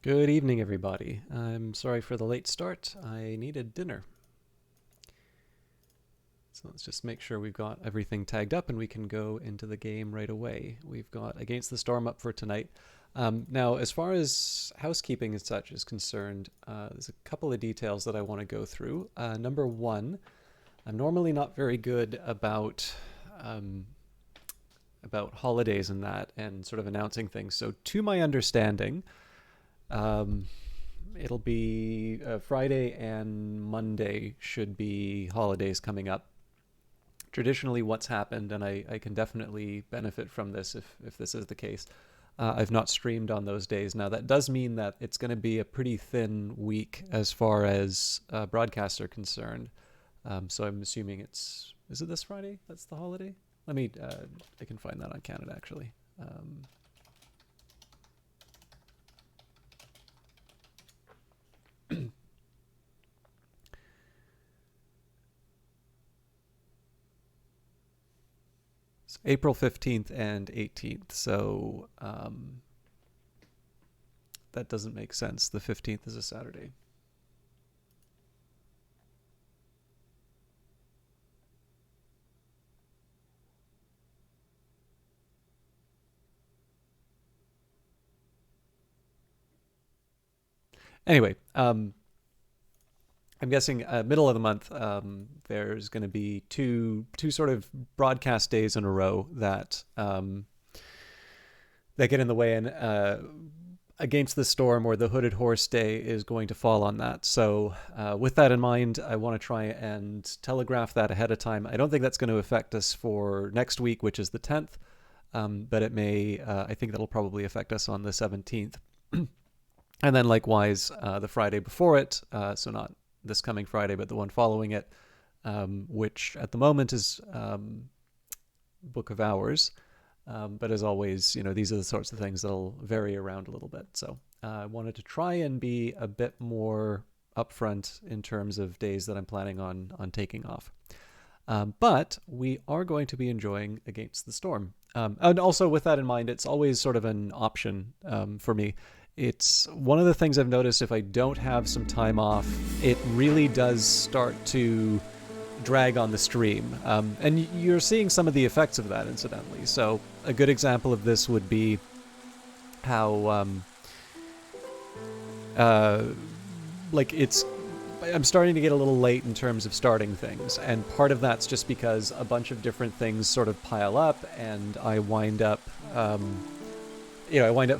Good evening, everybody. I'm sorry for the late start. I needed dinner. So let's just make sure we've got everything tagged up and we can go into the game right away. We've got Against the Storm up for tonight. Now, as far as housekeeping and such is concerned, there's a couple of details that I want to go through. Number one, I'm normally not very good um, about holidays and that, and sort of announcing things. So, to my understanding, um, it'll be Friday and Monday should be holidays coming up. Traditionally, what's happened, and I can definitely benefit from this if this is the case. I've not streamed on those days. Now, that does mean that it's going to be a pretty thin week as far as broadcasts are concerned. So I'm assuming is it this Friday? That's the holiday? I can find that on Canada actually. Um, it's April 15th and 18th. So that doesn't make sense. The 15th is a Saturday. Anyway, I'm guessing middle of the month. There's going to be two sort of broadcast days in a row that get in the way, and Against the Storm or the Hooded Horse Day is going to fall on that. So, with that in mind, I want to try and telegraph that ahead of time. I don't think that's going to affect us for next week, which is the 10th, but it may. I think that'll probably affect us on the 17th. And then likewise, the Friday before it, so not this coming Friday, but the one following it, which at the moment is Book of Hours. But as always, these are the sorts of things that'll vary around a little bit. So I wanted to try and be a bit more upfront in terms of days that I'm planning on taking off. But we are going to be enjoying Against the Storm. And also with that in mind, it's always sort of an option for me. It's one of the things I've noticed if I don't have some time off, it really does start to drag on the stream. And you're seeing some of the effects of that, incidentally. So a good example of this would be how, like, I'm starting to get a little late in terms of starting things. And part of that's just because a bunch of different things sort of pile up and I wind up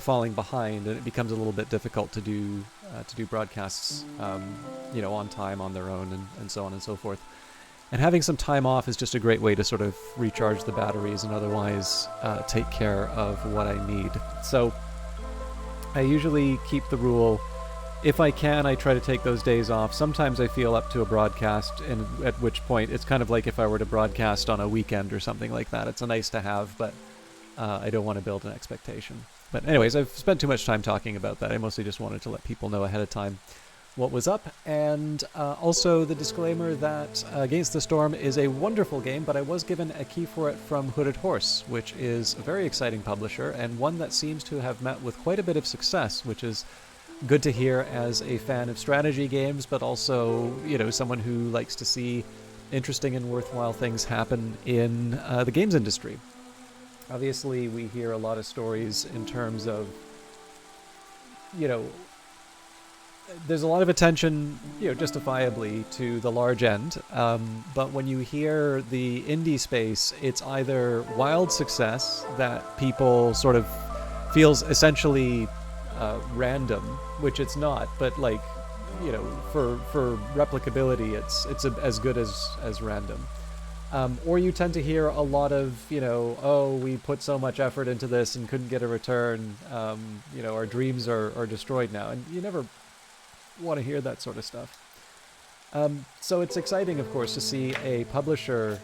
falling behind, and it becomes a little bit difficult to do broadcasts, on time on their own, and so on and so forth. And having some time off is just a great way to sort of recharge the batteries and otherwise take care of what I need. So I usually keep the rule, if I can, I try to take those days off. Sometimes I feel up to a broadcast, and at which point it's kind of like if I were to broadcast on a weekend or something like that. It's a nice to have, but I don't want to build an expectation. But anyways, I've spent too much time talking about that. I mostly just wanted to let people know ahead of time what was up, and also the disclaimer that Against the Storm is a wonderful game, but I was given a key for it from Hooded Horse, which is a very exciting publisher, and one that seems to have met with quite a bit of success, which is good to hear as a fan of strategy games, but also, someone who likes to see interesting and worthwhile things happen in the games industry. Obviously, we hear a lot of stories in terms of, there's a lot of attention, justifiably, to the large end. But when you hear the indie space, it's either wild success that people sort of feels essentially random, which it's not, but for replicability, it's as good as random. Or you tend to hear a lot of, we put so much effort into this and couldn't get a return. Our dreams are destroyed now, and you never want to hear that sort of stuff. So it's exciting, of course, to see a publisher,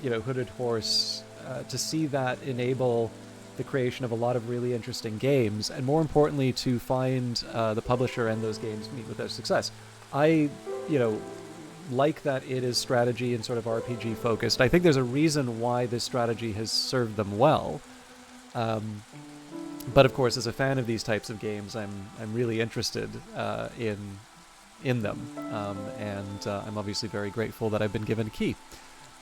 Hooded Horse, to see that enable the creation of a lot of really interesting games, and more importantly, to find the publisher and those games meet with their success. I, like that it is strategy and sort of RPG focused. I think there's a reason why this strategy has served them well. But of course, as a fan of these types of games, I'm really interested in them, and I'm obviously very grateful that I've been given a key.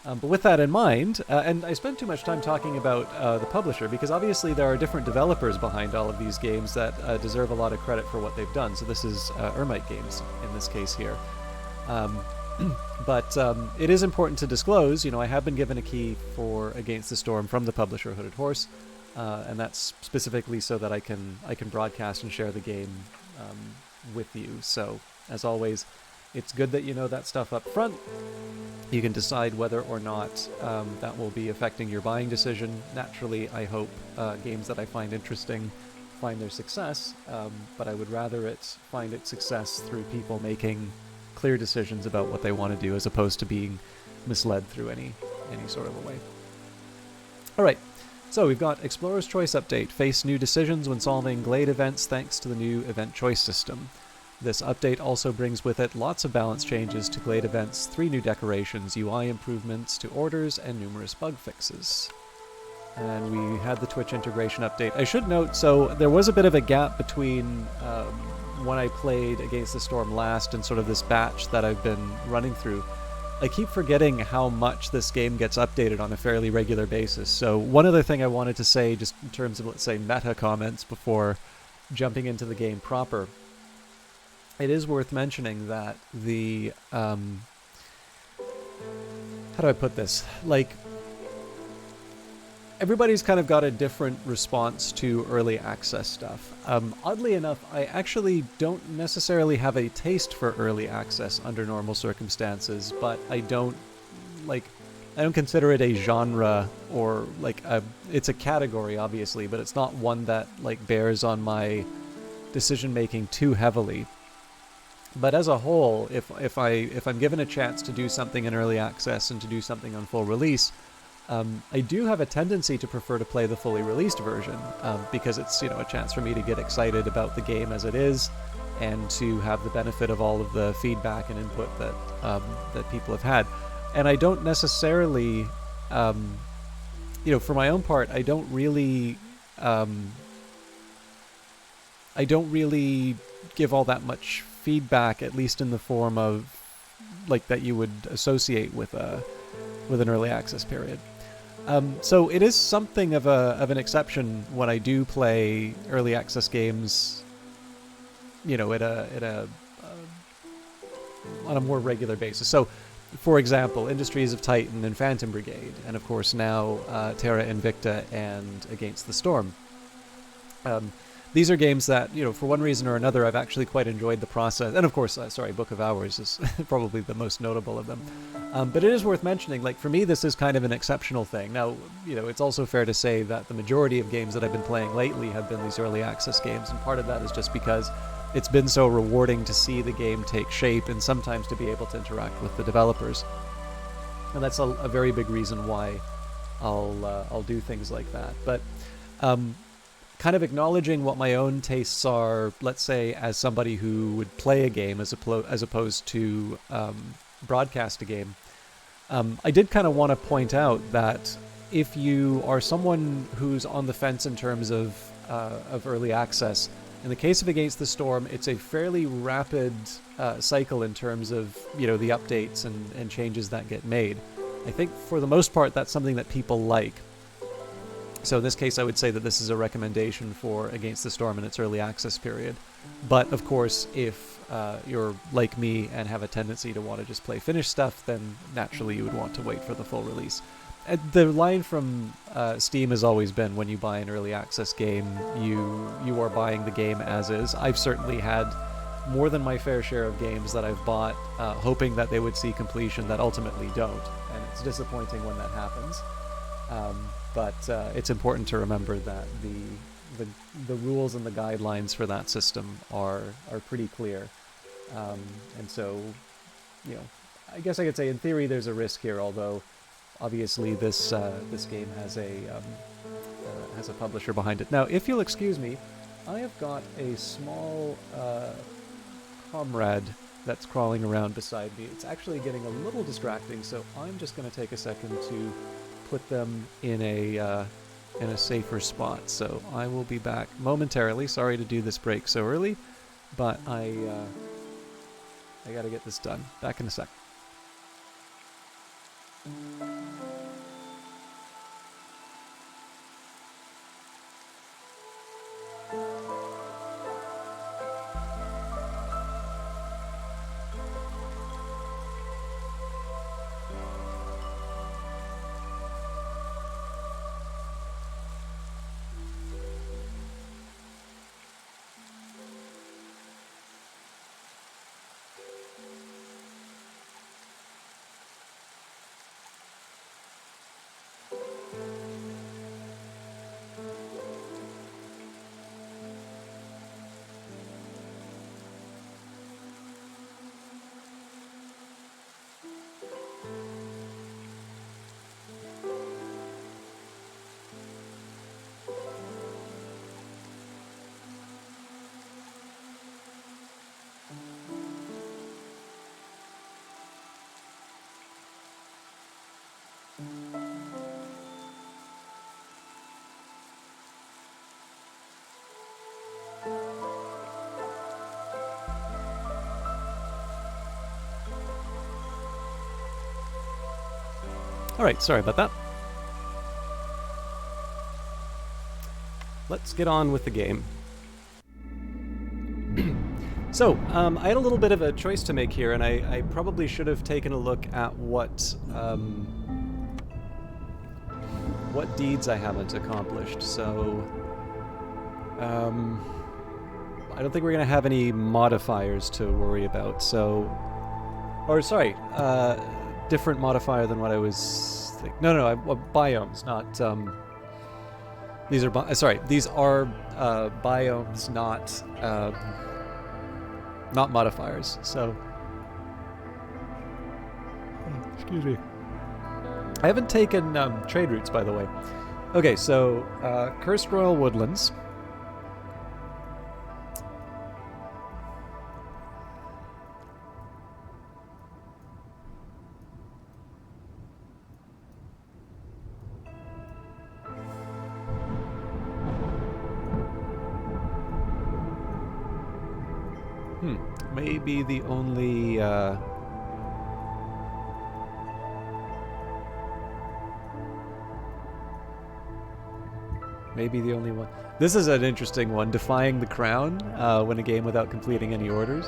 But with that in mind, and I spent too much time talking about the publisher, because obviously there are different developers behind all of these games that deserve a lot of credit for what they've done. So this is Ermite Games in this case here. But it is important to disclose, I have been given a key for Against the Storm from the publisher Hooded Horse, and that's specifically so that I can broadcast and share the game with you. So, as always, it's good that you know that stuff up front. You can decide whether or not that will be affecting your buying decision. Naturally, I hope games that I find interesting find their success, but I would rather find its success through people making clear decisions about what they want to do, as opposed to being misled through any sort of a way. All right, so we've got Explorer's Choice update. Face new decisions when solving Glade events thanks to the new event choice system. This update also brings with it lots of balance changes to Glade events, 3 new decorations, UI improvements to orders, and numerous bug fixes. And we had the Twitch integration update. I should note, so there was a bit of a gap between when I played Against the Storm last and sort of this batch that I've been running through. I keep forgetting how much this game gets updated on a fairly regular basis. So one other thing I wanted to say, just in terms of, let's say, meta comments before jumping into the game proper, it is worth mentioning that the, how do I put this? Like, everybody's kind of got a different response to early access stuff. Oddly enough, I actually don't necessarily have a taste for early access under normal circumstances, but I don't consider it a genre, or it's a category, obviously, but it's not one that bears on my decision making too heavily. But as a whole, if I'm given a chance to do something in early access and to do something on full release, I do have a tendency to prefer to play the fully released version, because it's a chance for me to get excited about the game as it is, and to have the benefit of all of the feedback and input that people have had. And I don't necessarily, for my own part, I don't really give all that much feedback, at least in the form of that you would associate with an early access period. So it is something of an exception when I do play early access games, on a more regular basis. So, for example, Industries of Titan and Phantom Brigade, and of course now Terra Invicta and Against the Storm. These are games that, for one reason or another, I've actually quite enjoyed the process. And of course, Book of Hours is probably the most notable of them. But it is worth mentioning, for me, this is kind of an exceptional thing. Now, it's also fair to say that the majority of games that I've been playing lately have been these early access games. And part of that is just because it's been so rewarding to see the game take shape and sometimes to be able to interact with the developers. And that's a very big reason why I'll do things like that. But kind of acknowledging what my own tastes are, let's say, as somebody who would play a game as opposed to broadcast a game, I did kind of want to point out that if you are someone who's on the fence in terms of early access, in the case of Against the Storm, it's a fairly rapid cycle in terms of the updates and changes that get made. I think for the most part that's something that people like. So in this case, I would say that this is a recommendation for Against the Storm in its early access period. But of course, if you're like me and have a tendency to want to just play finished stuff, then naturally you would want to wait for the full release. The line from Steam has always been, when you buy an early access game, you are buying the game as is. I've certainly had more than my fair share of games that I've bought hoping that they would see completion that ultimately don't, and it's disappointing when that happens. But it's important to remember that the rules and the guidelines for that system are pretty clear, and so I guess I could say in theory there's a risk here, although obviously this game has a publisher behind it. Now, if you'll excuse me, I have got a small comrade that's crawling around beside me. It's actually getting a little distracting, so I'm just going to take a second to put them in a in a safer spot. So I will be back momentarily. Sorry to do this break so early, but I got to get this done. Back in a sec. Alright, sorry about that. Let's get on with the game. So, I had a little bit of a choice to make here, and I probably should have taken a look at what deeds I haven't accomplished. So, I don't think we're going to have any modifiers to worry about. So, or sorry, different modifier than what I was thinking. No, biomes, not. These are these are biomes, not modifiers. So, excuse me. I haven't taken trade routes, by the way. Okay, so Cursed Royal Woodlands. Maybe the only one. This is an interesting one, defying the crown, win a game without completing any orders.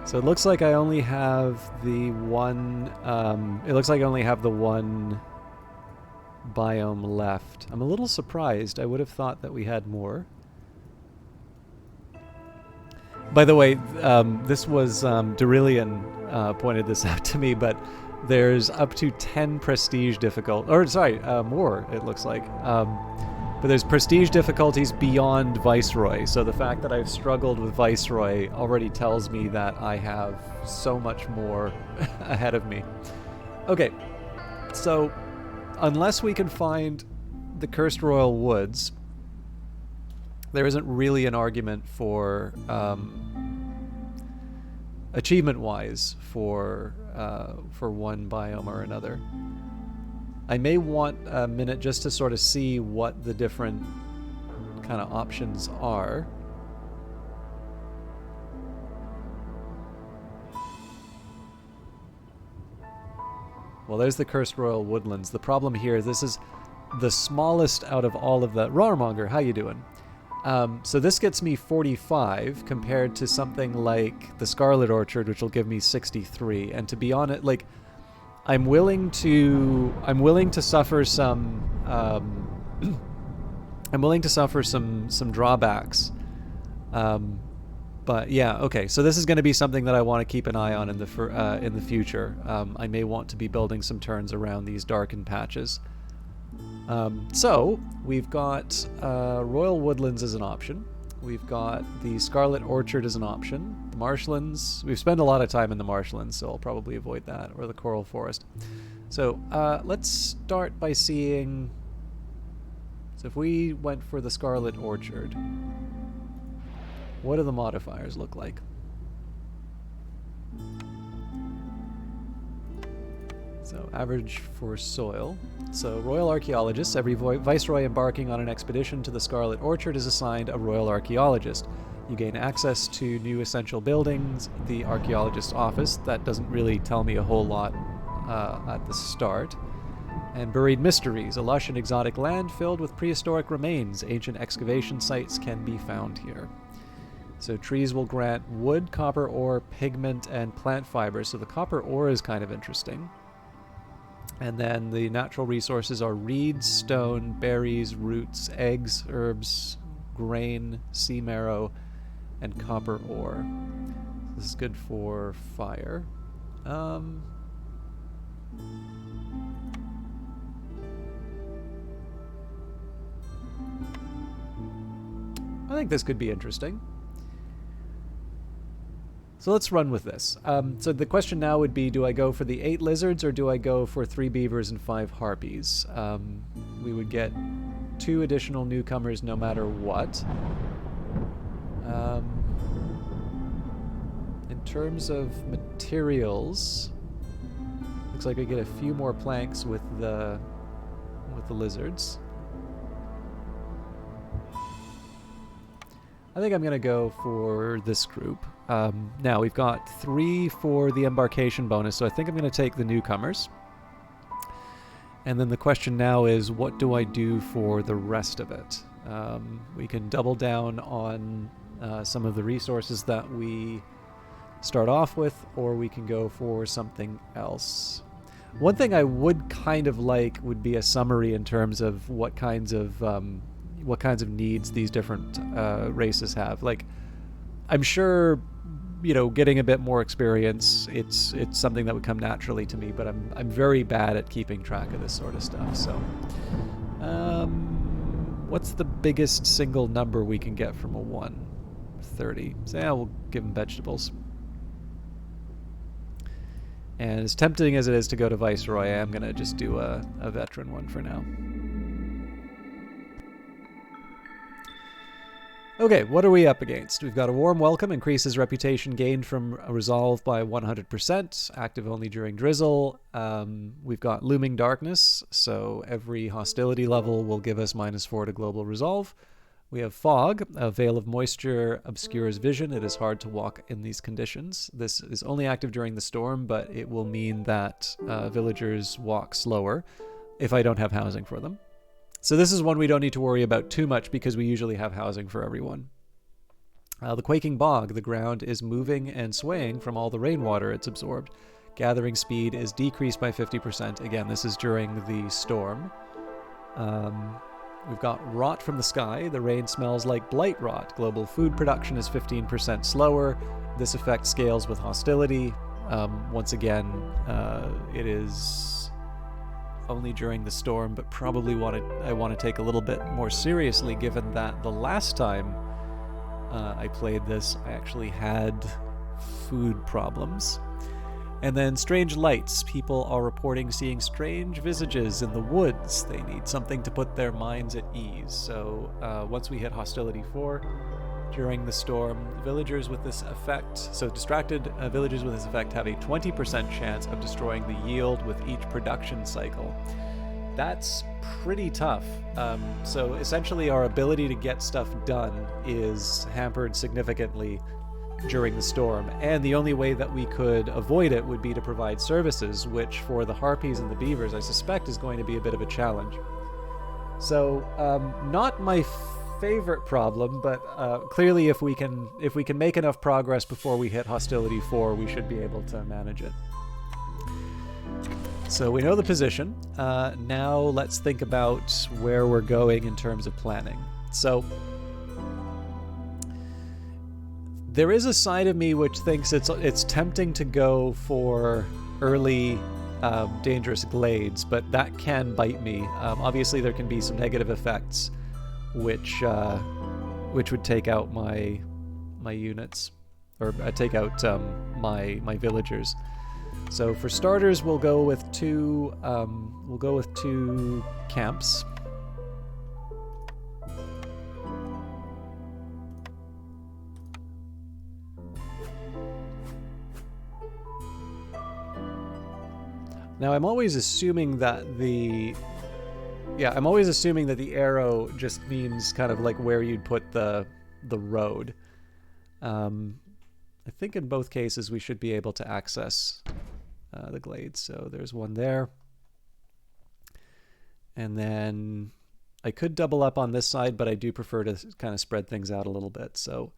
So it looks like I only have the one, it looks like I only have the one biome left. I'm a little surprised. I would have thought that we had more. By the way, this was, Darillion pointed this out to me, but there's up to 10 prestige more, it looks like. But there's prestige difficulties beyond Viceroy, so the fact that I've struggled with Viceroy already tells me that I have so much more ahead of me. Okay, so unless we can find the Cursed Royal Woods, there isn't really an argument for achievement-wise for one biome or another. I may want a minute just to sort of see what the different kind of options are. Well, there's the Cursed Royal Woodlands. The problem here is this is the smallest out of all of the... Rawrmonger, how you doing? So this gets me 45 compared to something like the Scarlet Orchard, which will give me 63. And to be honest, like... I'm willing to suffer some some drawbacks, but yeah, okay. So this is going to be something that I want to keep an eye on in the future. I may want to be building some turns around these darkened patches. So we've got Royal Woodlands as an option. We've got the Scarlet Orchard as an option. The Marshlands. We've spent a lot of time in the Marshlands, so I'll probably avoid that. Or the Coral Forest. So let's start by seeing... So if we went for the Scarlet Orchard... What do the modifiers look like? So average for soil. So royal archaeologists, every viceroy embarking on an expedition to the Scarlet Orchard is assigned a royal archaeologist. You gain access to new essential buildings, the archaeologist's office. That doesn't really tell me a whole lot at the start. And buried mysteries, a lush and exotic land filled with prehistoric remains. Ancient excavation sites can be found here. So trees will grant wood, copper ore, pigment, and plant fiber. So the copper ore is kind of interesting. And then the natural resources are reeds, stone, berries, roots, eggs, herbs, grain, sea marrow, and copper ore. This is good for fire. I think this could be interesting. So let's run with this. So the question now would be, do I go for the 8 lizards or do I go for 3 beavers and 5 harpies? We would get 2 additional newcomers no matter what. In terms of materials, looks like I get a few more planks with the lizards. I think I'm going to go for this group. Now, we've got 3 for the embarkation bonus, so I think I'm going to take the newcomers. And then the question now is, what do I do for the rest of it? We can double down on some of the resources that we start off with, or we can go for something else. One thing I would kind of like would be a summary in terms of what kinds of needs these different races have. Like, I'm sure, you know, getting a bit more experience, it's something that would come naturally to me, but I'm very bad at keeping track of this sort of stuff. So, what's the biggest single number we can get from a 1? 30. So yeah, we'll give them vegetables. And as tempting as it is to go to Viceroy, I'm going to just do a veteran one for now. Okay, what are we up against? We've got a warm welcome, increases reputation gained from a resolve by 100%, active only during drizzle. We've got looming darkness, so every hostility level will give us -4 to global resolve. We have fog, a veil of moisture obscures vision. It is hard to walk in these conditions. This is only active during the storm, but it will mean that villagers walk slower if I don't have housing for them. So this is one we don't need to worry about too much because we usually have housing for everyone. The quaking bog, the ground is moving and swaying from all the rainwater it's absorbed. Gathering speed is decreased by 50%. Again, this is during the storm. We've got rot from the sky. The rain smells like blight rot. Global food production is 15% slower. This effect scales with hostility. Once again, it is only during the storm, but probably I want to take a little bit more seriously, given that the last time I played this, I actually had food problems. And then strange lights. People are reporting seeing strange visages in the woods. They need something to put their minds at ease. So once we hit hostility 4, during the storm, villagers with this effect, so distracted villagers with this effect have a 20% chance of destroying the yield with each production cycle. That's pretty tough. So essentially our ability to get stuff done is hampered significantly during the storm, and the only way that we could avoid it would be to provide services, which for the harpies and the beavers I suspect is going to be a bit of a challenge. So not my favorite problem, but clearly if we can make enough progress before we hit hostility 4, we should be able to manage it. So we know the position. Now let's think about where we're going in terms of planning. So there is a side of me which thinks it's tempting to go for early dangerous glades, but that can bite me. Obviously there can be some negative effects which would take out my units, or take out my villagers. So for starters, we'll go with two camps. Now I'm always assuming that the arrow just means kind of like where you'd put the road. I think in both cases we should be able to access the glades. So there's one there. And then I could double up on this side, but I do prefer to kind of spread things out a little bit. So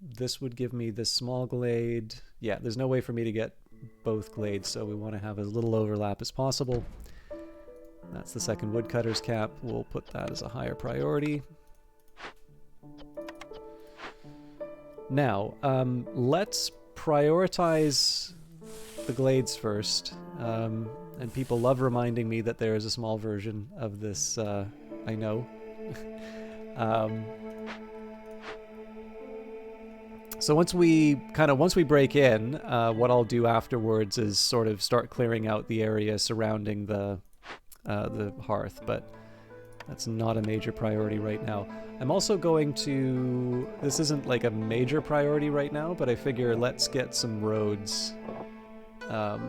this would give me this small glade. Yeah, there's no way for me to get both glades, so we want to have as little overlap as possible. That's the second woodcutter's cap. We'll put that as a higher priority. Now, let's prioritize the glades first. And people love reminding me that there is a small version of this, I know. So once we break in, what I'll do afterwards is sort of start clearing out the area surrounding the hearth, but that's not a major priority right now. I'm also going to, this isn't like a major priority right now, but I figure let's get some roads, like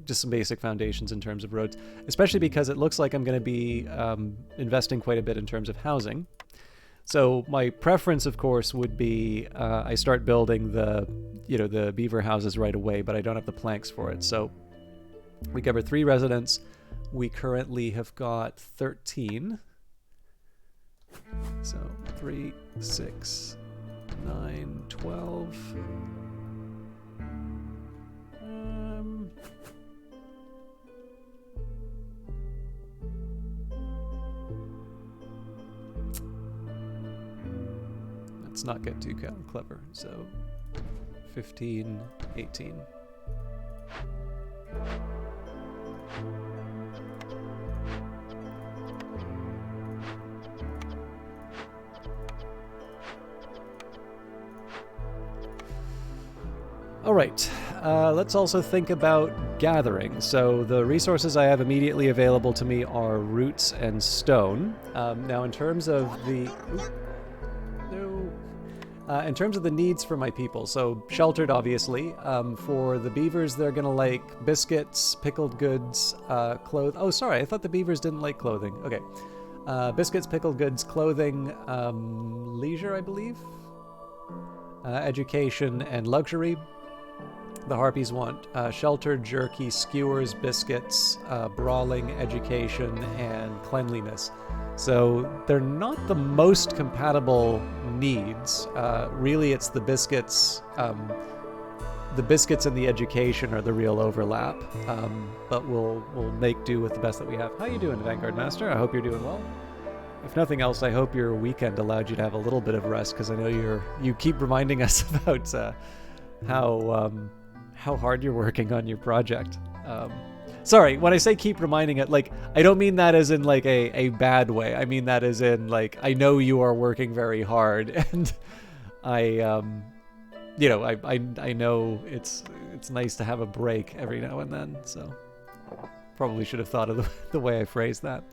just some basic foundations in terms of roads, especially because it looks like I'm going to be investing quite a bit in terms of housing. So my preference, of course, would be I start building the beaver houses right away, but I don't have the planks for it. So we cover 3 residents. We currently have got 13. So 3, 6, 9, 12. Let's not get too clever. So 15, 18. All right, let's also think about gathering. So the resources I have immediately available to me are roots and stone. Now in terms of the... in terms of the needs for my people, so sheltered, obviously. For the beavers, they're gonna like biscuits, pickled goods, Oh, sorry, I thought the beavers didn't like clothing. Okay. Biscuits, pickled goods, clothing, leisure, I believe. Education and luxury. The harpies want shelter, jerky, skewers, biscuits, brawling, education, and cleanliness. So they're not the most compatible needs. Really, it's the biscuits. The biscuits and the education are the real overlap. But we'll make do with the best that we have. How you doing, Vanguard Master? I hope you're doing well. If nothing else, I hope your weekend allowed you to have a little bit of rest, because I know you keep reminding us about how hard you're working on your project. Sorry, when I say keep reminding it, like, I don't mean that as in like a bad way. I mean that as in like, I know you are working very hard, and I know it's nice to have a break every now and then. So probably should have thought of the way I phrased that.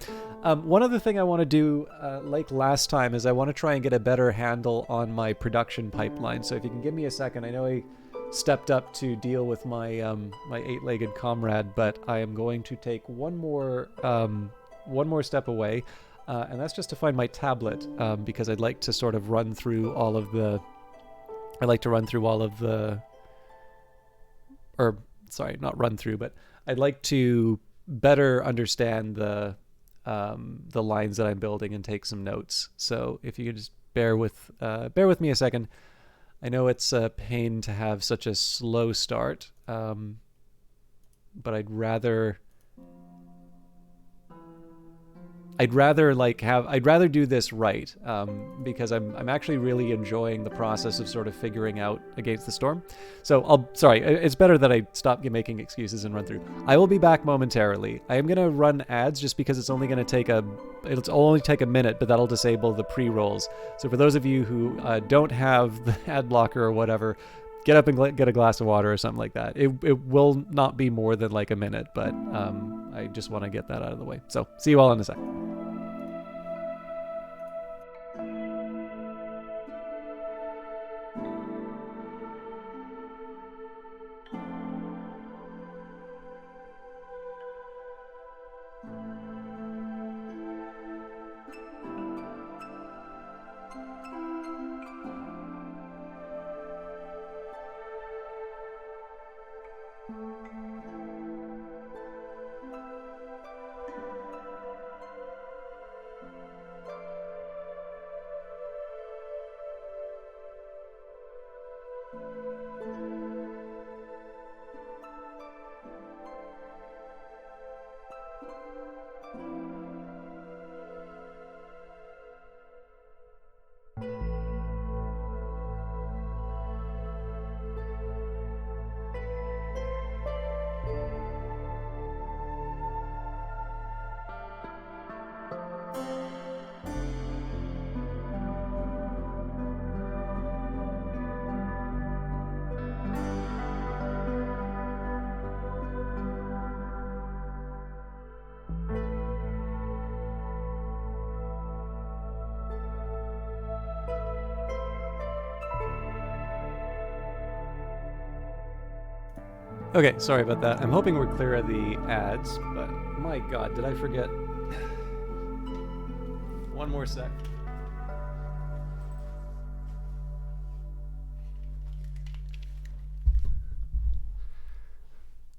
One other thing I want to do, like last time, is I want to try and get a better handle on my production pipeline. So if you can give me a second, I know I stepped up to deal with my my 8-legged comrade, but I am going to take one more step away, and that's just to find my tablet, because I'd like to sort of run through all of the or sorry, not run through, but I'd like to better understand the lines that I'm building and take some notes. So if you could just bear with me a second. I know it's a pain to have such a slow start, but I'd rather do this right, because I'm actually really enjoying the process of sort of figuring out against the storm. So it's better that I stop making excuses and run through. I will be back momentarily. I am gonna run ads just because it'll only take a minute, but that'll disable the pre-rolls. So for those of you who don't have the ad blocker or whatever, get up and get a glass of water or something like that. It will not be more than like a minute, but I just want to get that out of the way. So see you all in a sec. Okay, sorry about that. I'm hoping we're clear of the ads, but my god, did I forget? One more sec.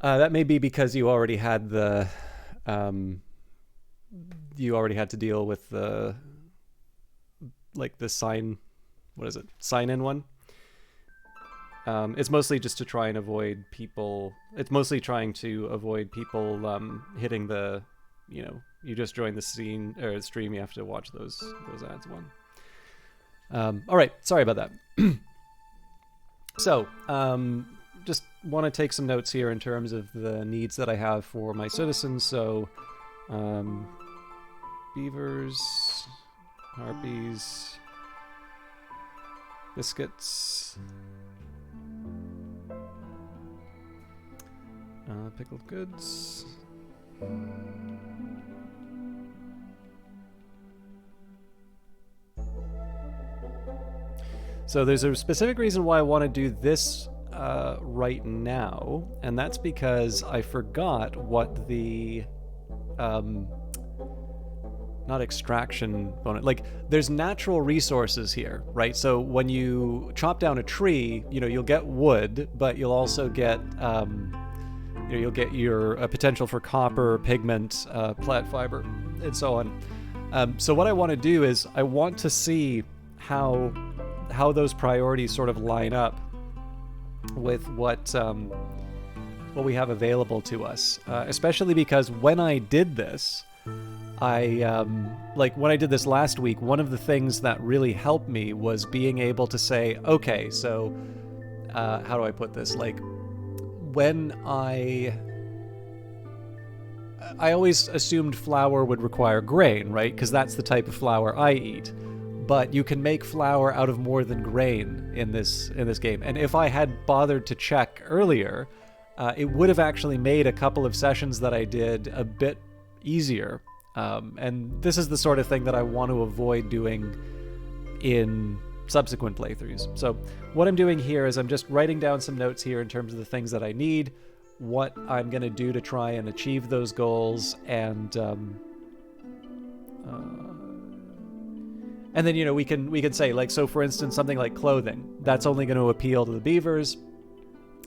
That may be because you already had the, you already had to deal with the, like the sign, what is it? Sign in one. It's mostly just to try and avoid people. It's mostly trying to avoid people hitting the, you know, you just joined the scene or stream. You have to watch those ads one. All right, sorry about that. So, just want to take some notes here in terms of the needs that I have for my citizens. So, beavers, harpies, biscuits. Pickled goods. So there's a specific reason why I want to do this right now, and that's because I forgot what the not extraction bonus, like there's natural resources here, right? So when you chop down a tree, you know, you'll get wood, but you'll also get you know, you'll get your potential for copper, pigment, plant fiber, and so on. So what I want to do is I want to see how those priorities sort of line up with what we have available to us, especially because when I did this, like when I did this last week, one of the things that really helped me was being able to say, okay, so how do I put this? Like when I always assumed flour would require grain, right? Because that's the type of flour I eat. But you can make flour out of more than grain in this game. And if I had bothered to check earlier, it would have actually made a couple of sessions that I did a bit easier. And this is the sort of thing that I want to avoid doing in subsequent playthroughs. So what I'm doing here is I'm just writing down some notes here in terms of the things that I need, what I'm going to do to try and achieve those goals, and then, you know, we can say, like, so for instance, something like clothing, that's only going to appeal to the beavers.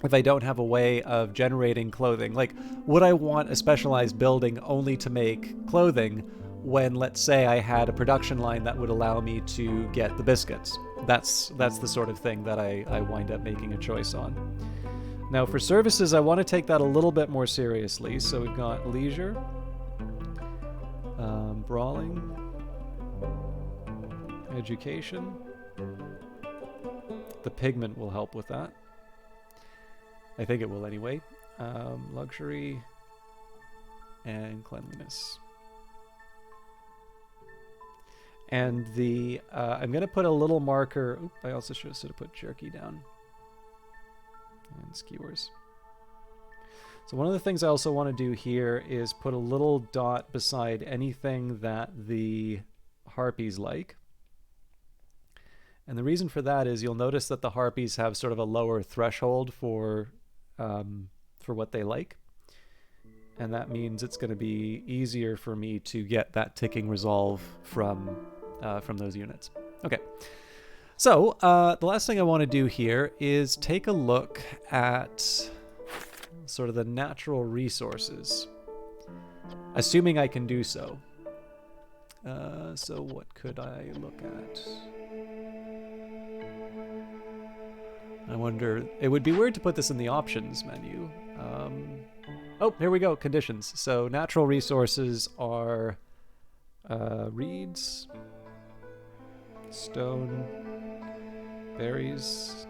If I don't have a way of generating clothing, like, would I want a specialized building only to make clothing when, let's say, I had a production line that would allow me to get the biscuits? That's the sort of thing that I wind up making a choice on. Now, for services, I want to take that a little bit more seriously. So we've got leisure, brawling, education. The pigment will help with that. I think it will anyway. Luxury and cleanliness. And the I'm going to put a little marker. Oop, I also should have put jerky down. And skewers. So one of the things I also want to do here is put a little dot beside anything that the harpies like. And the reason for that is you'll notice that the harpies have sort of a lower threshold for what they like. And that means it's going to be easier for me to get that ticking resolve from those units. Okay. So the last thing I want to do here is take a look at sort of the natural resources, assuming I can do so. So what could I look at? I wonder, it would be weird to put this in the options menu. Oh, here we go, conditions. So natural resources are reeds, stone, berries,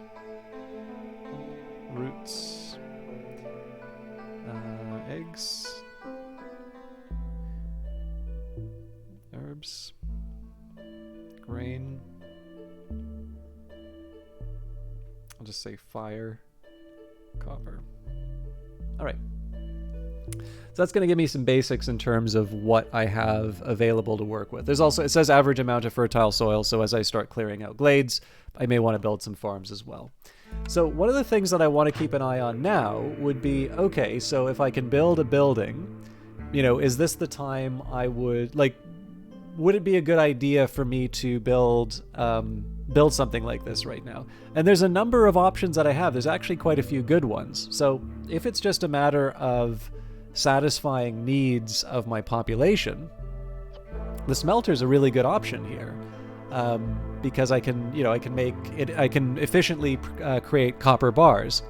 roots, eggs, herbs, grain. I'll just say fire, copper. All right. So that's going to give me some basics in terms of what I have available to work with. There's also, it says average amount of fertile soil, so as I start clearing out glades, I may want to build some farms as well. So one of the things that I want to keep an eye on now would be, okay, so if I can build a building, you know, is this the time I would, like, would it be a good idea for me to build something like this right now? And there's a number of options that I have. There's actually quite a few good ones. So if it's just a matter of satisfying needs of my population, the smelter is a really good option here, because I can make it. I can efficiently create copper bars.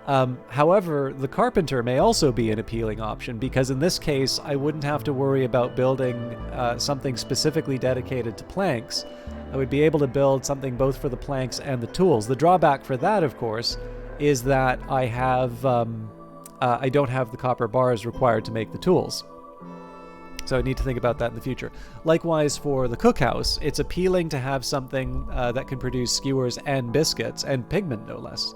However, the carpenter may also be an appealing option, because in this case, I wouldn't have to worry about building something specifically dedicated to planks. I would be able to build something both for the planks and the tools. The drawback for that, of course, is that I don't have the copper bars required to make the tools. So I need to think about that in the future. Likewise, for the cookhouse, it's appealing to have something that can produce skewers and biscuits, and pigment, no less.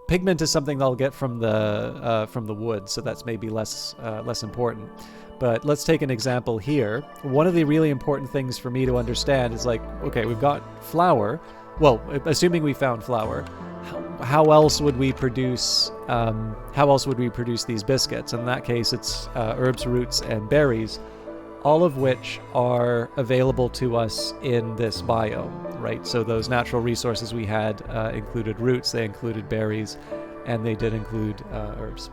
Pigment is something that I'll get from the wood, so that's maybe less important. But let's take an example here. One of the really important things for me to understand is, like, okay, we've got flour. Well, assuming we found flour, how else would we produce? How else would we produce these biscuits? In that case, it's herbs, roots, and berries, all of which are available to us in this biome, right? So those natural resources we had included roots, they included berries, and they did include herbs.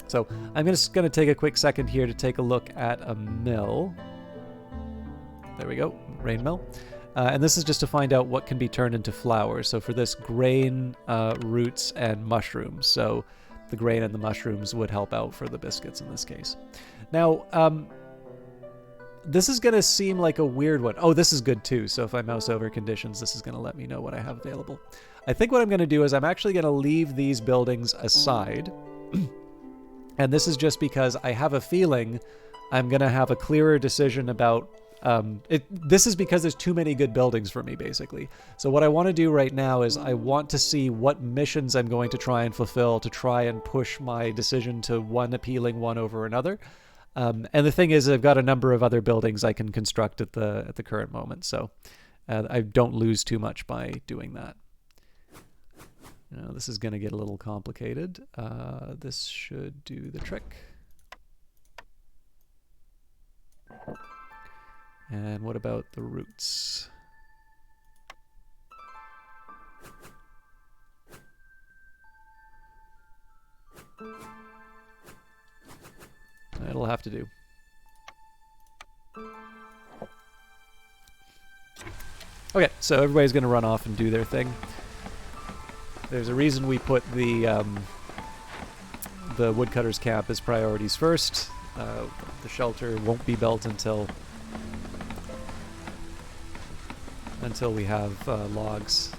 So I'm just going to take a quick second here to take a look at a mill. There we go, grain mill. And this is just to find out what can be turned into flour. So for this, grain, roots, and mushrooms. So the grain and the mushrooms would help out for the biscuits in this case. Now, this is going to seem like a weird one. Oh, this is good too. So if I mouse over conditions, this is going to let me know what I have available. I think what I'm going to do is I'm actually going to leave these buildings aside. And this is just because I have a feeling I'm going to have a clearer decision about this is because there's too many good buildings for me, basically. So what I want to do right now is I want to see what missions I'm going to try and fulfill to try and push my decision to one appealing one over another. And the thing is, I've got a number of other buildings I can construct at the current moment, so I don't lose too much by doing that. Now, this is going to get a little complicated. This should do the trick. And what about the roots? It'll have to do. Okay, so everybody's going to run off and do their thing. There's a reason we put the woodcutters camp as priorities first. The shelter won't be built until we have logs.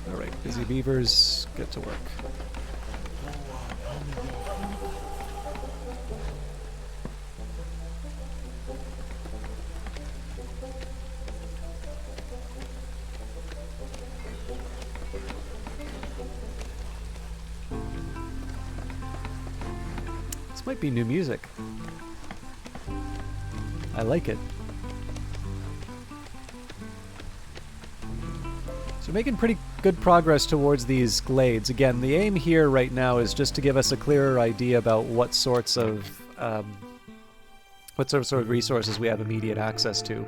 All right, busy beavers, get to work. This might be new music. I like it. So making pretty good progress towards these glades. Again, the aim here right now is just to give us a clearer idea about what sorts of resources we have immediate access to.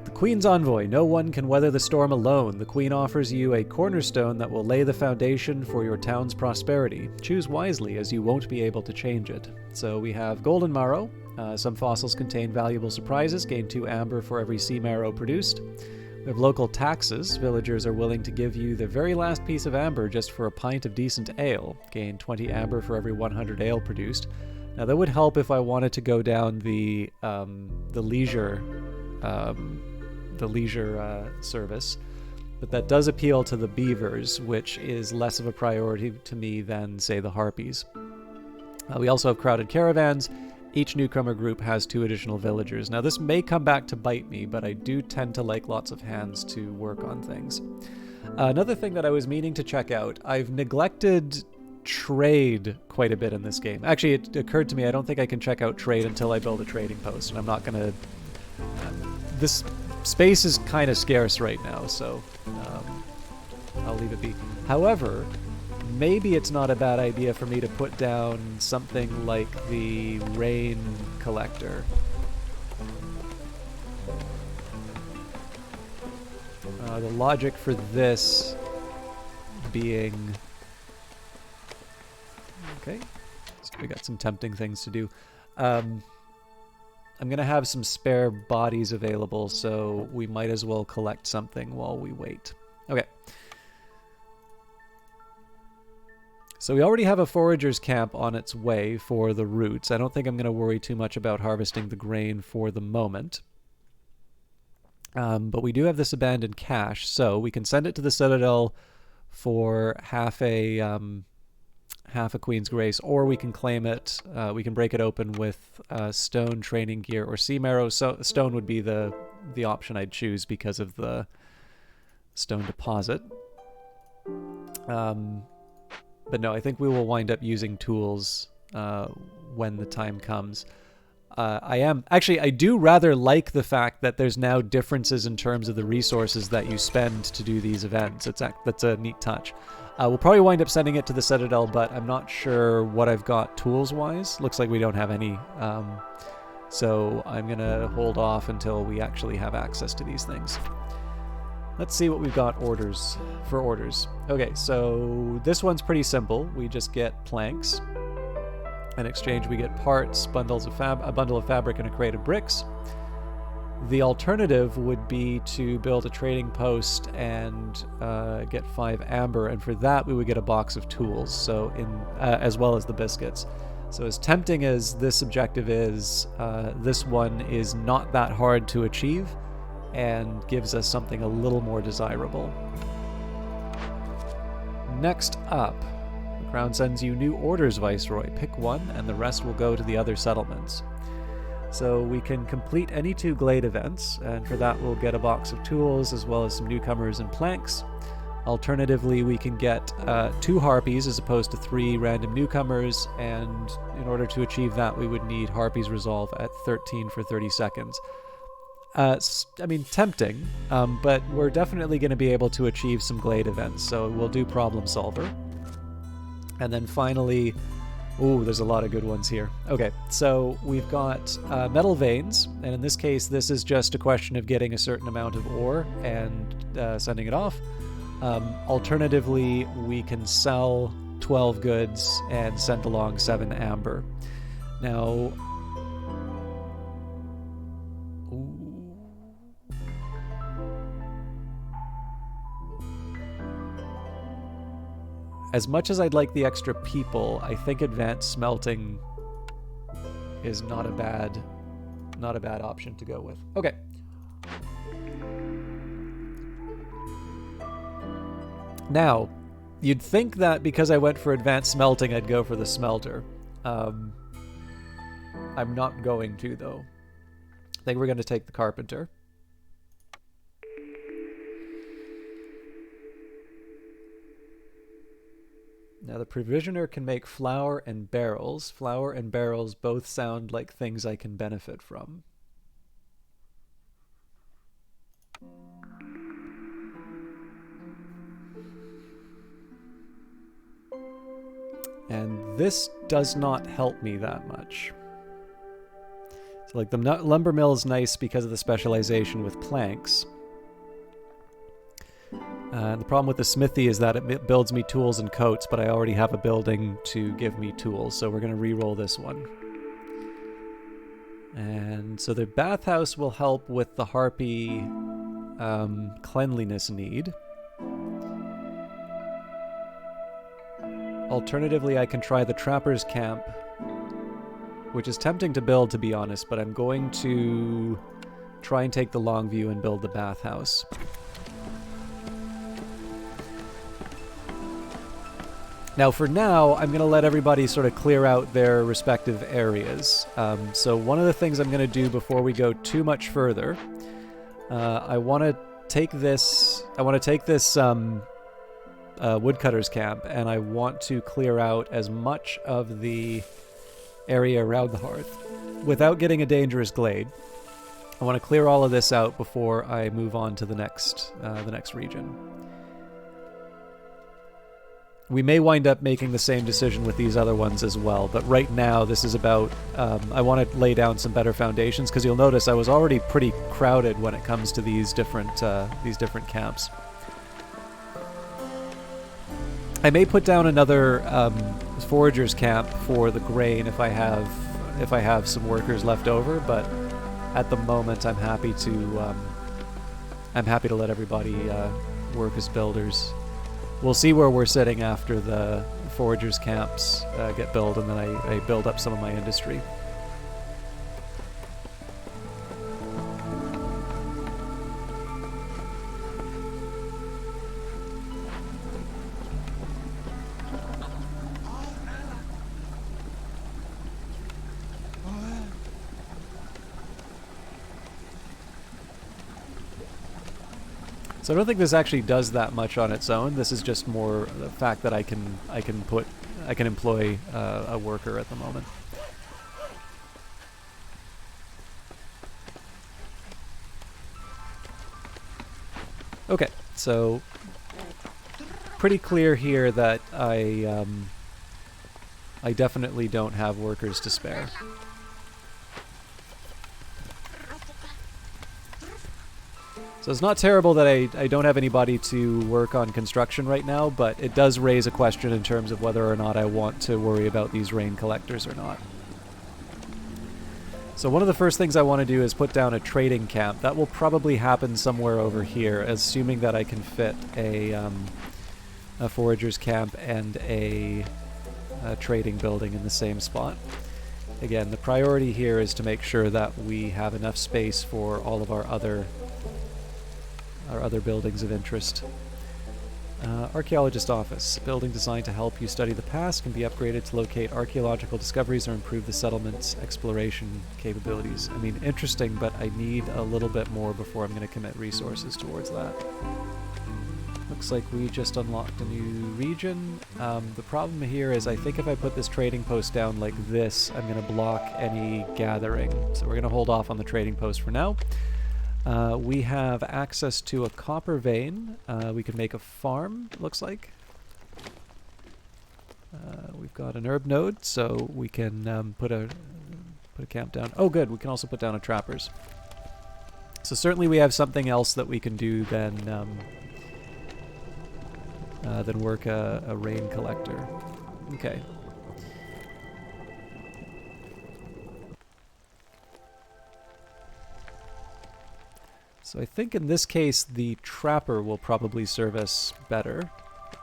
The Queen's Envoy. No one can weather the storm alone. The Queen offers you a cornerstone that will lay the foundation for your town's prosperity. Choose wisely, as you won't be able to change it. So we have Golden Marrow. Some fossils contain valuable surprises. Gain 2 amber for every sea marrow produced. We have local taxes. Villagers are willing to give you the very last piece of amber just for a pint of decent ale. Gain 20 amber for every 100 ale produced. Now that would help if I wanted to go down the leisure service, but that does appeal to the beavers, which is less of a priority to me than, say, the harpies. We also have crowded caravans. Each newcomer group has 2 additional villagers. Now this may come back to bite me, but I do tend to like lots of hands to work on things. Another thing that I was meaning to check out, I've neglected trade quite a bit in this game. Actually, it occurred to me I don't think I can check out trade until I build a trading post, and I'm not going to... this space is kind of scarce right now, so I'll leave it be. However, maybe it's not a bad idea for me to put down something like the rain collector. The logic for this being... Okay, so we got some tempting things to do. I'm going to have some spare bodies available, so we might as well collect something while we wait. Okay. So we already have a forager's camp on its way for the roots. I don't think I'm going to worry too much about harvesting the grain for the moment. But we do have this abandoned cache, so we can send it to the Citadel for half a Queen's Grace, or we can claim it. We can break it open with stone training gear or sea marrow. So stone would be the option I'd choose because of the stone deposit. But no, I think we will wind up using tools when the time comes. I do rather like the fact that there's now differences in terms of the resources that you spend to do these events. That's a neat touch. We'll probably wind up sending it to the Citadel, but I'm not sure what I've got tools-wise. Looks like we don't have any. So I'm going to hold off until we actually have access to these things. Let's see what we've got for orders. Okay, so this one's pretty simple. We just get planks. In exchange, we get parts, a bundle of fabric, and a crate of bricks. The alternative would be to build a trading post and get 5 amber, and for that we would get a box of tools, so as well as the biscuits. So as tempting as this objective is, this one is not that hard to achieve and gives us something a little more desirable. Next up, the Crown sends you new orders, Viceroy. Pick one, and the rest will go to the other settlements. So we can complete any 2 glade events, and for that we'll get a box of tools as well as some newcomers and planks. Alternatively, we can get 2 harpies as opposed to 3 random newcomers, and in order to achieve that we would need Harpies Resolve at 13 for 30 seconds. I mean, tempting, but we're definitely going to be able to achieve some glade events, so we'll do Problem Solver. And then finally, ooh, there's a lot of good ones here. Okay, so we've got metal veins, and in this case, this is just a question of getting a certain amount of ore and sending it off. Alternatively, we can sell 12 goods and send along 7 amber. Now, as much as I'd like the extra people, I think advanced smelting is not a bad option to go with. Okay. Now, you'd think that because I went for advanced smelting, I'd go for the smelter. I'm not going to, though. I think we're going to take the carpenter. Now, the provisioner can make flour and barrels. Flour and barrels both sound like things I can benefit from. And this does not help me that much. So like the lumber mill is nice because of the specialization with planks. The problem with the smithy is that it builds me tools and coats, but I already have a building to give me tools, so we're going to re-roll this one. And so the bathhouse will help with the harpy cleanliness need. Alternatively, I can try the trapper's camp, which is tempting to build, to be honest, but I'm going to try and take the long view and build the bathhouse. Now, for now, I'm going to let everybody sort of clear out their respective areas. So one of the things I'm going to do before we go too much further, I want to take this woodcutter's camp, and I want to clear out as much of the area around the hearth without getting a dangerous glade. I want to clear all of this out before I move on to the next region. We may wind up making the same decision with these other ones as well, but right now this is about, I want to lay down some better foundations, because you'll notice I was already pretty crowded when it comes to these different camps. I may put down another forager's camp for the grain if I have some workers left over, but at the moment I'm happy to let everybody work as builders. We'll see where we're sitting after the foragers' camps get built, and then I build up some of my industry. So I don't think this actually does that much on its own. This is just more the fact that I can employ a worker at the moment. Okay, so pretty clear here that I definitely don't have workers to spare. So it's not terrible that I don't have anybody to work on construction right now, but it does raise a question in terms of whether or not I want to worry about these rain collectors or not. So one of the first things I want to do is put down a trading camp. That will probably happen somewhere over here, assuming that I can fit a forager's camp and a trading building in the same spot. Again, the priority here is to make sure that we have enough space for all of our other buildings of interest. Archaeologist office. A building designed to help you study the past can be upgraded to locate archaeological discoveries or improve the settlement's exploration capabilities. I mean, interesting, but I need a little bit more before I'm going to commit resources towards that. Looks like we just unlocked a new region. The problem here is I think if I put this trading post down like this, I'm going to block any gathering. So we're going to hold off on the trading post for now. We have access to a copper vein. We can make a farm, it looks like. We've got an herb node, so we can put a camp down. Oh, good. We can also put down a trappers. So certainly we have something else that we can do than work a rain collector. Okay. So I think in this case the trapper will probably serve us better.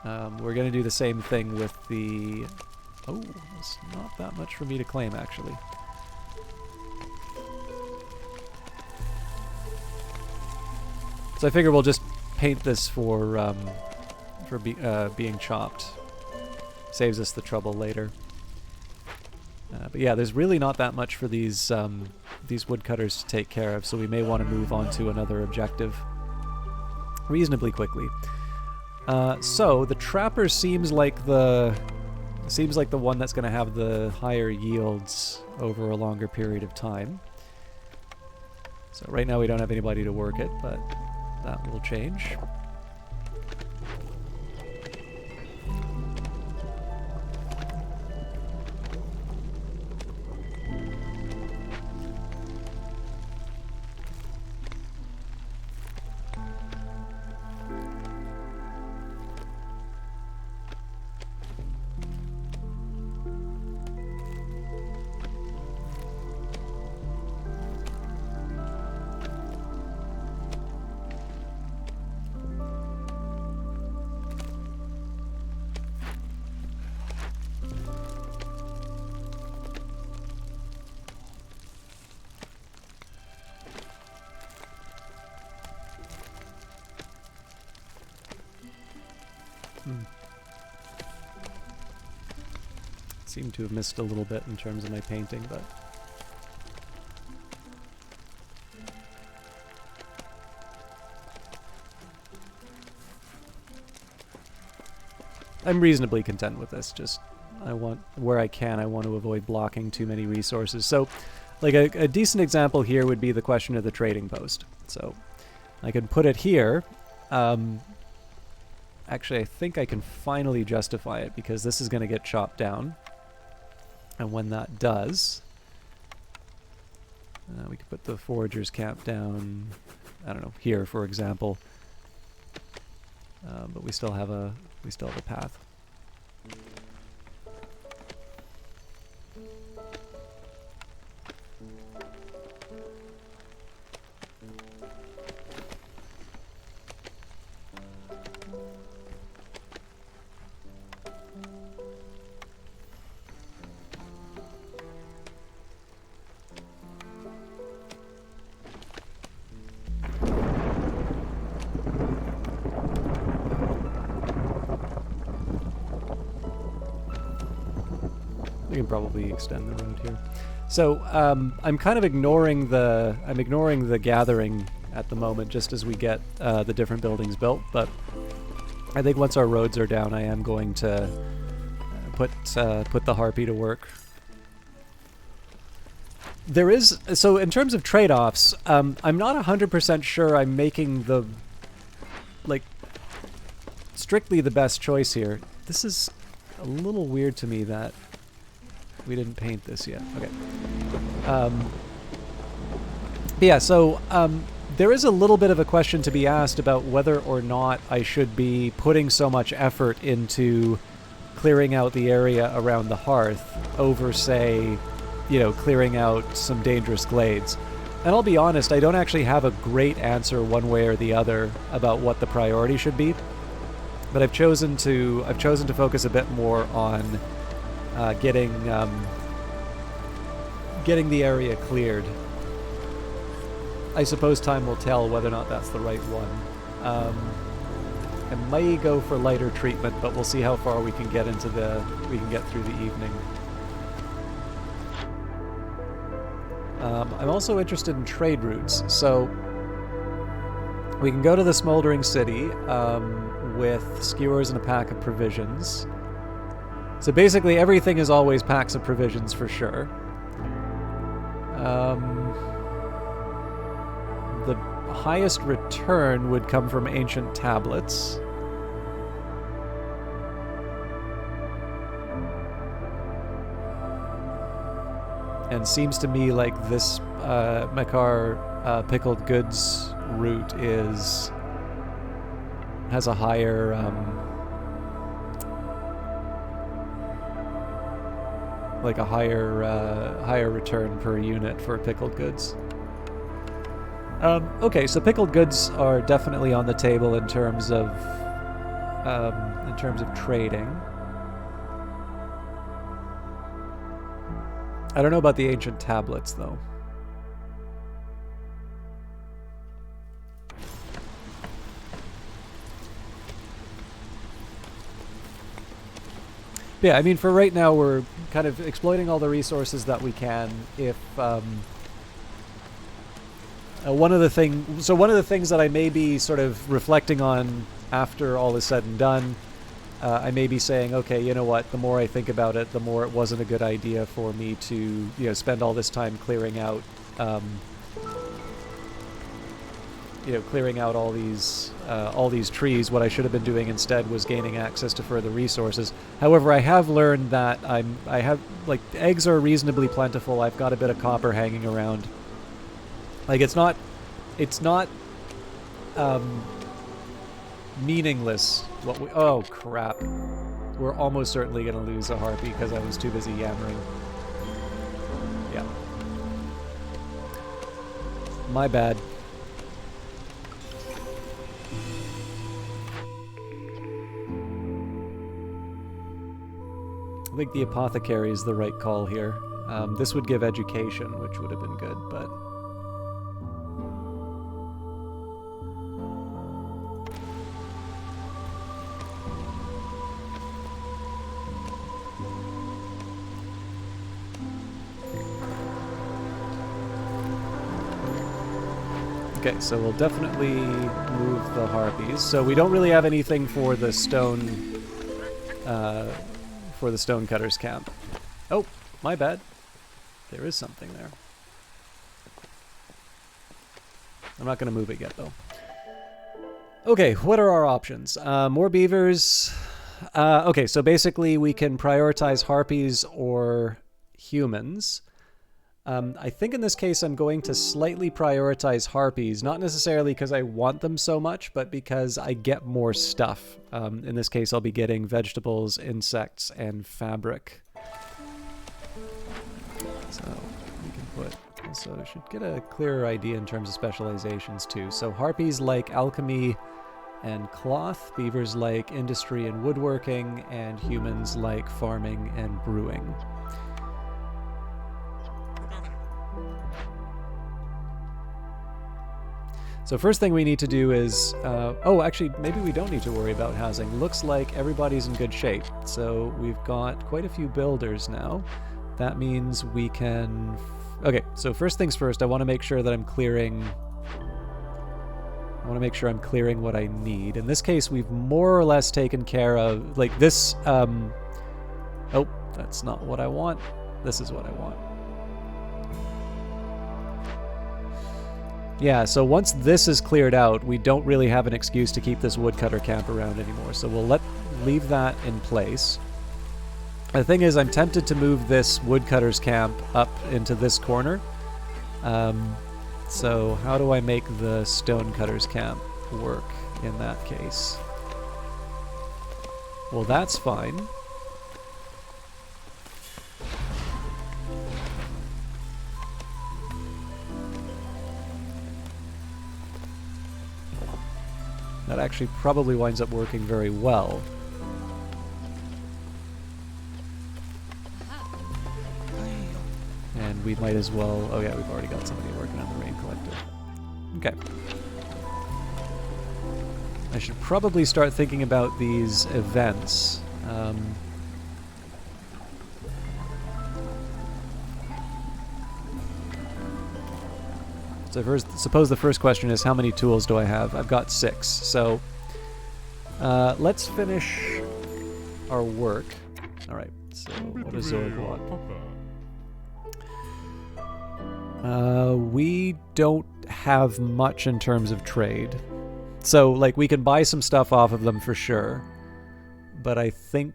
We're going to do the same thing with the... Oh, it's not that much for me to claim, actually. So I figure we'll just paint this for being chopped. Saves us the trouble later. But yeah, there's really not that much for these woodcutters to take care of, so we may want to move on to another objective reasonably quickly. So the trapper seems like the one that's going to have the higher yields over a longer period of time. So right now we don't have anybody to work it, but that will change. Seem to have missed a little bit in terms of my painting, but... I'm reasonably content with this. Just, where I can, I want to avoid blocking too many resources. So, like, a decent example here would be the question of the trading post. So, I can put it here. Actually, I think I can finally justify it, because this is going to get chopped down. And when that does, we could put the foragers camp down, I don't know, here, for example. But we still have a path. We can probably extend the road here. So I'm kind of ignoring the gathering at the moment, just as we get the different buildings built. But I think once our roads are down, I am going to put the Harpy to work. There is, so in terms of trade-offs, I'm not 100% sure I'm making the, like, strictly the best choice here. This is a little weird to me that we didn't paint this yet. Okay. But yeah, so there is a little bit of a question to be asked about whether or not I should be putting so much effort into clearing out the area around the hearth over, say, you know, clearing out some dangerous glades. And I'll be honest, I don't actually have a great answer one way or the other about what the priority should be. But I've chosen to focus a bit more on getting the area cleared. I suppose time will tell whether or not that's the right one. I might go for lighter treatment, but we'll see how far we can get through the evening. I'm also interested in trade routes, so we can go to the Smoldering City with skewers and a pack of provisions. So basically everything is always packs of provisions for sure. The highest return would come from ancient tablets. And seems to me like this Makar pickled goods route has a higher higher return per unit for pickled goods. Okay, so pickled goods are definitely on the table in terms of trading. I don't know about the ancient tablets, though. Yeah, I mean, for right now, we're kind of exploiting all the resources that we can. If one of the things that I may be sort of reflecting on after all is said and done, I may be saying, okay, you know what? The more I think about it, the more it wasn't a good idea for me to, spend all this time clearing out, clearing out all these trees. What I should have been doing instead was gaining access to further resources. However, I have learned that eggs are reasonably plentiful. I've got a bit of copper hanging around. Like, it's not meaningless. Oh crap! We're almost certainly gonna lose a Harpy because I was too busy yammering. Yeah, my bad. I think the apothecary is the right call here. This would give education, which would have been good, but. Okay, so we'll definitely move the harpies. So we don't really have anything for the stone cutters camp. Oh, my bad. There is something there. I'm not going to move it yet, though. Okay, what are our options? More beavers. Okay, so basically we can prioritize harpies or humans. I think in this case I'm going to slightly prioritize harpies, not necessarily because I want them so much, but because I get more stuff. In this case I'll be getting vegetables, insects, and fabric. So we can put... Also, should get a clearer idea in terms of specializations too. So harpies like alchemy and cloth, beavers like industry and woodworking, and humans like farming and brewing. So first thing we need to do is... oh, actually, maybe we don't need to worry about housing. Looks like everybody's in good shape. So we've got quite a few builders now. That means we can... Okay, so first things first, I want to make sure that I'm clearing... I want to make sure I'm clearing what I need. In this case, we've more or less taken care of... Like this... Oh, that's not what I want. This is what I want. Yeah, so once this is cleared out, we don't really have an excuse to keep this woodcutter camp around anymore. So we'll leave that in place. The thing is, I'm tempted to move this woodcutter's camp up into this corner. So how do I make the stonecutter's camp work in that case? Well, that's fine. That actually probably winds up working very well. And we might as well... Oh yeah, we've already got somebody working on the Rain Collective. Okay. I should probably start thinking about these events. So first, suppose the first question is, how many tools do I have? I've got 6. So let's finish our work. All right, so what does Zorg want? We don't have much in terms of trade. So, like, we can buy some stuff off of them for sure. But I think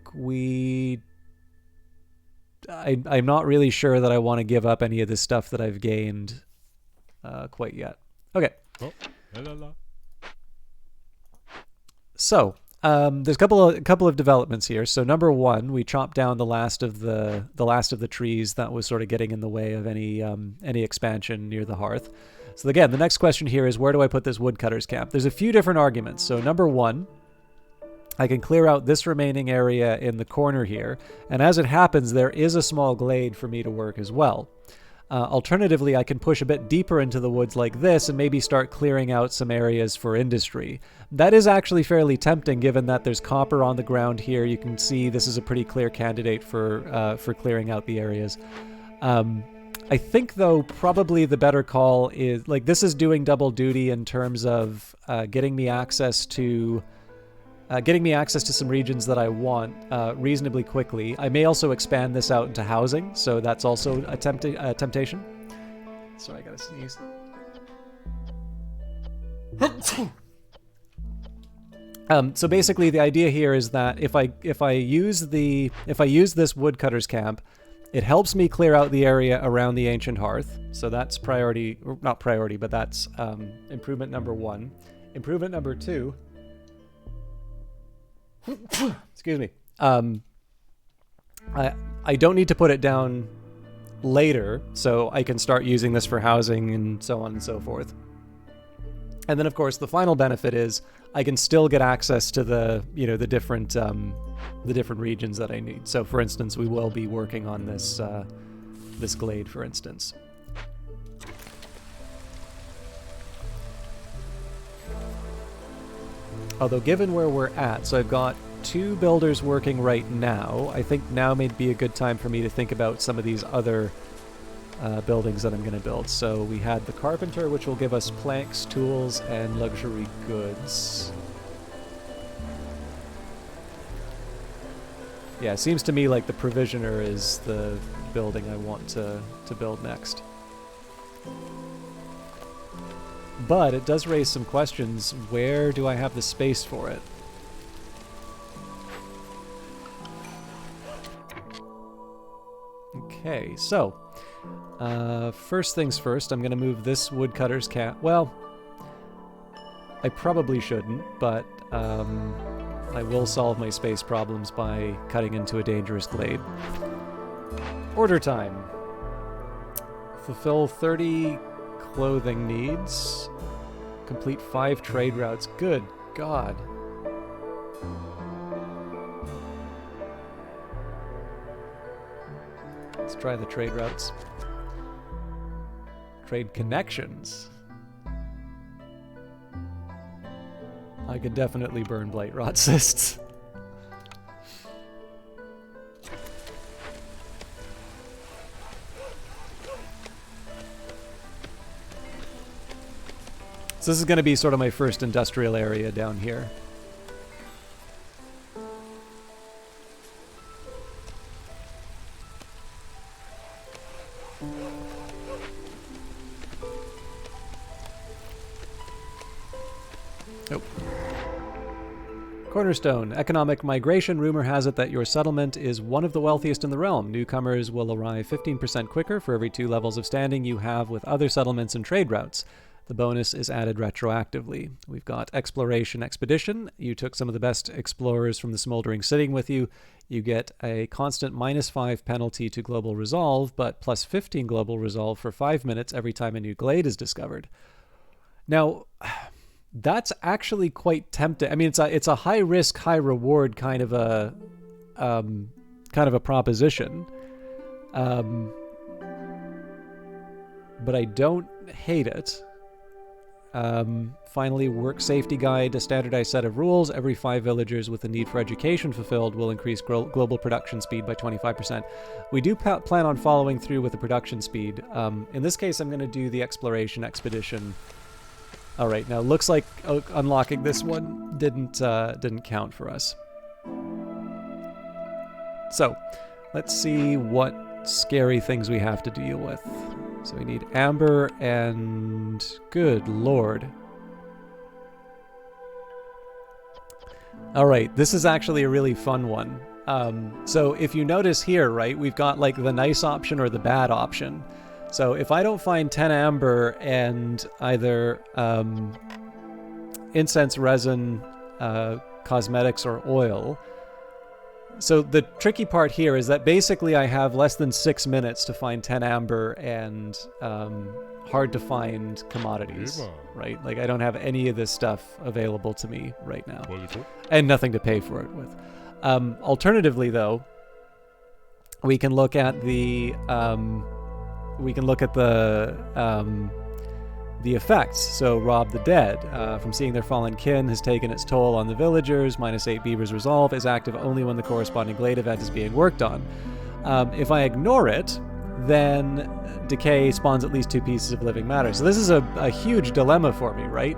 I'm not really sure that I want to give up any of the stuff that I've gained quite yet. Okay. Oh, la, la. So, there's a couple of developments here. So number 1, we chopped down the last of the trees that was sort of getting in the way of any expansion near the hearth. So again, the next question here is, where do I put this woodcutter's camp? There's a few different arguments. So number 1, I can clear out this remaining area in the corner here, and as it happens, there is a small glade for me to work as well. Alternatively, I can push a bit deeper into the woods like this and maybe start clearing out some areas for industry. That is actually fairly tempting given that there's copper on the ground here. You can see this is a pretty clear candidate for clearing out the areas. I think, though, probably the better call is, like, this is doing double duty in terms of getting me access to some regions that I want reasonably quickly. I may also expand this out into housing, so that's also a temptation. Sorry, I gotta sneeze. So basically, the idea here is that if I use this woodcutter's camp, it helps me clear out the area around the ancient hearth. So that's priority, or not priority, but that's improvement number 1. Improvement number 2. Excuse me. I don't need to put it down later, so I can start using this for housing and so on and so forth. And then, of course, the final benefit is I can still get access to the different regions that I need. So, for instance, we will be working on this this glade, for instance. Although, given where we're at, so I've got 2 builders working right now. I think now may be a good time for me to think about some of these other buildings that I'm going to build. So we had the carpenter, which will give us planks, tools, and luxury goods. Yeah, it seems to me like the provisioner is the building I want to build next. But it does raise some questions. Where do I have the space for it? Okay, so first things first, I'm going to move this woodcutter's cat. Well, I probably shouldn't, but I will solve my space problems by cutting into a dangerous glade. Order time. Fulfill 30 clothing needs. Complete 5 trade routes. Good God. Let's try the trade routes. Trade connections. I could definitely burn blight rot cysts. So this is going to be sort of my first industrial area down here. Oh. Cornerstone. Economic migration. Rumor has it that your settlement is one of the wealthiest in the realm. Newcomers will arrive 15% quicker for every 2 levels of standing you have with other settlements and trade routes. The bonus is added retroactively. We've got Exploration Expedition. You took some of the best explorers from the Smoldering City with you. You get a constant -5 penalty to Global Resolve, but plus 15 Global Resolve for 5 minutes every time a new glade is discovered. Now, that's actually quite tempting. I mean, it's a high risk, high reward kind of a proposition. But I don't hate it. Finally, work safety guide, a standardized set of rules. Every 5 villagers with the need for education fulfilled will increase global production speed by 25%. We do plan on following through with the production speed. In this case, I'm going to do the Exploration Expedition. All right, now looks like unlocking this one didn't count for us. So, let's see what scary things we have to deal with. So we need amber and... Good lord. Alright, this is actually a really fun one. So if you notice here, right, we've got like the nice option or the bad option. So if I don't find 10 amber and either incense, resin, cosmetics, or oil... So the tricky part here is that basically I have less than 6 minutes to find 10 amber and hard to find commodities, right? Like I don't have any of this stuff available to me right now, and nothing to pay for it with. Alternatively, though, we can look at the effects. So Rob the Dead, from seeing their fallen kin, has taken its toll on the villagers. -8 Beaver's Resolve is active only when the corresponding glade event is being worked on. If I ignore it, then decay spawns at least 2 pieces of living matter. So this is a huge dilemma for me, right?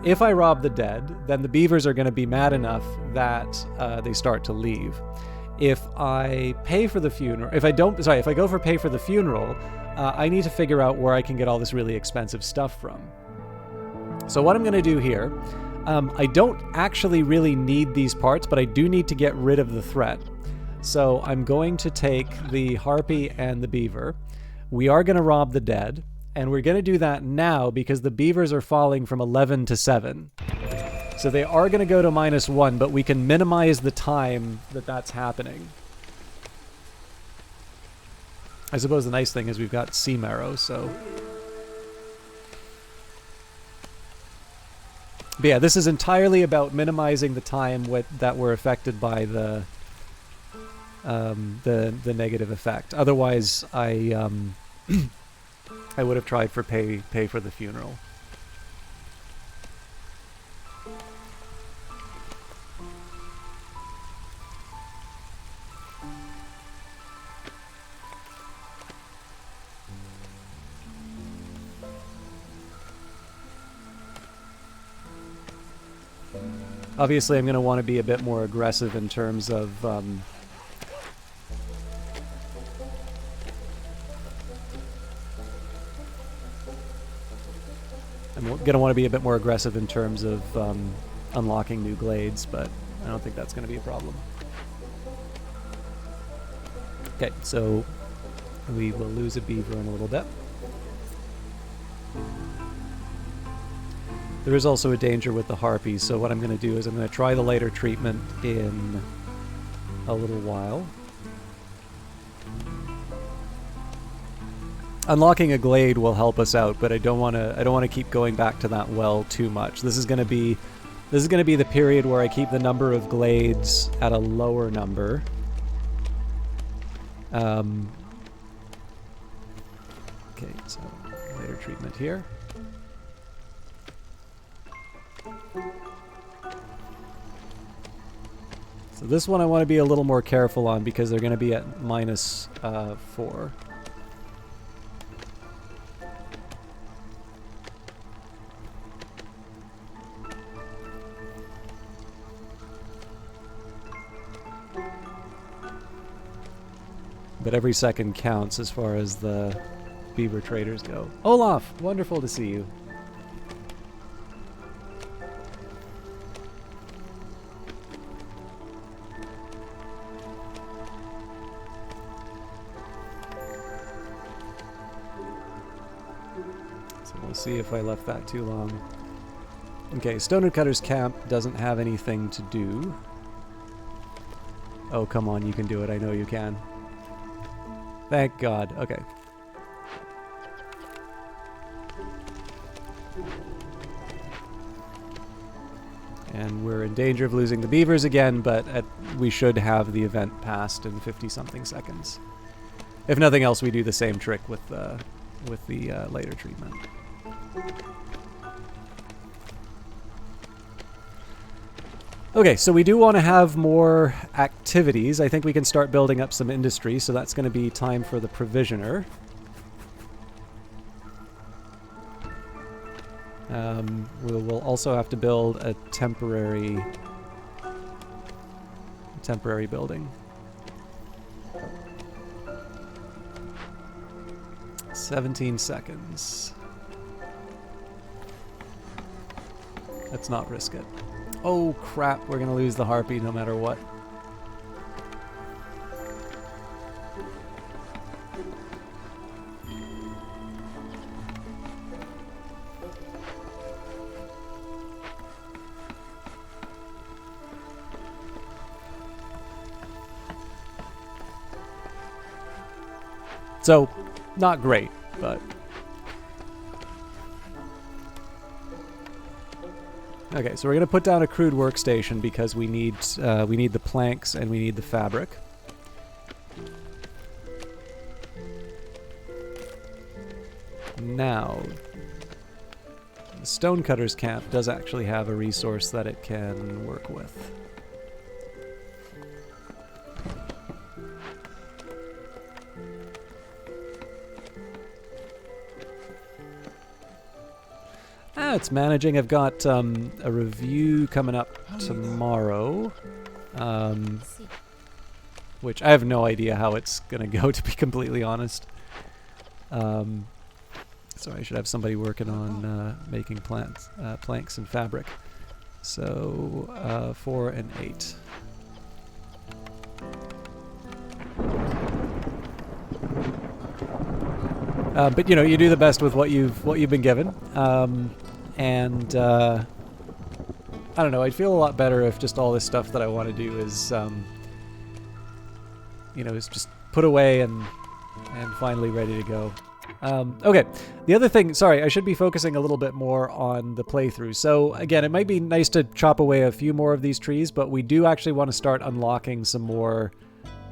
If I rob the dead, then the beavers are going to be mad enough that they start to leave. If I pay for the funeral, if I go for pay for the funeral, I need to figure out where I can get all this really expensive stuff from. So what I'm going to do here, I don't actually really need these parts, but I do need to get rid of the threat. So I'm going to take the harpy and the beaver. We are going to rob the dead, and we're going to do that now because the beavers are falling from 11 to 7. So they are going to go to -1, but we can minimize the time that that's happening. I suppose the nice thing is we've got sea marrow, so... But yeah, this is entirely about minimizing the time that we're affected by the negative effect. Otherwise, I would have tried for pay for the funeral. Obviously, I'm going to want to be a bit more aggressive in terms of... I'm going to want to be a bit more aggressive in terms of unlocking new glades, but I don't think that's going to be a problem. Okay, so we will lose a beaver in a little bit. There is also a danger with the harpies, so what I'm going to do is I'm going to try the lighter treatment in a little while. Unlocking a glade will help us out, but I don't want to keep going back to that well too much. This is going to be the period where I keep the number of glades at a lower number. Okay, so lighter treatment here. So this one I want to be a little more careful on because they're going to be at -4. But every second counts as far as the beaver traders go. Olaf, wonderful to see you. So we'll see if I left that too long. Okay, Stonewoodcutter's camp doesn't have anything to do. Oh, come on, you can do it. I know you can. Thank God. Okay. And we're in danger of losing the beavers again, but we should have the event passed in 50-something seconds. If nothing else, we do the same trick with the later treatment. Okay, so we do want to have more activities. I think we can start building up some industry, so that's going to be time for the provisioner. We'll also have to build a temporary building. 17 seconds. Let's not risk it. Oh crap, we're gonna lose the harpy no matter what. So, not great, but... Okay, so we're going to put down a crude workstation because we need the planks and we need the fabric. Now, the Stonecutter's camp does actually have a resource that it can work with. It's managing. I've got a review coming up tomorrow, which I have no idea how it's going to go, to be completely honest. So I should have somebody working on making planks and fabric. So 4 and 8. But you know, you do the best with what you've been given. And I don't know, I'd feel a lot better if just all this stuff that I want to do is, you know, is just put away and finally ready to go. Okay, the other thing, sorry, I should be focusing a little bit more on the playthrough. So again, it might be nice to chop away a few more of these trees, but we do actually want to start unlocking some more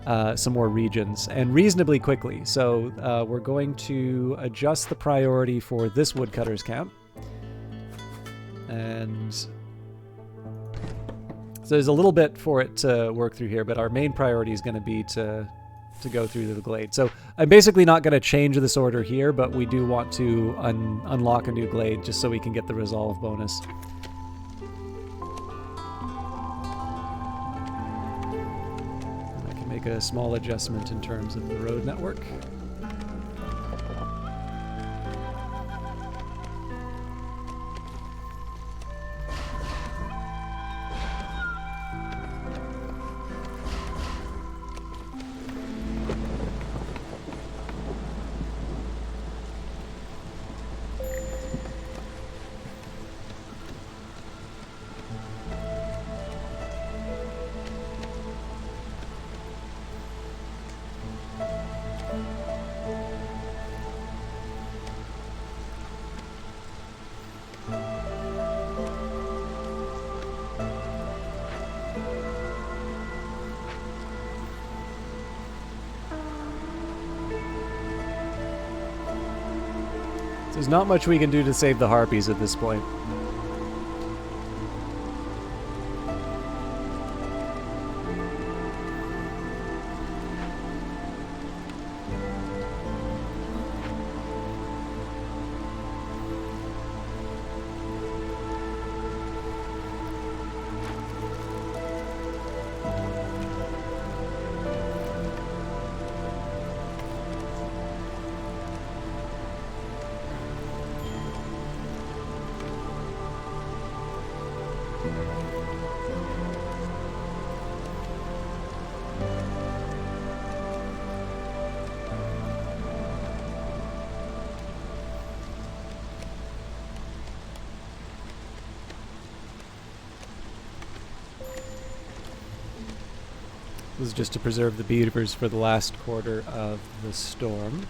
regions, and reasonably quickly. So we're going to adjust the priority for this woodcutter's camp. And so there's a little bit for it to work through here, but our main priority is going to be to go through the glade. So I'm basically not going to change this order here, but we do want to unlock a new glade just so we can get the resolve bonus. make a small adjustment in terms of the road network. There's not much we can do to save the harpies at this point. This is just to preserve the beavers for the last quarter of the storm.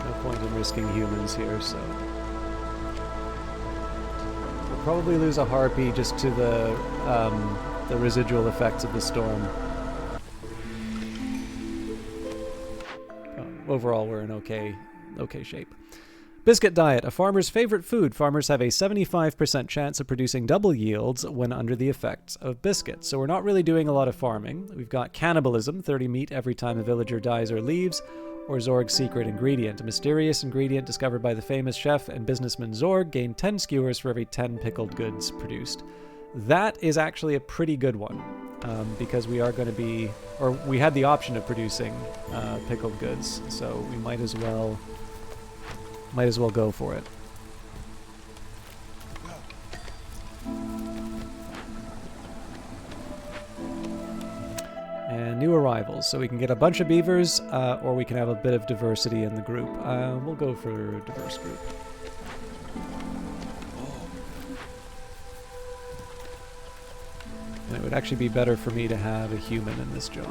No point in risking humans here, so we'll probably lose a harpy just to the residual effects of the storm. Overall, we're in okay shape. Biscuit diet, a farmer's favorite food. Farmers have a 75% chance of producing double yields when under the effects of biscuits. So we're not really doing a lot of farming. We've got cannibalism, 30 meat every time a villager dies or leaves, or Zorg's secret ingredient. A mysterious ingredient discovered by the famous chef and businessman Zorg gained 10 skewers for every 10 pickled goods produced. That is actually a pretty good one, because we are going to be, or we had the option of producing pickled goods, so we might as well go for it. And new arrivals, so we can get a bunch of beavers, or we can have a bit of diversity in the group. We'll go for a diverse group. And it would actually be better for me to have a human in this job.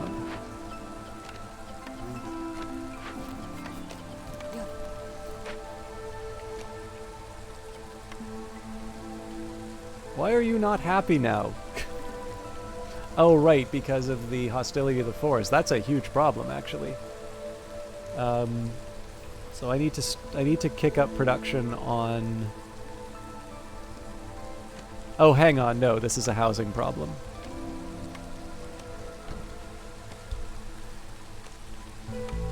Why are you not happy now? Oh, right, because of the hostility of the forest. That's a huge problem, actually. So I need to kick up production on... Oh, hang on. No, this is a housing problem.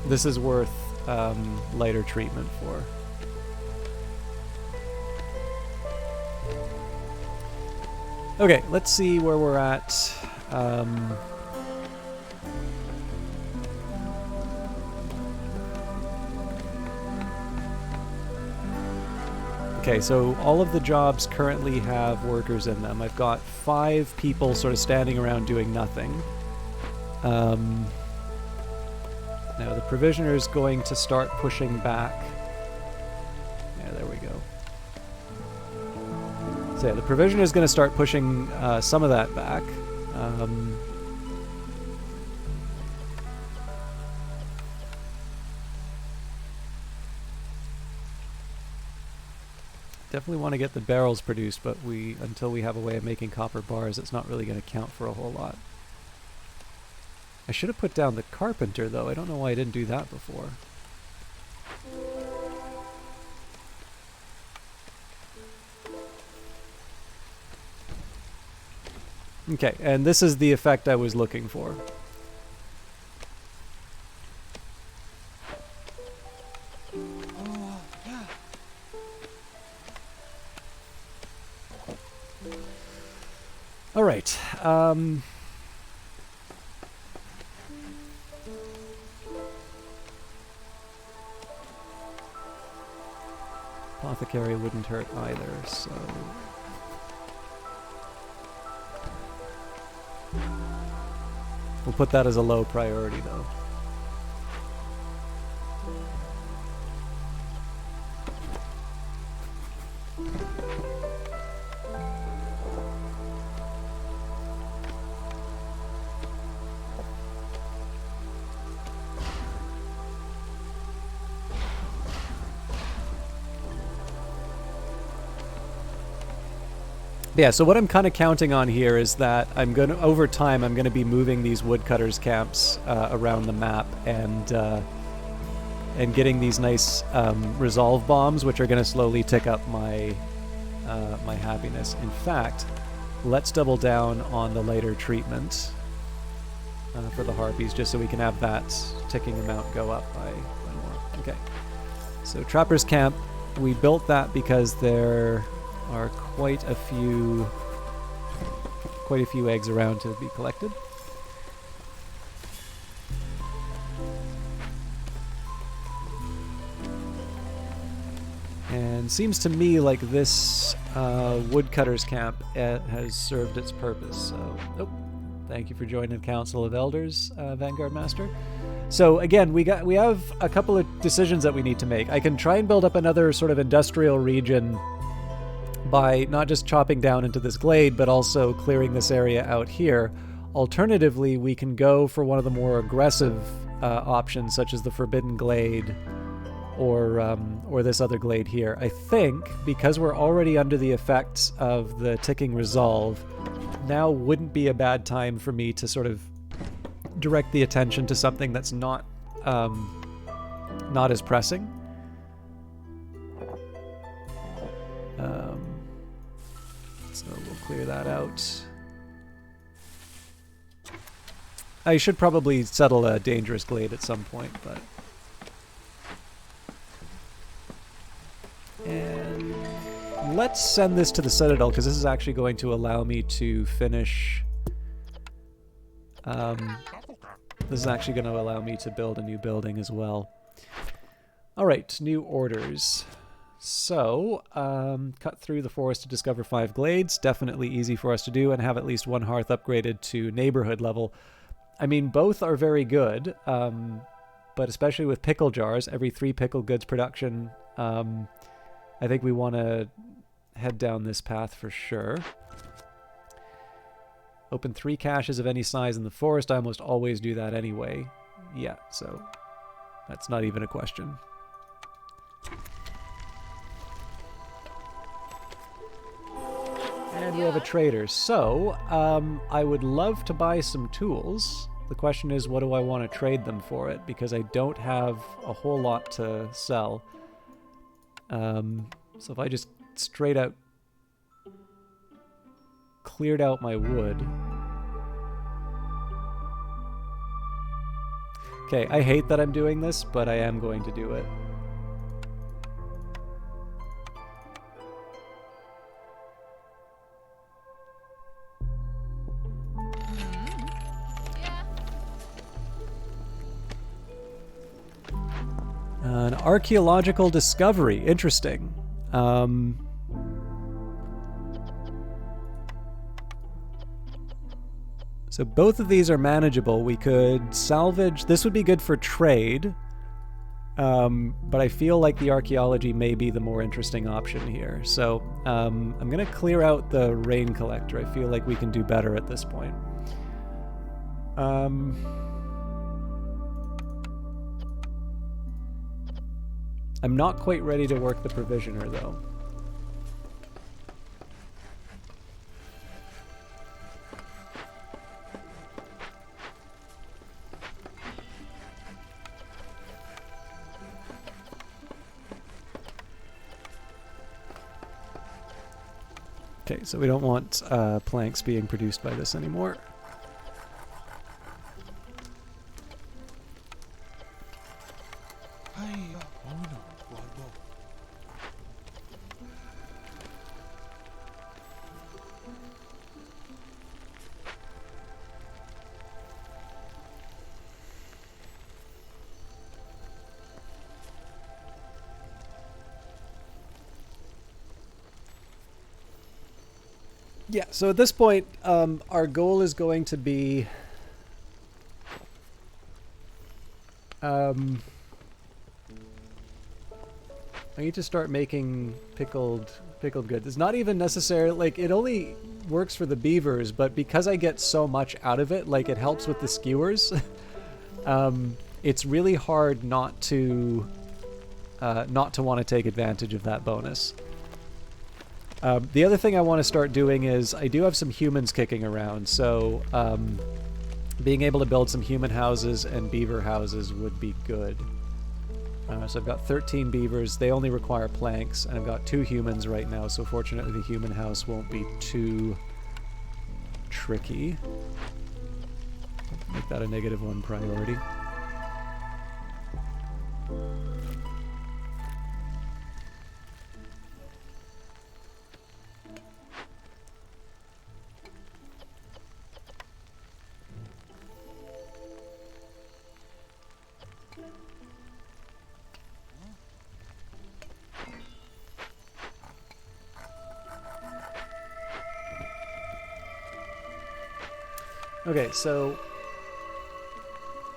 This is worth lighter treatment for. Okay, let's see where we're at. Okay, so all of the jobs currently have workers in them. I've got 5 people sort of standing around doing nothing. Now the provisioner is going to start pushing back. Yeah, there we go. So yeah, the provisioner is going to start pushing some of that back. Definitely want to get the barrels produced, but until we have a way of making copper bars, it's not really going to count for a whole lot. I should have put down the carpenter, though. I don't know why I didn't do that before. Okay, and this is the effect I was looking for. All right. Apothecary wouldn't hurt either, so... We'll put that as a low priority, though. Yeah, so what I'm kind of counting on here is that over time, I'm going to be moving these woodcutters camps around the map and getting these nice resolve bombs, which are going to slowly tick up my my happiness. In fact, let's double down on the lighter treatment for the harpies, just so we can have that ticking amount go up by one more. Okay, so Trapper's Camp, we built that because there are quite a few eggs around to be collected. And seems to me like this woodcutter's camp has served its purpose. So, thank you for joining the Council of Elders, Vanguard Master. So again, we have a couple of decisions that we need to make. I can try and build up another sort of industrial region by not just chopping down into this glade, but also clearing this area out here. Alternatively, we can go for one of the more aggressive options, such as the Forbidden Glade or this other glade here. I think, because we're already under the effects of the ticking resolve, now wouldn't be a bad time for me to sort of direct the attention to something that's not as pressing. So we'll clear that out. I should probably settle a dangerous glade at some point, but... And let's send this to the Citadel, because this is actually going to allow me to finish... this is actually going to allow me to build a new building as well. Alright, new orders. So, cut through the forest to discover 5 glades. Definitely easy for us to do, and have at least one hearth upgraded to neighborhood level. I mean, both are very good, but especially with pickle jars, every 3 pickle goods production, I think we want to head down this path for sure. Open 3 caches of any size in the forest. I almost always do that anyway. Yeah, so that's not even a question. And we have a trader. So, I would love to buy some tools. The question is, what do I want to trade them for it? Because I don't have a whole lot to sell. So if I just straight out cleared out my wood. Okay, I hate that I'm doing this, but I am going to do it. An archaeological discovery. Interesting. So both of these are manageable. We could salvage... This would be good for trade. But I feel like the archaeology may be the more interesting option here. So I'm going to clear out the rain collector. I feel like we can do better at this point. I'm not quite ready to work the provisioner, though. Okay, so we don't want planks being produced by this anymore. Yeah, so at this point, our goal is going to be I need to start making pickled goods. It's not even necessary, like, it only works for the beavers, but because I get so much out of it, like, it helps with the skewers. It's really hard not to want to take advantage of that bonus. The other thing I want to start doing is I do have some humans kicking around, so being able to build some human houses and beaver houses would be good. So I've got 13 beavers. They only require planks, and I've got 2 humans right now, so fortunately the human house won't be too tricky. Make that a -1 priority. Okay, so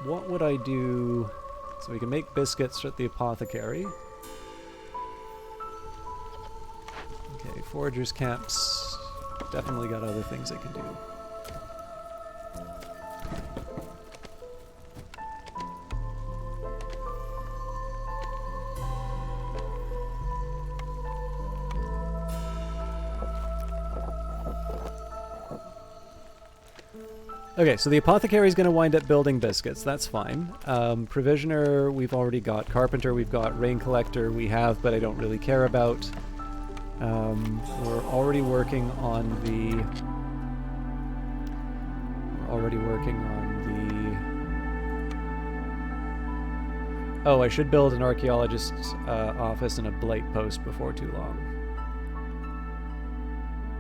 what would I do? So we can make biscuits at the apothecary. Okay, foragers' camps. Definitely got other things I can do. Okay, so the apothecary is going to wind up building biscuits. That's fine. Provisioner, we've already got. Carpenter, we've got. Rain collector, we have, but I don't really care about. We're already working on the. Oh, I should build an archaeologist's office and a blight post before too long.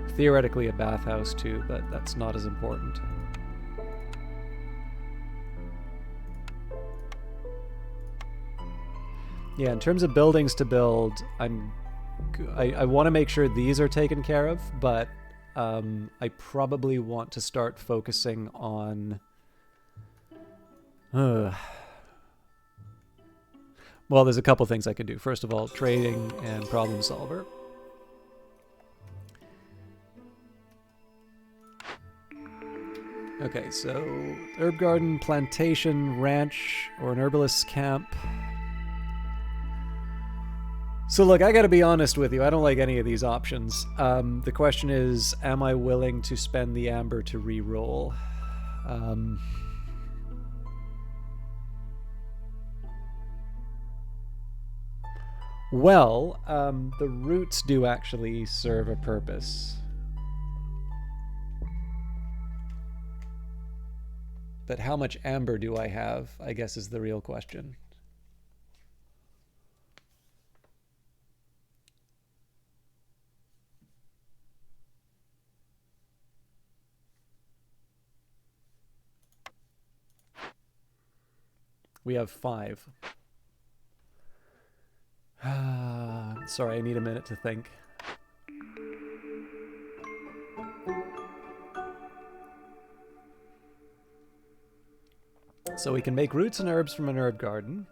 Theoretically, a bathhouse too, but that's not as important. Yeah, in terms of buildings to build, I want to make sure these are taken care of, but I probably want to start focusing on... well, there's a couple things I can do. First of all, trading and problem solver. Okay, so herb garden, plantation, ranch, or an herbalist's camp. So look, I gotta be honest with you, I don't like any of these options. The question is, am I willing to spend the amber to re-roll? Well, the roots do actually serve a purpose. But how much amber do I have, I guess, is the real question. We have 5. Sorry, I need a minute to think. So we can make roots and herbs from an herb garden.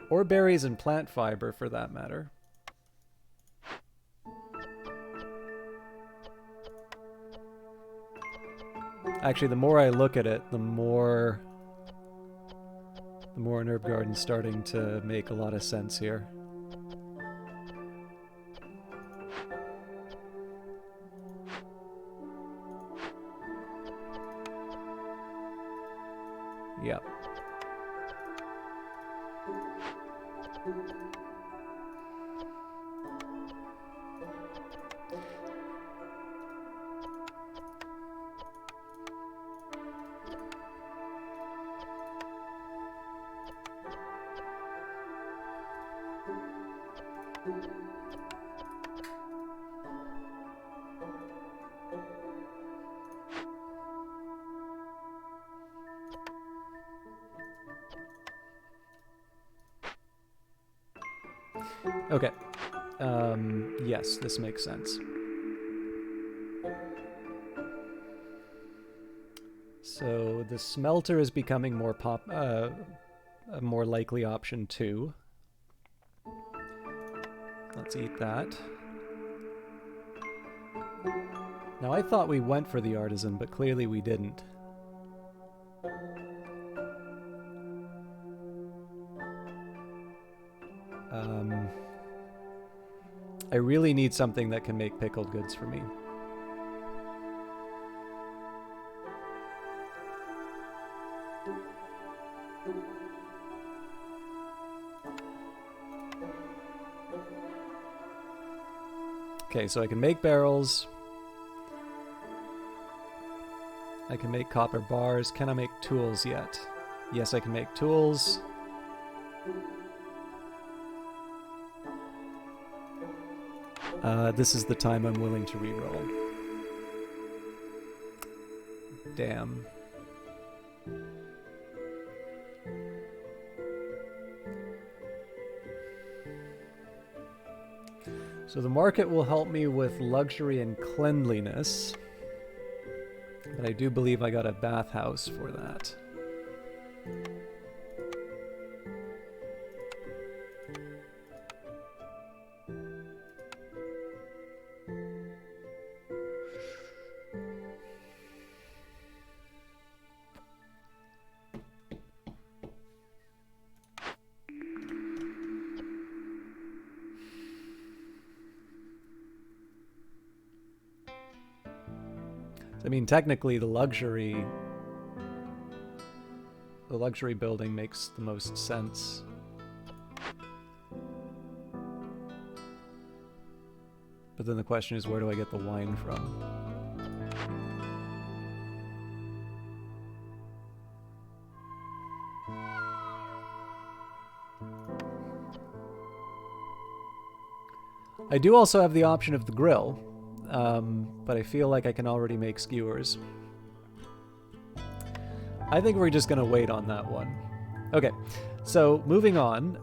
Or berries and plant fiber, for that matter. Actually, the more I look at it, the more an herb garden's starting to make a lot of sense here. Yep. Okay. Yes, this makes sense. So the smelter is becoming more a more likely option too. Let's eat that. Now I thought we went for the artisan, but clearly we didn't. I really need something that can make pickled goods for me. Okay, so I can make barrels. I can make copper bars. Can I make tools yet? Yes, I can make tools. This is the time I'm willing to reroll. Damn. So the market will help me with luxury and cleanliness. But I do believe I got a bathhouse for that. I mean, technically the luxury building makes the most sense. But then the question is, where do I get the wine from? I do also have the option of the grill. But I feel like I can already make skewers. I think we're just going to wait on that one. Okay, so moving on.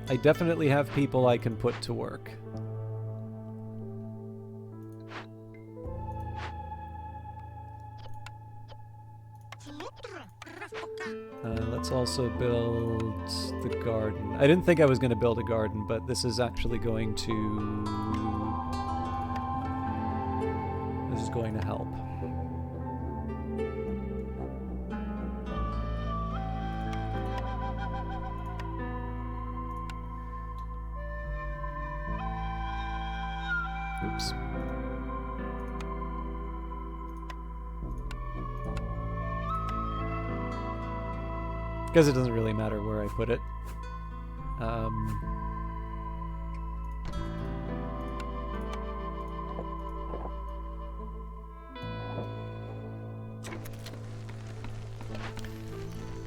I definitely have people I can put to work. Let's also build the garden. I didn't think I was going to build a garden, but this is actually going to... This is going to help. Oops. Because it doesn't really matter where I put it.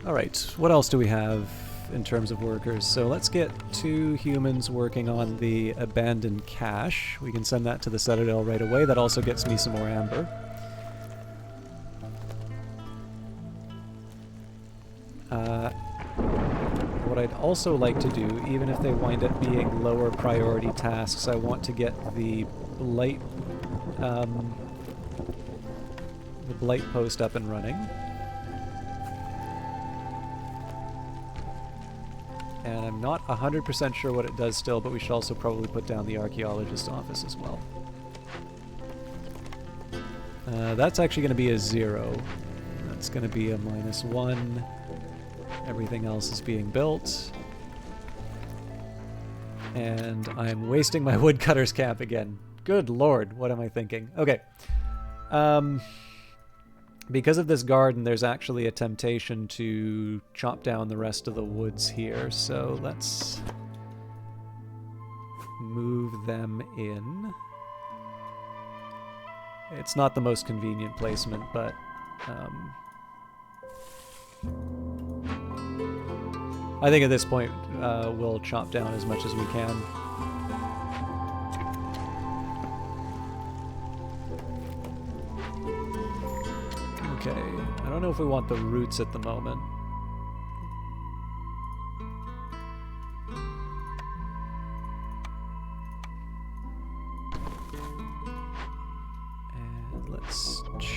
Alright, what else do we have in terms of workers? So let's get 2 humans working on the abandoned cache. We can send that to the Citadel right away. That also gets me some more amber. What I'd also like to do, even if they wind up being lower priority tasks, I want to get the blight post up and running. And I'm not 100% sure what it does still, but we should also probably put down the archaeologist office as well. That's actually going to be a 0. That's going to be a -1. Everything else is being built. And I'm wasting my woodcutter's camp again. Good lord, what am I thinking? Okay. Because of this garden, there's actually a temptation to chop down the rest of the woods here, so let's move them in. It's not the most convenient placement, but I think at this point we'll chop down as much as we can. Okay, I don't know if we want the roots at the moment.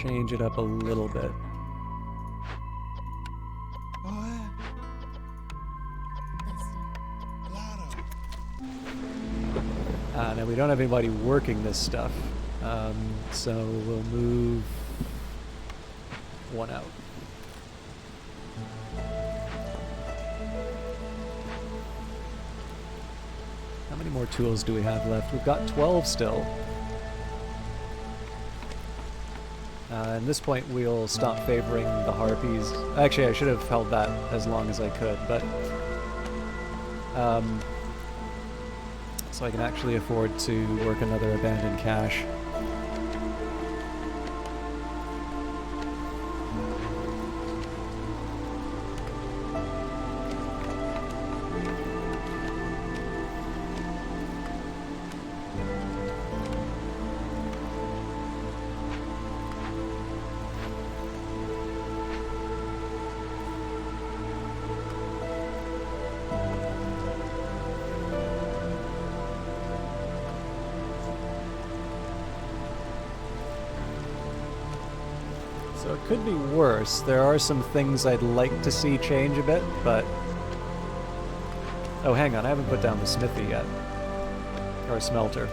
change it up a little bit. Now we don't have anybody working this stuff, so we'll move one out. How many more tools do we have left? We've got 12 still. At this point, we'll stop favoring the harpies. Actually, I should have held that as long as I could, but so I can actually afford to work another abandoned cache. So it could be worse. There are some things I'd like to see change a bit, but... Oh, hang on, I haven't put down the smithy yet. Or smelter.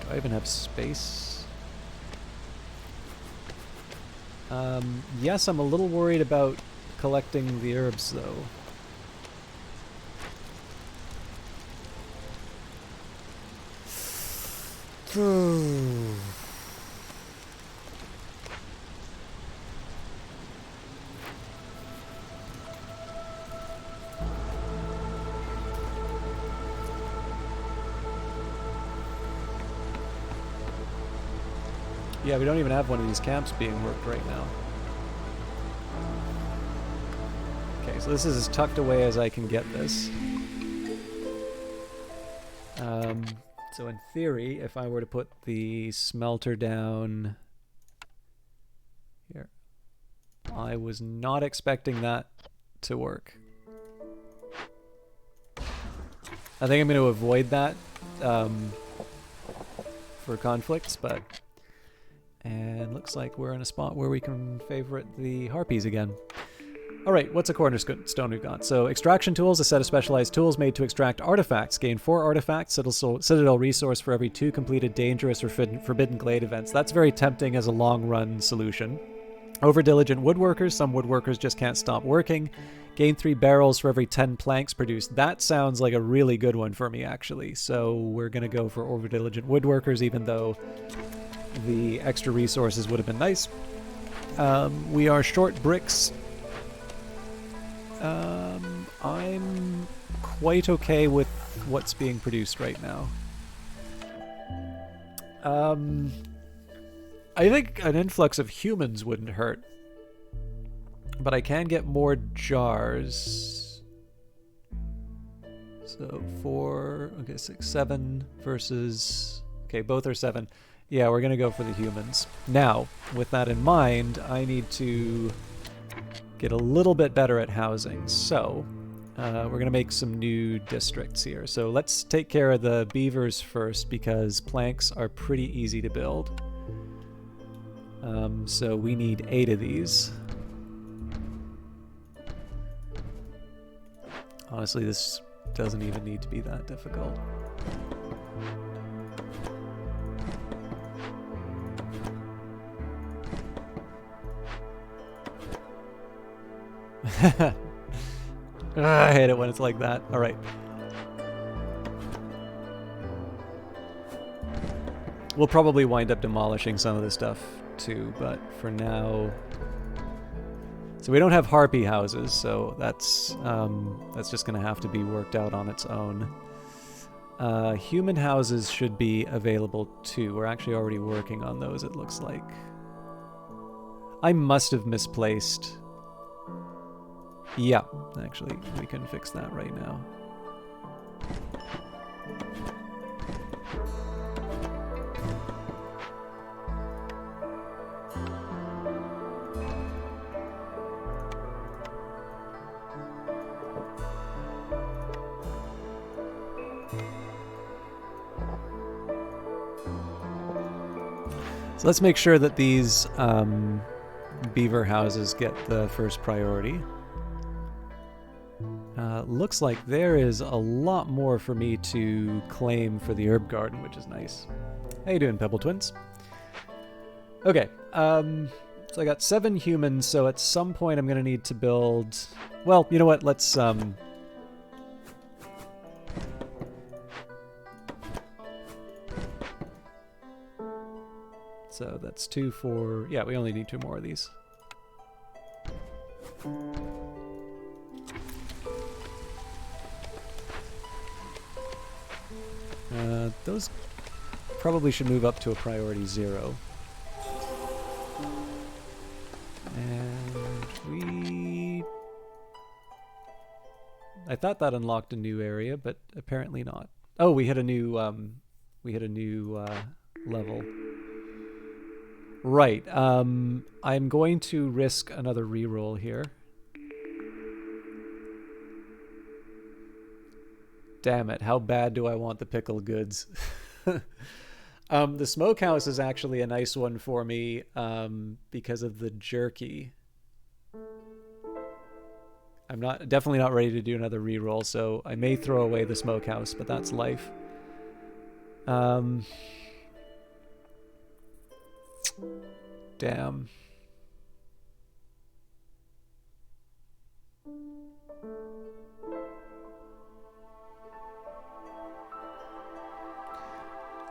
Do I even have space? Yes, I'm a little worried about collecting the herbs, though. Yeah, we don't even have one of these camps being worked right now. Okay, so this is as tucked away as I can get this. So in theory, if I were to put the smelter down here, I was not expecting that to work. I think I'm going to avoid that for conflicts, but... And looks like we're in a spot where we can favorite the harpies again. Alright, what's a cornerstone we've got? So, extraction tools, a set of specialized tools made to extract artifacts. Gain 4 artifacts, Citadel resource for every 2 completed dangerous or forbidden glade events. That's very tempting as a long-run solution. Over-diligent woodworkers, some woodworkers just can't stop working. Gain 3 barrels for every 10 planks produced. That sounds like a really good one for me, actually. So, we're going to go for over-diligent woodworkers, even though the extra resources would have been nice. We are short bricks. I'm quite okay with what's being produced right now. I think an influx of humans wouldn't hurt. But I can get more jars. So 4, okay, 6, 7 versus... Okay, both are 7. Yeah, we're going to go for the humans. Now, with that in mind, I need to get a little bit better at housing. So, we're going to make some new districts here. So let's take care of the beavers first, because planks are pretty easy to build. So we need 8 of these. Honestly, this doesn't even need to be that difficult. I hate it when it's like that. Alright. We'll probably wind up demolishing some of this stuff too, but for now... So we don't have harpy houses, so that's just going to have to be worked out on its own. Human houses should be available too. We're actually already working on those, it looks like. I must have misplaced... Yeah, actually, we can fix that right now. So let's make sure that these beaver houses get the first priority. Looks like there is a lot more for me to claim for the herb garden, which is nice. How you doing, Pebble Twins? Okay, so I got 7 humans, so at some point I'm going to need to build... Well, you know what, let's... So that's 2, 4... Yeah, we only need 2 more of these. Those probably should move up to a priority 0. And we... I thought that unlocked a new area, but apparently not. Oh, we hit a new level. Right. I'm going to risk another reroll here. Damn it, how bad do I want the pickled goods? The smokehouse is actually a nice one for me because of the jerky. I'm definitely not ready to do another reroll, so I may throw away the smokehouse, but that's life. Damn.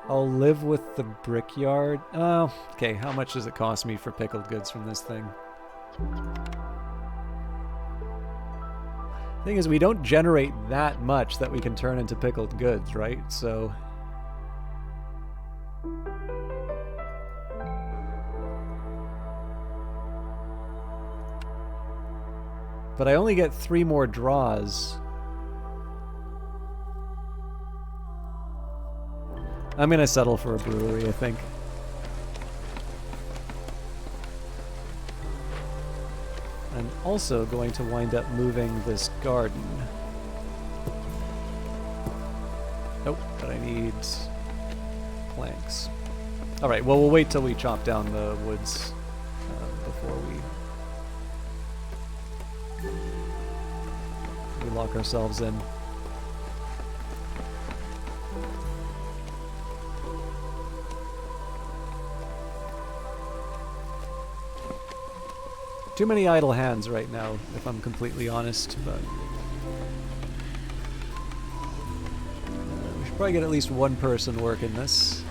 I'll live with the brickyard. Oh, okay. How much does it cost me for pickled goods from this thing? Thing is, we don't generate that much that we can turn into pickled goods, right? So... But I only get 3 more draws. I'm gonna settle for a brewery, I think. I'm also going to wind up moving this garden. Nope, but I need planks. Alright, well, we'll wait till we chop down the woods before we lock ourselves in. Too many idle hands right now, if I'm completely honest, but... we should probably get at least one person working this.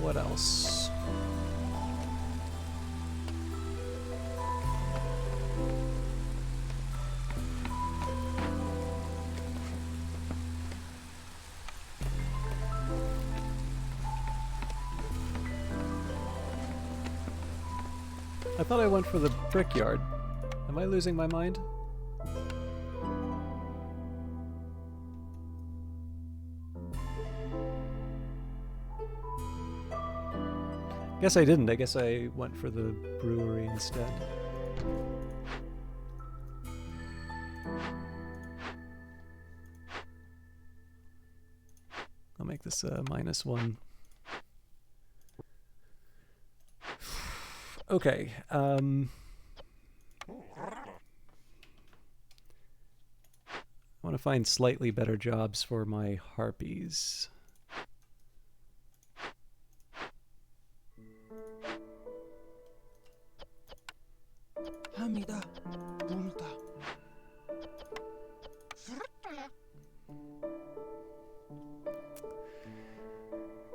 What else? I thought I went for the brickyard. Am I losing my mind? Guess I didn't. I guess I went for the brewery instead. I'll make this a -1. Okay, I want to find slightly better jobs for my harpies.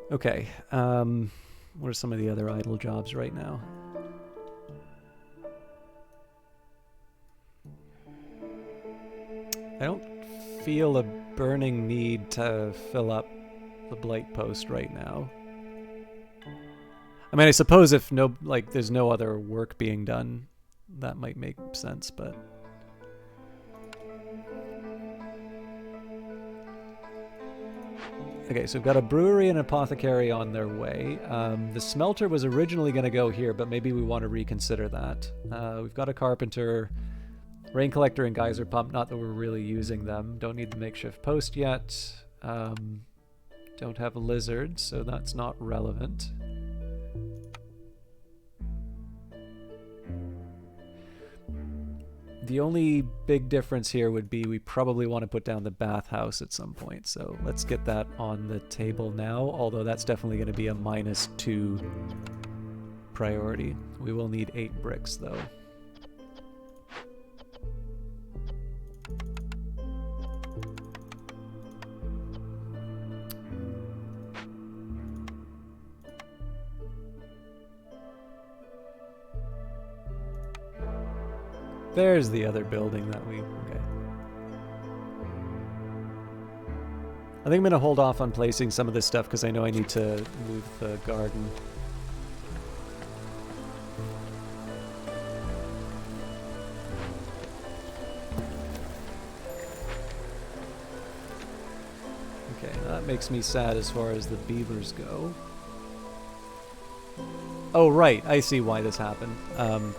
Okay, what are some of the other idle jobs right now? I don't feel a burning need to fill up the blight post right now. I mean, I suppose if there's no other work being done, that might make sense, but... Okay, so we've got a brewery and apothecary on their way. The smelter was originally going to go here, but maybe we want to reconsider that. We've got a carpenter. Rain collector and geyser pump, not that we're really using them. Don't need the makeshift post yet. Don't have a lizard, so that's not relevant. The only big difference here would be we probably want to put down the bathhouse at some point, so let's get that on the table now, although that's definitely going to be a -2 priority. We will need 8 bricks, though. There's the other building that we... Okay. I think I'm going to hold off on placing some of this stuff because I know I need to move the garden. Okay, that makes me sad as far as the beavers go. Oh, right, I see why this happened.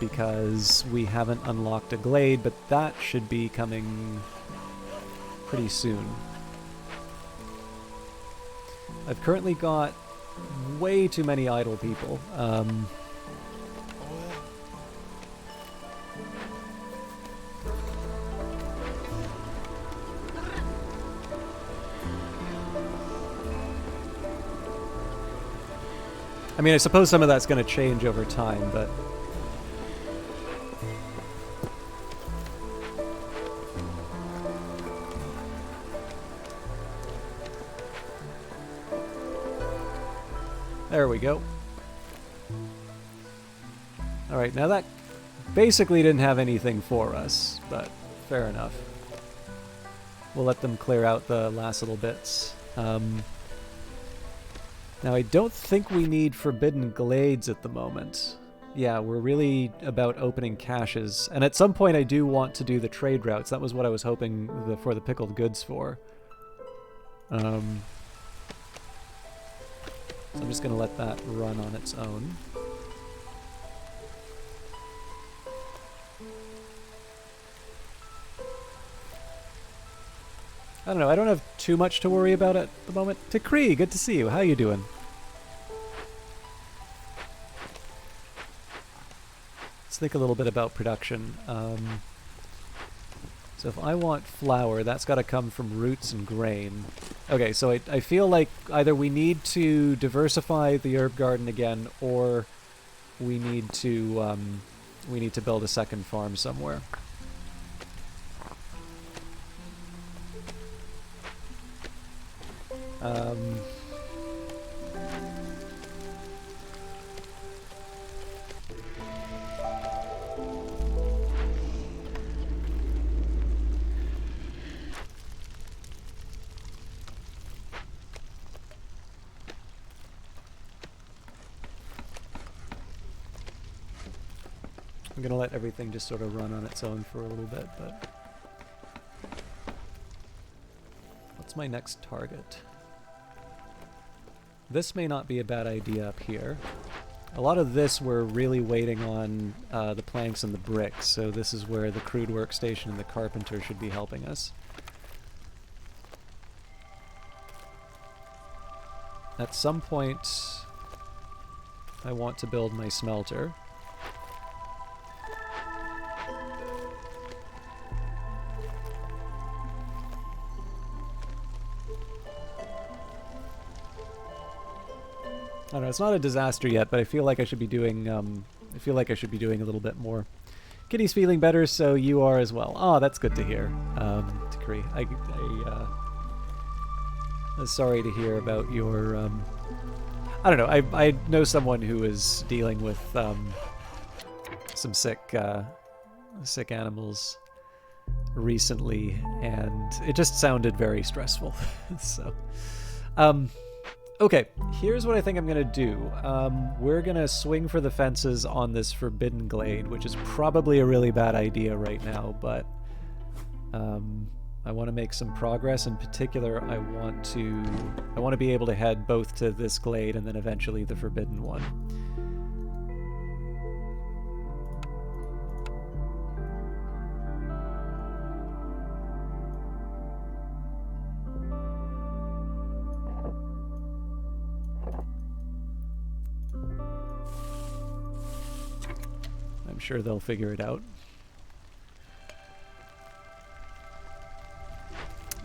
Because we haven't unlocked a glade, but that should be coming pretty soon. I've currently got way too many idle people. I mean, I suppose some of that's going to change over time, but... There we go. Alright, now that basically didn't have anything for us, but fair enough. We'll let them clear out the last little bits. Now, I don't think we need Forbidden Glades at the moment. Yeah, we're really about opening caches. And at some point I do want to do the trade routes. That was what I was hoping for the pickled goods for. So I'm just going to let that run on its own. I don't know, I don't have too much to worry about at the moment. Takri, good to see you. How you doing? Let's think a little bit about production. So if I want flour, that's got to come from roots and grain. Okay, so I feel like either we need to diversify the herb garden again, or we need to build a second farm somewhere. I'm going to let everything just sort of run on its own for a little bit, but... What's my next target? This may not be a bad idea up here. A lot of this we're really waiting on the planks and the bricks, so this is where the crude workstation and the carpenter should be helping us. At some point, I want to build my smelter. I don't know, it's not a disaster yet, but I feel like I should be doing a little bit more. Kitty's feeling better, so you are as well. Oh, that's good to hear, Takri. I'm sorry to hear about your, I don't know, I know someone who is dealing with, some sick animals recently, and it just sounded very stressful, so, okay, here's what I think I'm going to do. We're going to swing for the fences on this Forbidden Glade, which is probably a really bad idea right now, but I want to make some progress. In particular, I want to be able to head both to this glade and then eventually the Forbidden one. sure they'll figure it out.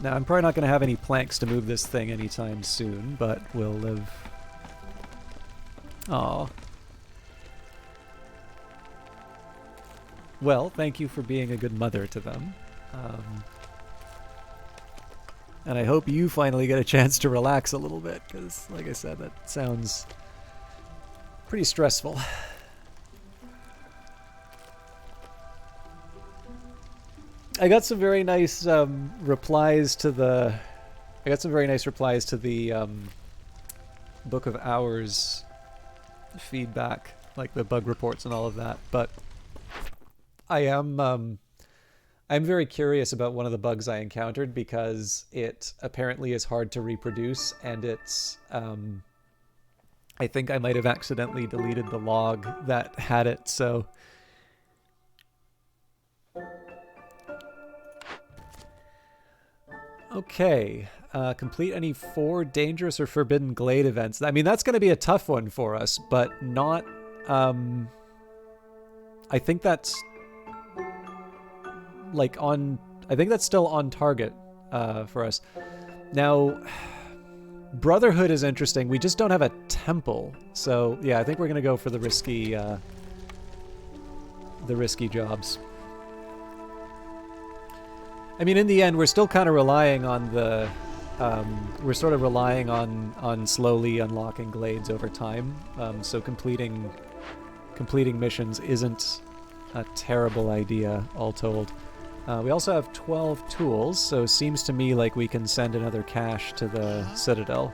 Now, I'm probably not going to have any planks to move this thing anytime soon, but we'll live. Aw. Well, thank you for being a good mother to them. And I hope you finally get a chance to relax a little bit, because, like I said, that sounds pretty stressful. I got some very nice replies to the. I got some very nice replies to the Book of Hours feedback, like the bug reports and all of that. But I'm very curious about one of the bugs I encountered because it apparently is hard to reproduce, and it's I think I might have accidentally deleted the log that had it, so. Okay, complete any 4 dangerous or forbidden glade events. I mean, that's going to be a tough one for us, but not, I think that's, like, I think that's still on target, for us. Now, Brotherhood is interesting. We just don't have a temple, so, yeah, I think we're going to go for the risky jobs. I mean, in the end, we're still kind of relying on the, we're sort of relying on slowly unlocking glades over time. So completing missions isn't a terrible idea, all told. We also have 12 tools, so it seems to me like we can send another cache to the Citadel.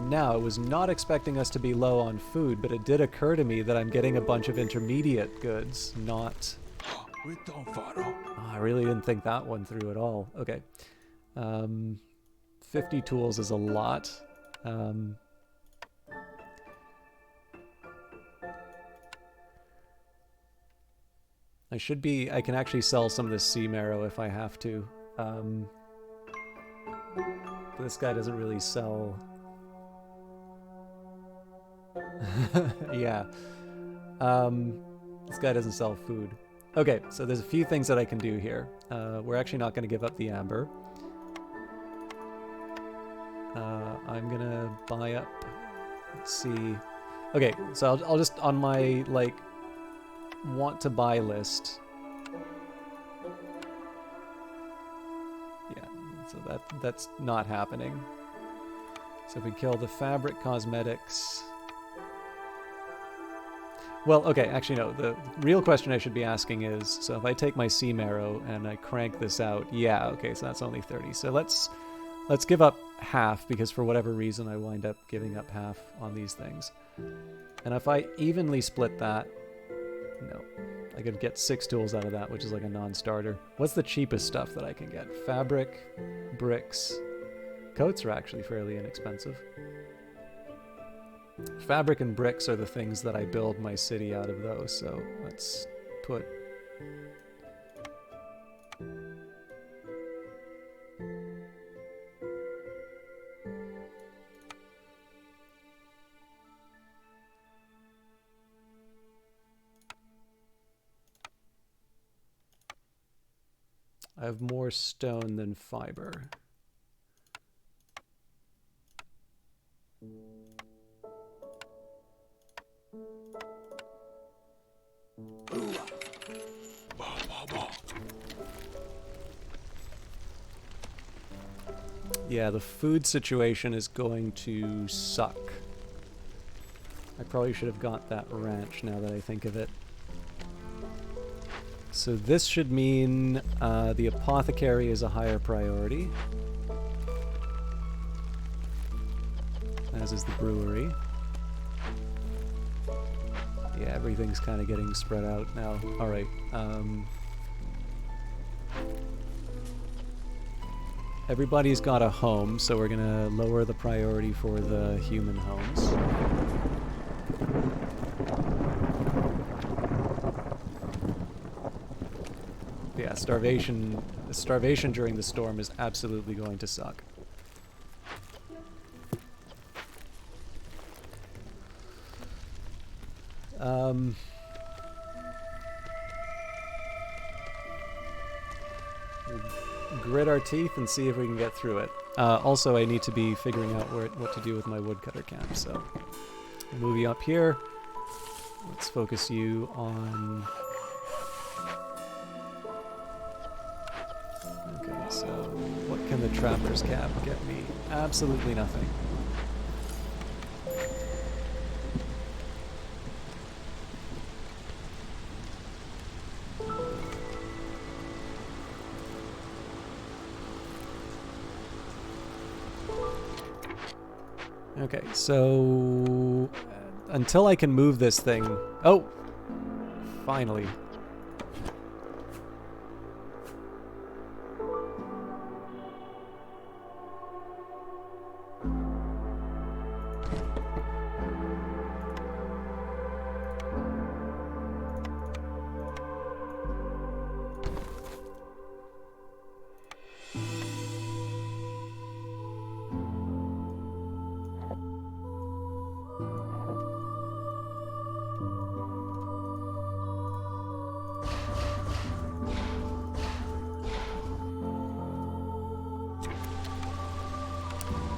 Now, I was not expecting us to be low on food, but it did occur to me that I'm getting a bunch of intermediate goods, not... Oh, I really didn't think that one through at all. Okay. 50 tools is a lot. I can actually sell some of this sea marrow if I have to. This guy doesn't really sell... Yeah. This guy doesn't sell food. Okay, so there's a few things that I can do here. We're actually not going to give up the amber. I'm going to buy up... Let's see... Okay, so I'll just, on my, like, want to buy list... Yeah, so that's not happening. So if we kill the fabric cosmetics... Well, okay, actually no, the real question I should be asking is, so if I take my sea marrow and I crank this out, yeah, okay, so that's only 30. So let's give up half, because for whatever reason I wind up giving up half on these things. And if I evenly split that, no, I could get 6 tools out of that, which is like a non-starter. What's the cheapest stuff that I can get? Fabric, bricks, coats are actually fairly inexpensive. Fabric and bricks are the things that I build my city out of those, so let's put... I have more stone than fiber. Yeah, the food situation is going to suck. I probably should have got that ranch now that I think of it. So this should mean the apothecary is a higher priority, as is the brewery. Yeah, everything's kind of getting spread out now. Alright. Everybody's got a home, so we're gonna lower the priority for the human homes. Yeah, starvation during the storm is absolutely going to suck. Grit our teeth and see if we can get through it. Also, I need to be figuring out what to do with my woodcutter camp, so I'll move you up here. Let's focus you on... Okay, so what can the trapper's cap get me? Absolutely nothing. Okay, so until I can move this thing... Oh! Finally.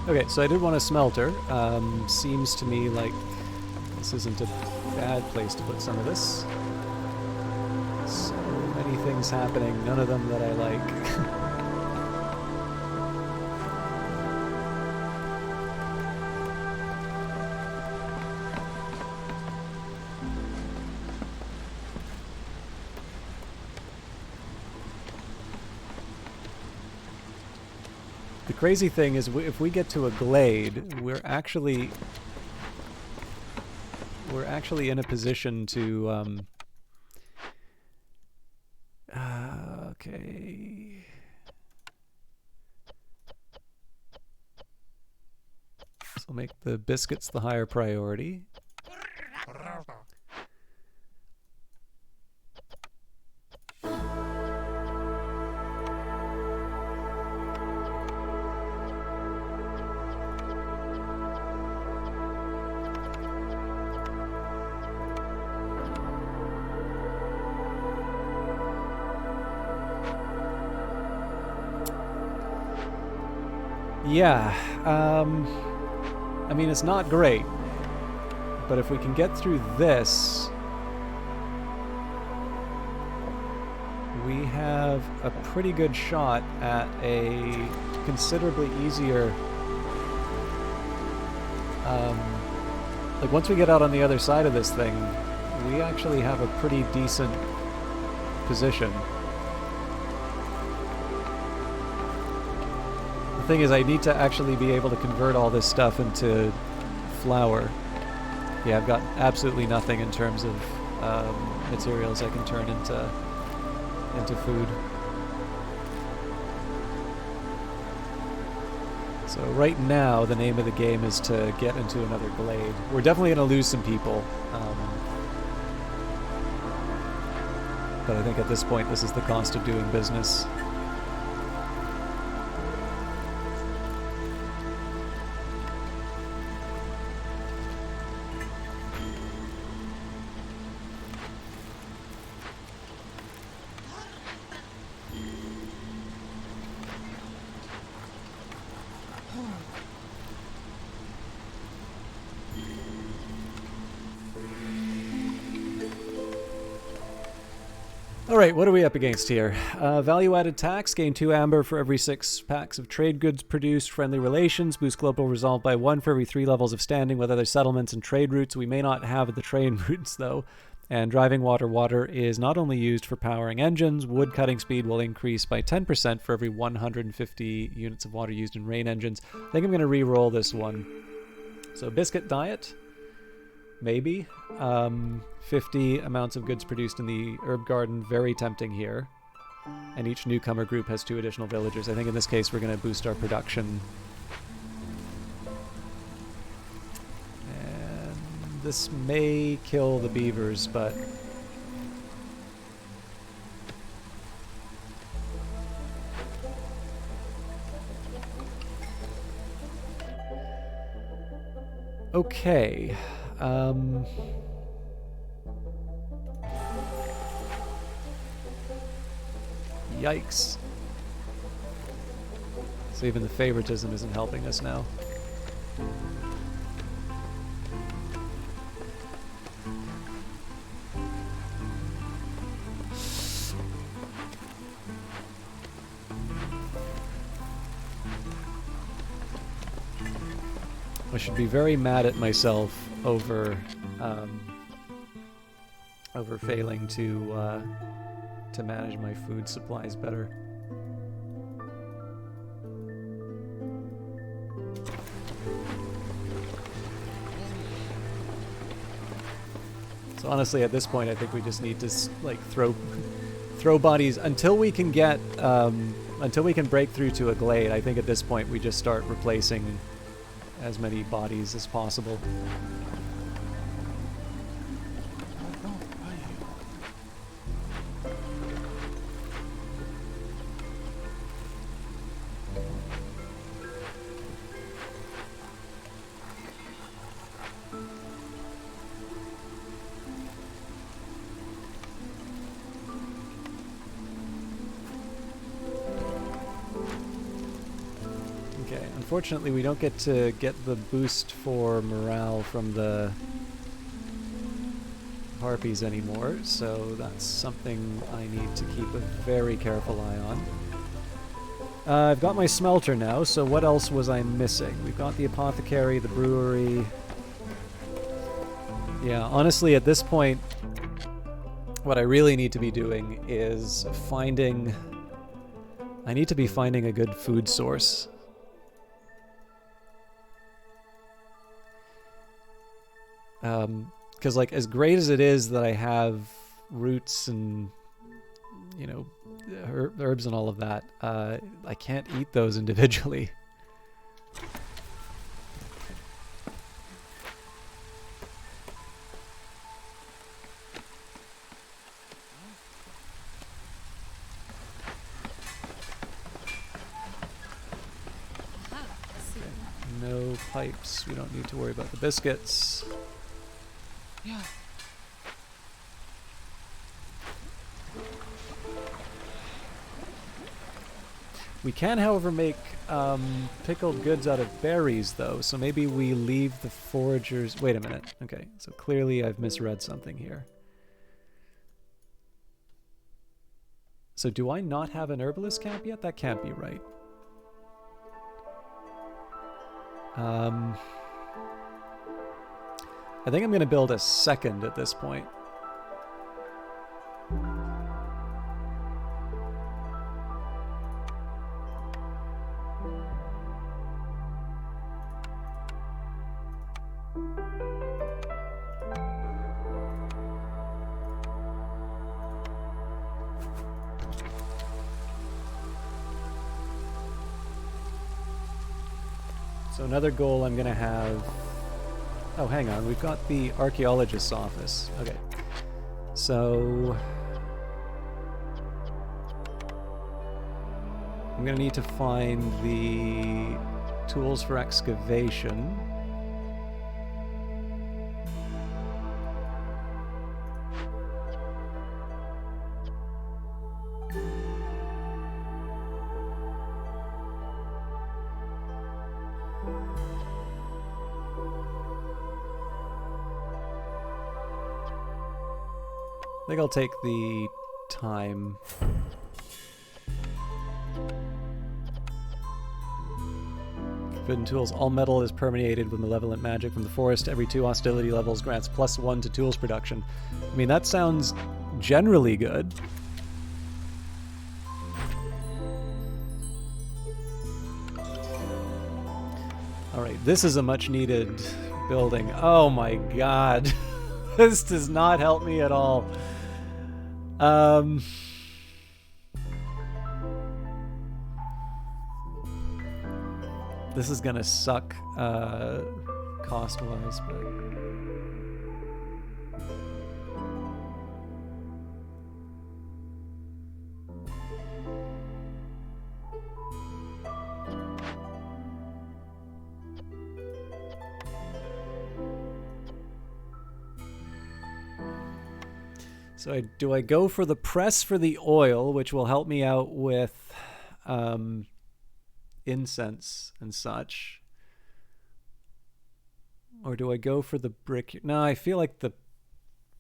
Okay, so I did want a smelter. Seems to me like this isn't a bad place to put some of this. So many things happening, none of them that I like. The crazy thing is, if we get to a glade, we're actually in a position to okay. So make the biscuits the higher priority. Yeah, I mean, it's not great, but if we can get through this, we have a pretty good shot at a considerably easier, like once we get out on the other side of this thing, we actually have a pretty decent position. The thing is, I need to actually be able to convert all this stuff into flour. Yeah, I've got absolutely nothing in terms of materials I can turn into food. So right now, the name of the game is to get into another glade. We're definitely going to lose some people. But I think at this point, this is the cost of doing business. Alright, what are we up against here? Value-added tax, gain 2 amber for every 6 packs of trade goods produced. Friendly relations, boost global resolve by 1 for every 3 levels of standing with other settlements and trade routes. We may not have the trade routes, though. And driving water. Water is not only used for powering engines, wood cutting speed will increase by 10% for every 150 units of water used in rain engines. I think I'm going to re-roll this one. So, biscuit diet. Maybe. 50 amounts of goods produced in the herb garden. Very tempting here. And each newcomer group has 2 additional villagers. I think in this case we're going to boost our production. And this may kill the beavers, but... Okay. Yikes. So even the favoritism isn't helping us now. I should be very mad at myself over over failing to manage my food supplies better. So honestly, at this point, I think we just need to like throw bodies until we can get until we can break through to a glade. I think at this point we just start replacing as many bodies as possible. Unfortunately, we don't get to get the boost for morale from the harpies anymore, so that's something I need to keep a very careful eye on. I've got my smelter now, so what else was I missing? We've got the apothecary, the brewery. Yeah, honestly, at this point, what I really need to be doing is finding... I need to be finding a good food source. Because, like, as great as it is that I have roots and, you know, herbs and all of that, I can't eat those individually. Okay. No pipes. We don't need to worry about the biscuits. Yeah. We can, however, make pickled goods out of berries, though, so maybe we leave the foragers... Wait a minute. Okay, so clearly I've misread something here. So do I not have an herbalist camp yet? That can't be right. I think I'm going to build a second at this point. So another goal I'm going to have... Oh, hang on. We've got the archaeologist's office. Okay. So... I'm going to need to find the tools for excavation. I think I'll take the time. Forbidden tools. All metal is permeated with malevolent magic from the forest. Every 2 hostility levels grants +1 to tools production. I mean, that sounds generally good. Alright, this is a much needed building. Oh my god. This does not help me at all. This is gonna suck cost-wise, but... So do I go for the press for the oil, which will help me out with incense and such? Or do I go for the brick? No, I feel like the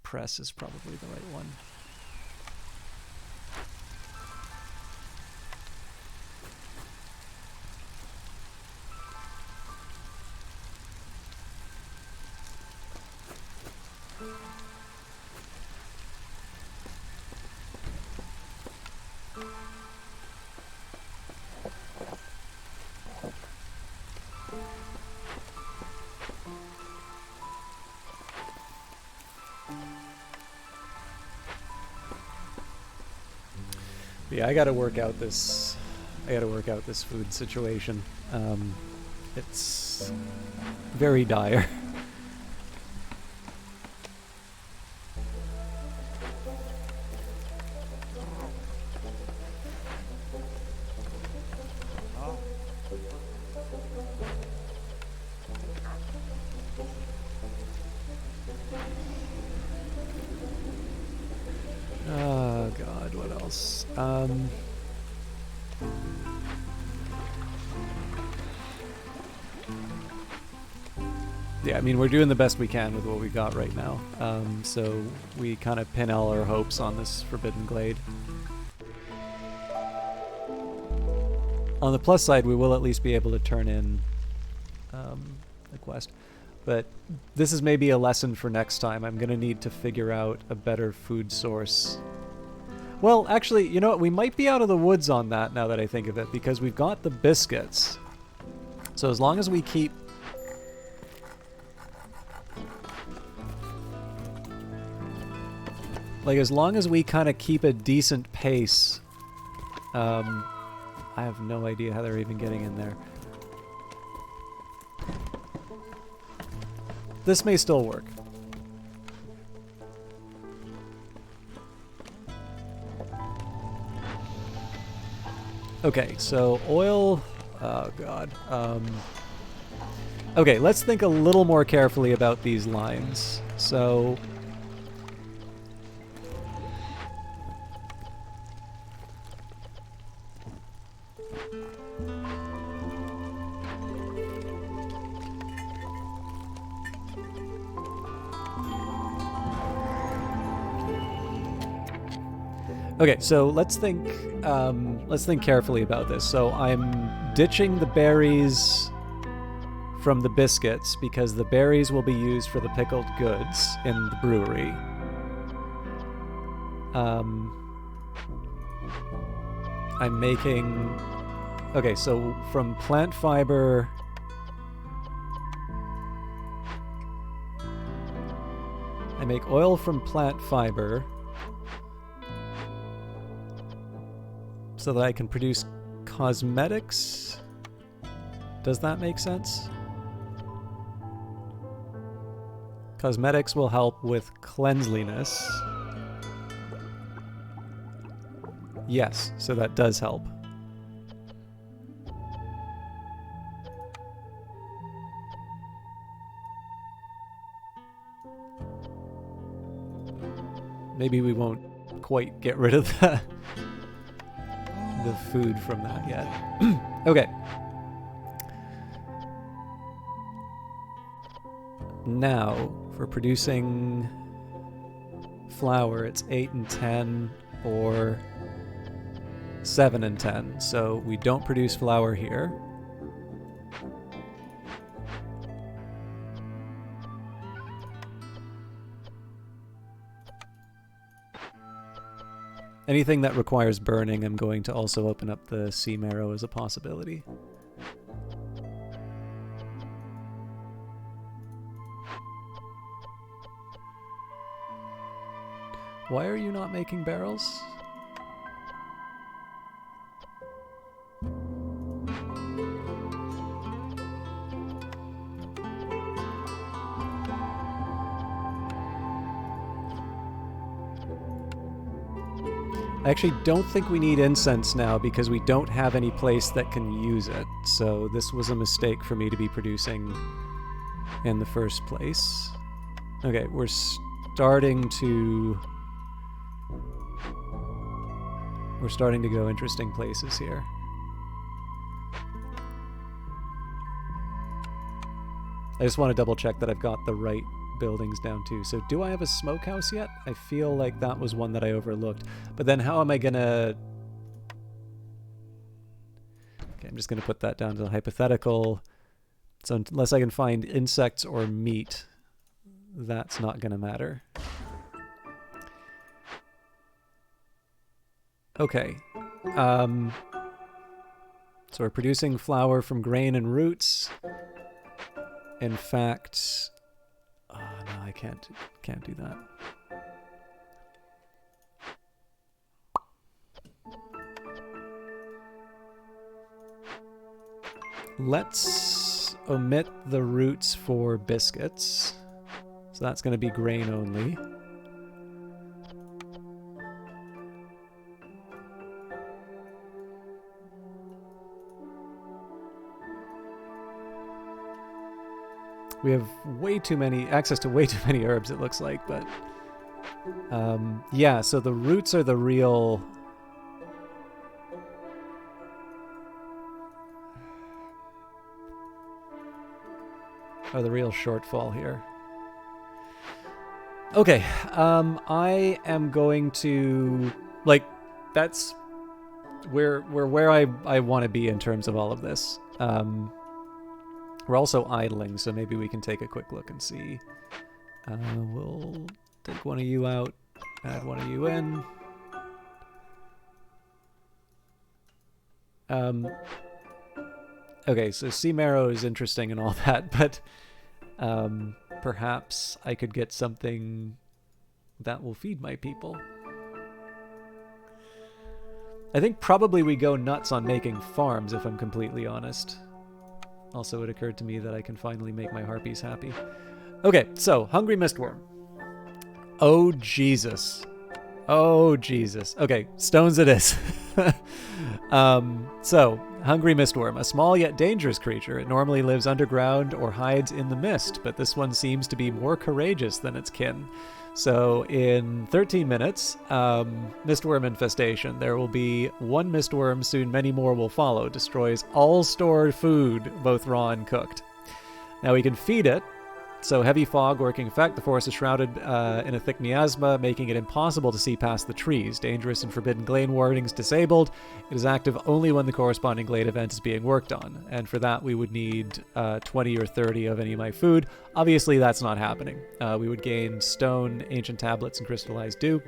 press is probably the right one. Yeah, I gotta work out this food situation. It's very dire. Oh God, what else? Yeah, I mean, we're doing the best we can with what we got right now. So we kind of pin all our hopes on this Forbidden Glade. On the plus side, we will at least be able to turn in the quest. But this is maybe a lesson for next time. I'm going to need to figure out a better food source. Well, actually, you know what? We might be out of the woods on that now that I think of it, because we've got the biscuits. So as long as we keep... Like, as long as we kind of keep a decent pace... I have no idea how they're even getting in there. This may still work. Okay, so oil... Oh, God. Okay, let's think a little more carefully about these lines. So... Okay, so let's think carefully about this. So I'm ditching the berries from the biscuits because the berries will be used for the pickled goods in the brewery. I'm making... Okay, so from plant fiber... I make oil from plant fiber... so that I can produce cosmetics? Does that make sense? Cosmetics will help with cleanliness. Yes, so that does help. Maybe we won't quite get rid of the food from that yet. Okay. Now, for producing flour, it's 8 and 10 or 7 and 10. So we don't produce flour here. Anything that requires burning, I'm going to also open up the sea marrow as a possibility. Why are you not making barrels? I actually don't think we need incense now because we don't have any place that can use it. So this was a mistake for me to be producing in the first place. Okay, we're starting to We're starting to go interesting places here. I just want to double check that I've got the right buildings down too. So do I have a smokehouse yet? I feel like that was one that I overlooked. But then how am I gonna... Okay, I'm just gonna put that down to the hypothetical. So unless I can find insects or meat, that's not gonna matter. Okay. So we're producing flour from grain and roots. In fact, oh no, I can't do that. Let's omit the roots for biscuits. So that's going to be grain only. We have access to way too many herbs, it looks like, but yeah, so the roots are the real shortfall here. Okay, I am going to, like, that's we're where I want to be in terms of all of this. We're also idling, so maybe we can take a quick look and see. We'll take one of you out, add one of you in. Okay, so sea marrow is interesting and all that, but perhaps I could get something that will feed my people. I think probably we go nuts on making farms, if I'm completely honest. Also, it occurred to me that I can finally make my harpies happy. Okay, so, hungry mistworm. Oh, Jesus. Oh, Jesus. Okay, stones it is. So, hungry mistworm. A small yet dangerous creature. It normally lives underground or hides in the mist, but this one seems to be more courageous than its kin. So in 13 minutes, mistworm infestation. There will be one mistworm, soon many more will follow. Destroys all stored food, both raw and cooked. Now we can feed it. So heavy fog working effect. The forest is shrouded in a thick miasma, making it impossible to see past the trees. Dangerous and forbidden glade warnings disabled. It is active only when the corresponding glade event is being worked on. And for that, we would need 20 or 30 of any of my food. Obviously, that's not happening. We would gain stone, ancient tablets, and crystallized dew.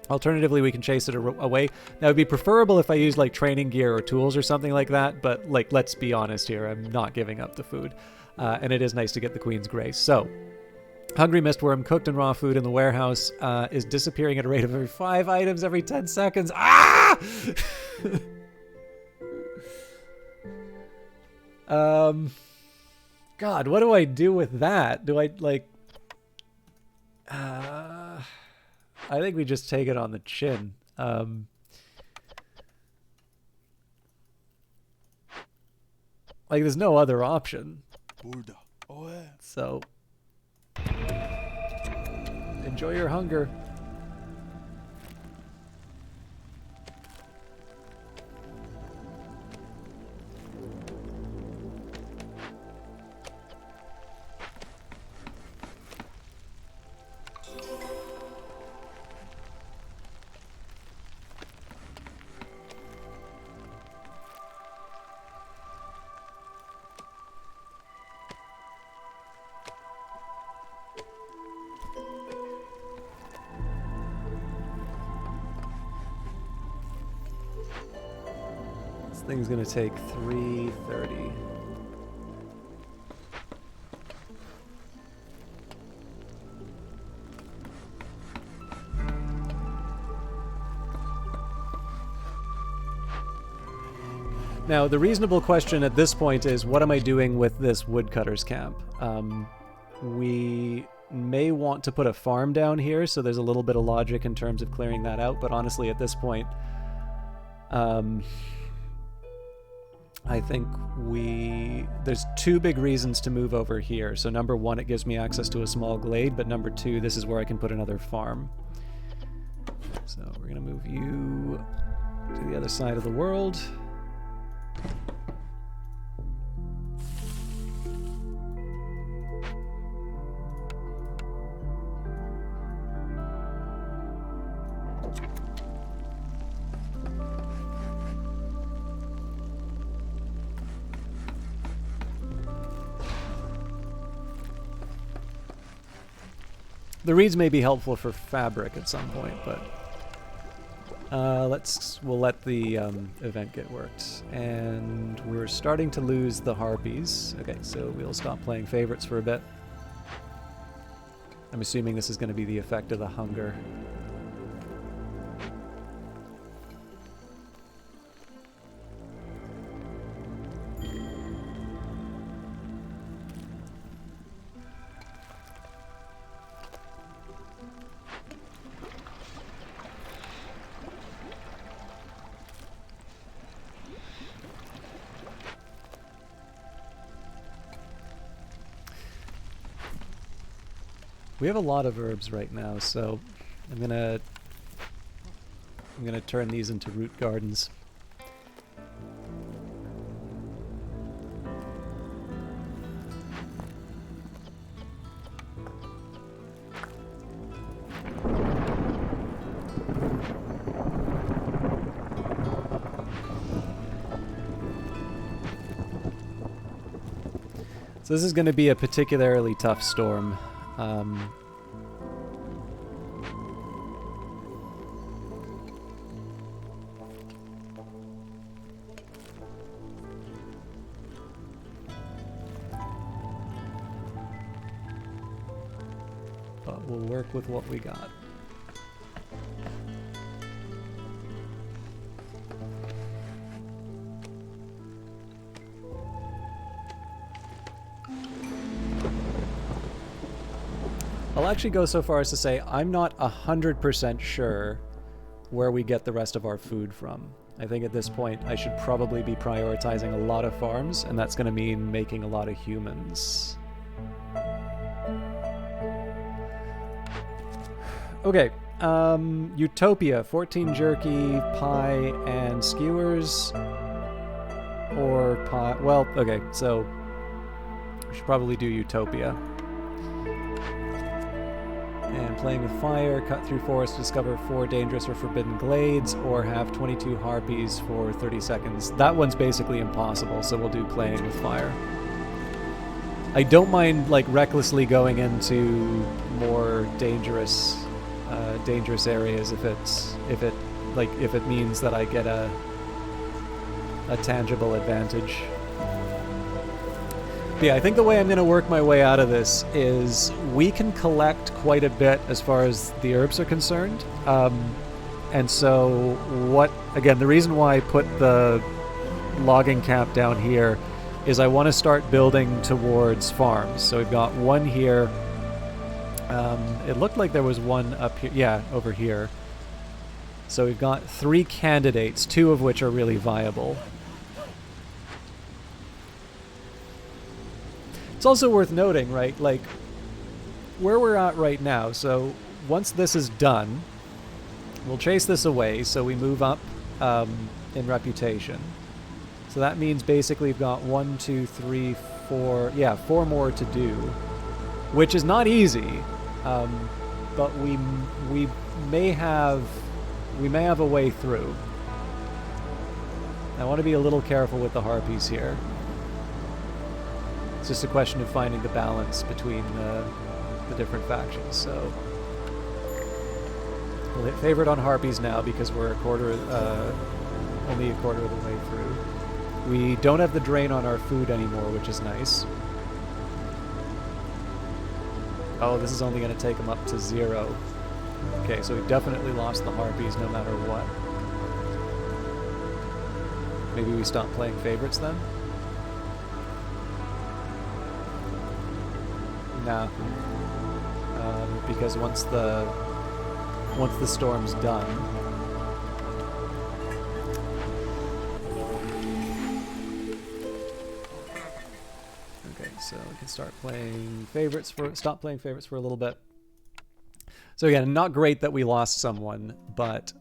Alternatively, we can chase it away. Now, it would be preferable if I used like training gear or tools or something like that. But like, let's be honest here. I'm not giving up the food. And it is nice to get the Queen's Grace. So, hungry mistworm, cooked and raw food in the warehouse, is disappearing at a rate of every 5 items every 10 seconds. Ah! God, what do I do with that? Do I, like... I think we just take it on the chin. Like, there's no other option. So, enjoy your hunger. Thing's gonna take 3:30. Now, the reasonable question at this point is, what am I doing with this woodcutter's camp? We may want to put a farm down here, so there's a little bit of logic in terms of clearing that out, but honestly, at this point, I think there's 2 big reasons to move over here. So number 1, it gives me access to a small glade, but number 2, this is where I can put another farm. So we're gonna move you to the other side of the world. The reeds may be helpful for fabric at some point, but we'll let the event get worked. And we're starting to lose the harpies. Okay, so we'll stop playing favorites for a bit. I'm assuming this is going to be the effect of the hunger. We have a lot of herbs right now, so I'm gonna turn these into root gardens. So this is going to be a particularly tough storm. But we'll work with what we got. I'll actually go so far as to say I'm not 100% sure where we get the rest of our food from. I think at this point I should probably be prioritizing a lot of farms, and that's going to mean making a lot of humans. Okay, Utopia, 14 jerky, pie, and skewers, or pie. Well, okay, so we should probably do Utopia. And playing with fire, cut through forest, discover 4 dangerous or forbidden glades, or have 22 harpies for 30 seconds. That one's basically impossible, so we'll do playing with fire. I don't mind like recklessly going into more dangerous areas if it means that I get a tangible advantage. But yeah, I think the way I'm going to work my way out of this is we can collect quite a bit as far as the herbs are concerned. And so again, the reason why I put the logging camp down here is I want to start building towards farms. So we've got one here. It looked like there was one up here. Yeah, over here. So we've got 3 candidates, 2 of which are really viable. It's also worth noting, right, like, where we're at right now, so once this is done, we'll chase this away, so we move up in reputation. So that means basically we've got 1, 2, 3, 4, yeah, 4 more to do, which is not easy, but we may have a way through. I want to be a little careful with the harpies here. It's just a question of finding the balance between the different factions. So we'll hit favorite on harpies now because we're only a quarter of the way through. We don't have the drain on our food anymore, which is nice. Oh, this is only going to take them up to 0. Okay, so we've definitely lost the harpies no matter what. Maybe we stop playing favorites then? No. Because once the storm's done, okay, so we can start playing favorites stop playing favorites for a little bit. So again, not great that we lost someone, but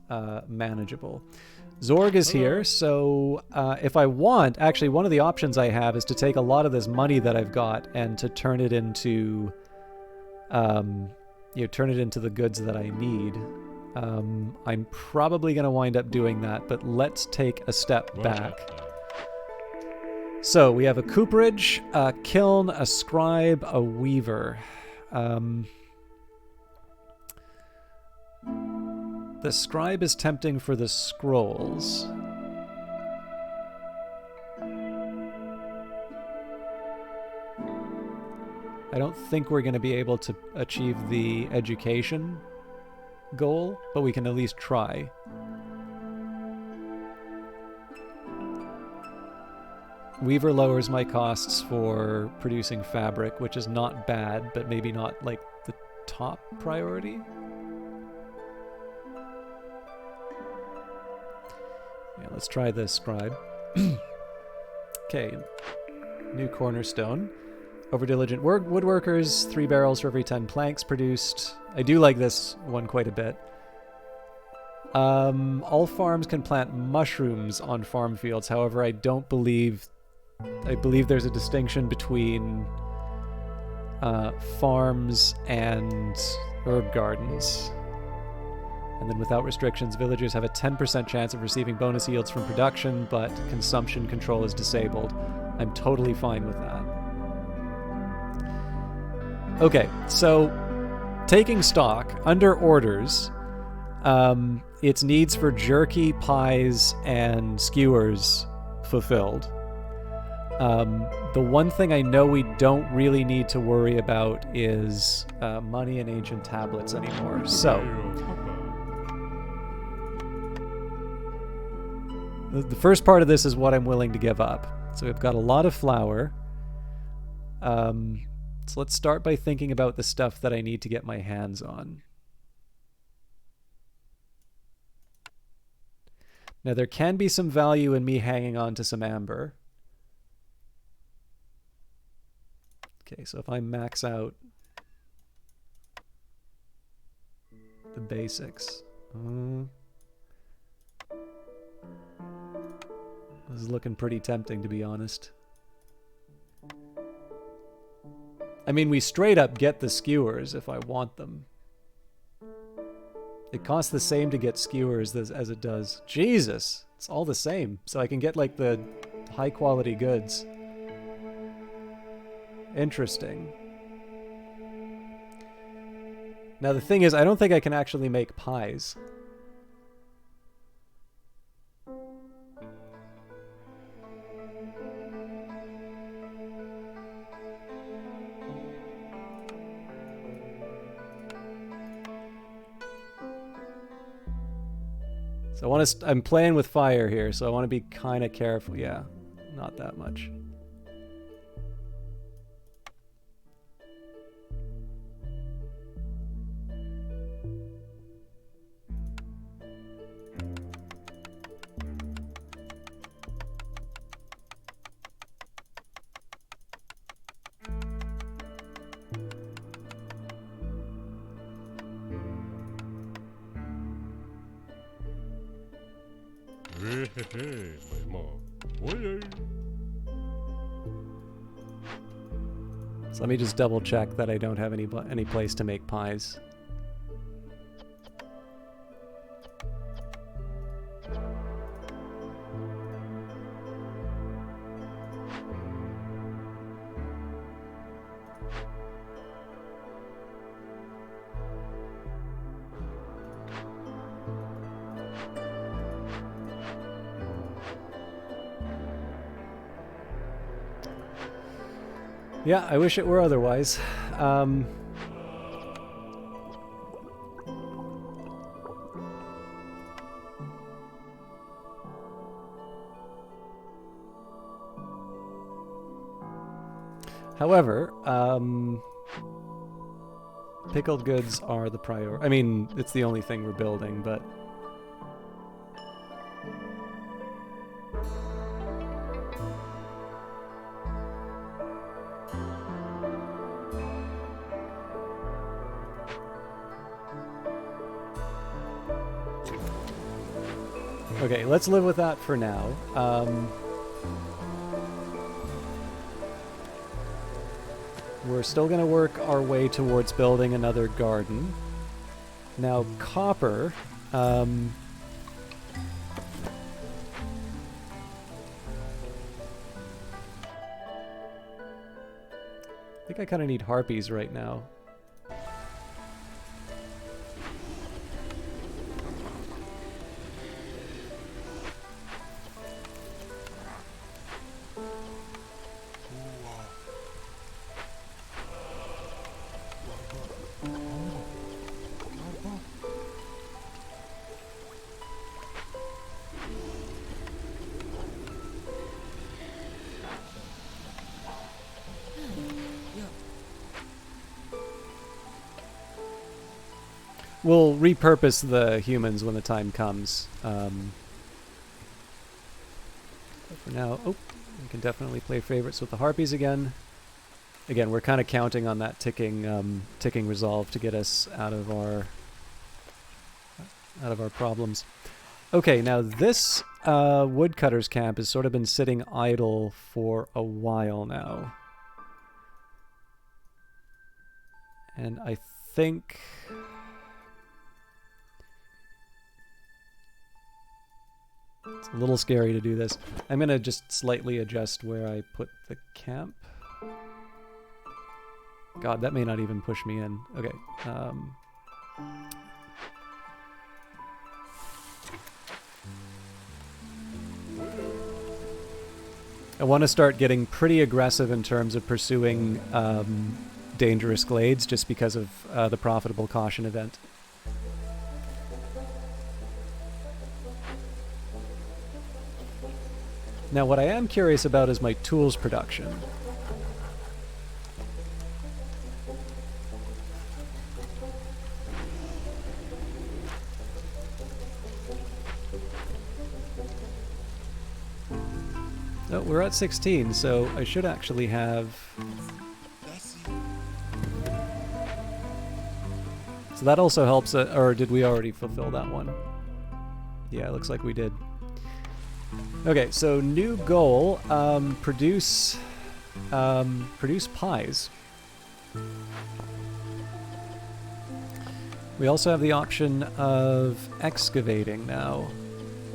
manageable. Zorg is here, so if I want, actually one of the options I have is to take a lot of this money that I've got and to turn it into, turn it into the goods that I need. I'm probably going to wind up doing that, but let's take a step back. So we have a cooperage, a kiln, a scribe, a weaver. The scribe is tempting for the scrolls. I don't think we're going to be able to achieve the education goal, but we can at least try. Weaver lowers my costs for producing fabric, which is not bad, but maybe not like the top priority. Yeah, let's try this scribe. Okay, new cornerstone. Overdiligent woodworkers, 3 barrels for every 10 planks produced. I do like this one quite a bit. All farms can plant mushrooms on farm fields. However, I believe there's a distinction between farms and herb gardens. And then without restrictions, villagers have a 10% chance of receiving bonus yields from production, but consumption control is disabled. I'm totally fine with that. Okay, so taking stock, under orders, its needs for jerky, pies, and skewers fulfilled. The one thing I know we don't really need to worry about is money and ancient tablets anymore. So the first part of this is what I'm willing to give up. So we've got a lot of flour. So let's start by thinking about the stuff that I need to get my hands on. Now there can be some value in me hanging on to some amber. Okay, so if I max out the basics. This is looking pretty tempting, to be honest. I mean, we straight up get the skewers if I want them. It costs the same to get skewers as it does. Jesus! It's all the same. So I can get, like, the high-quality goods. Interesting. Now, the thing is, I don't think I can actually make pies. So I'm playing with fire here, so I want to be kind of careful. Yeah, not that much. So let me just double check that I don't have any place to make pies. Yeah, I wish it were otherwise. However, pickled goods are the priority. I mean, it's the only thing we're building, but... Okay, let's live with that for now. We're still going to work our way towards building another garden. Now, copper. I think I kind of need harpies right now. We'll repurpose the humans when the time comes. But for now, we can definitely play favorites with the harpies again. Again, we're kind of counting on that ticking resolve to get us out of our problems. Okay, now this woodcutter's camp has sort of been sitting idle for a while now, and I think. It's a little scary to do this. I'm going to just slightly adjust where I put the camp. God, that may not even push me in. Okay. I want to start getting pretty aggressive in terms of pursuing dangerous glades just because of the profitable caution event. Now, what I am curious about is my tools production. Oh, we're at 16, so I should actually have... So that also helps, or did we already fulfill that one? Yeah, it looks like we did. Okay, so new goal, produce pies. We also have the option of excavating now.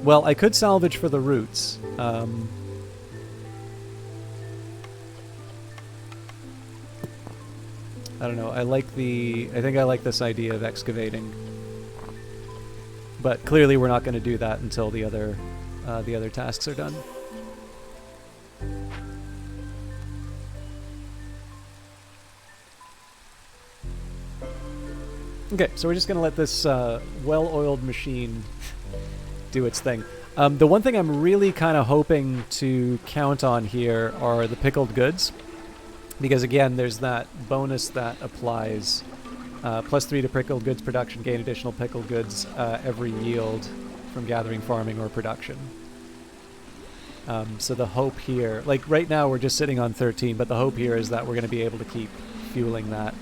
Well, I could salvage for the roots. I don't know, I think I like this idea of excavating. But clearly we're not going to do that until the other tasks are done. Okay, so we're just going to let this well-oiled machine do its thing. The one thing I'm really kind of hoping to count on here are the pickled goods. Because again, there's that bonus that applies. +3 to pickled goods production, gain additional pickled goods every yield from gathering, farming, or production. So the hope here, like right now we're just sitting on 13, but the hope here is that we're going to be able to keep fueling that.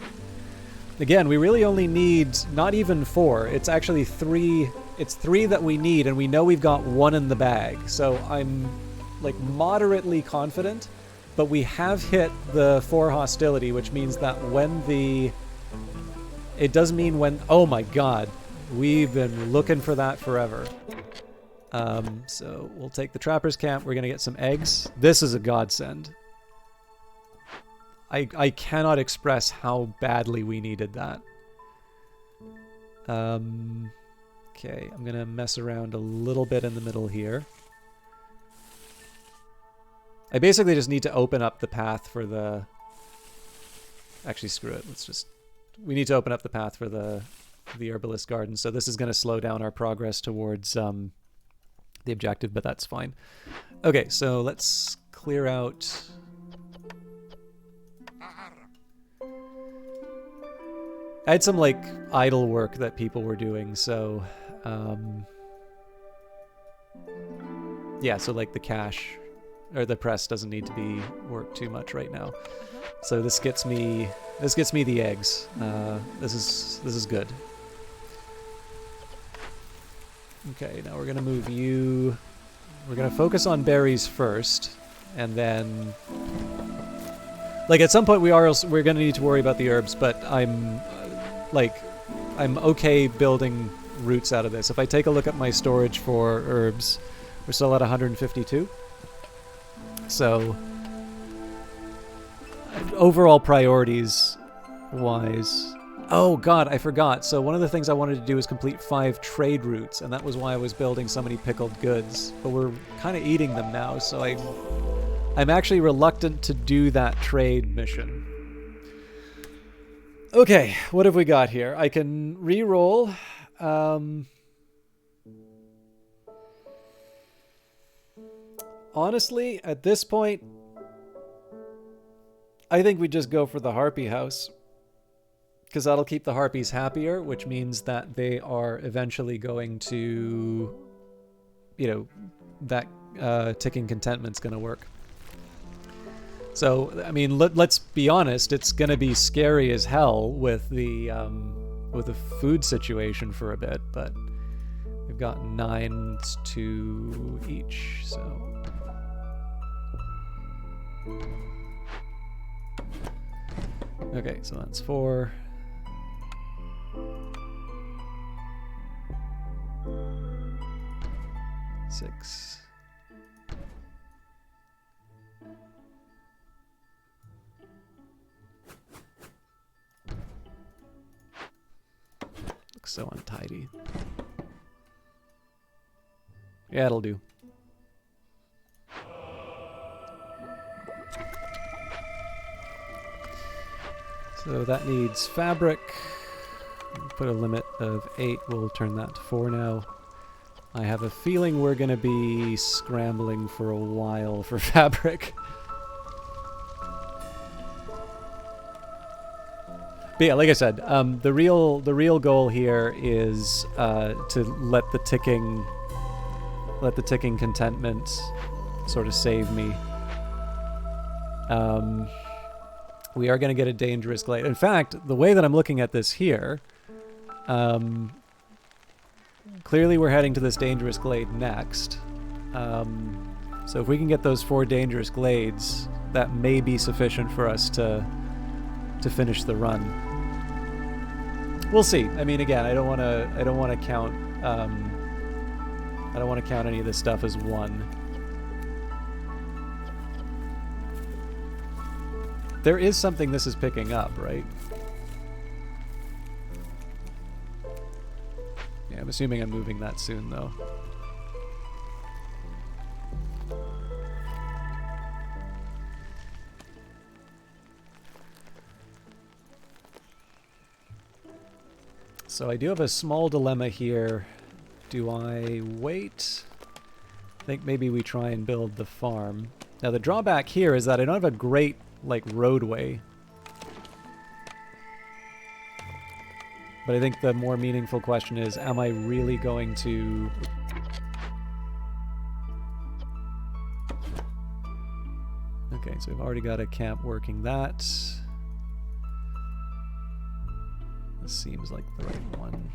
Again, we really only need not even 4. It's actually 3. It's 3 that we need, and we know we've got 1 in the bag. So I'm like moderately confident, but we have hit the 4 hostility, which means that when the... It does mean when... Oh my god. We've been looking for that forever. So we'll take the trapper's camp. We're going to get some eggs. This is a godsend. I cannot express how badly we needed that. Okay, I'm going to mess around a little bit in the middle here. I basically just need to open up the path for the... Actually, screw it. Let's just... We need to open up the path for the herbalist garden. So this is going to slow down our progress towards the objective, but that's fine. Okay, so let's clear out... I had some, like, idle work that people were doing, so... yeah, so, like, the cache... Or the press doesn't need to be worked too much right now. So this gets me the eggs. This is good. Okay, now we're gonna move you. We're gonna focus on berries first, and then, like, at some point we're gonna need to worry about the herbs. But I'm okay building roots out of this. If I take a look at my storage for herbs, we're still at 152. So overall priorities wise. Oh god, I forgot. So one of the things I wanted to do is complete 5 trade routes, and that was why I was building so many pickled goods. But we're kind of eating them now, so I'm actually reluctant to do that trade mission. Okay, what have we got here? I can re-roll. Honestly, at this point, I think we just go for the Harpy House. Because that'll keep the Harpies happier, which means that they are eventually going to, that ticking contentment's going to work. So, I mean, let's be honest, it's going to be scary as hell with the food situation for a bit, but we've got 9 to each, so... Okay, so that's 4. 6. Looks so untidy. Yeah, it'll do. So that needs fabric. Put a limit of 8. We'll turn that to 4 now. I have a feeling we're going to be scrambling for a while for fabric. But yeah, like I said, the real goal here is to let the ticking contentment sort of save me. We are going to get a dangerous glade. In fact, the way that I'm looking at this here, clearly we're heading to this dangerous glade next. So if we can get those 4 dangerous glades, that may be sufficient for us to finish the run. We'll see. I mean, again, I don't want to count any of this stuff as 1. There is something this is picking up, right? Yeah, I'm assuming I'm moving that soon, though. So I do have a small dilemma here. Do I wait? I think maybe we try and build the farm. Now the drawback here is that I don't have a great, like, roadway. But I think the more meaningful question is, am I really going to... Okay, so we've already got a camp working that. This seems like the right one.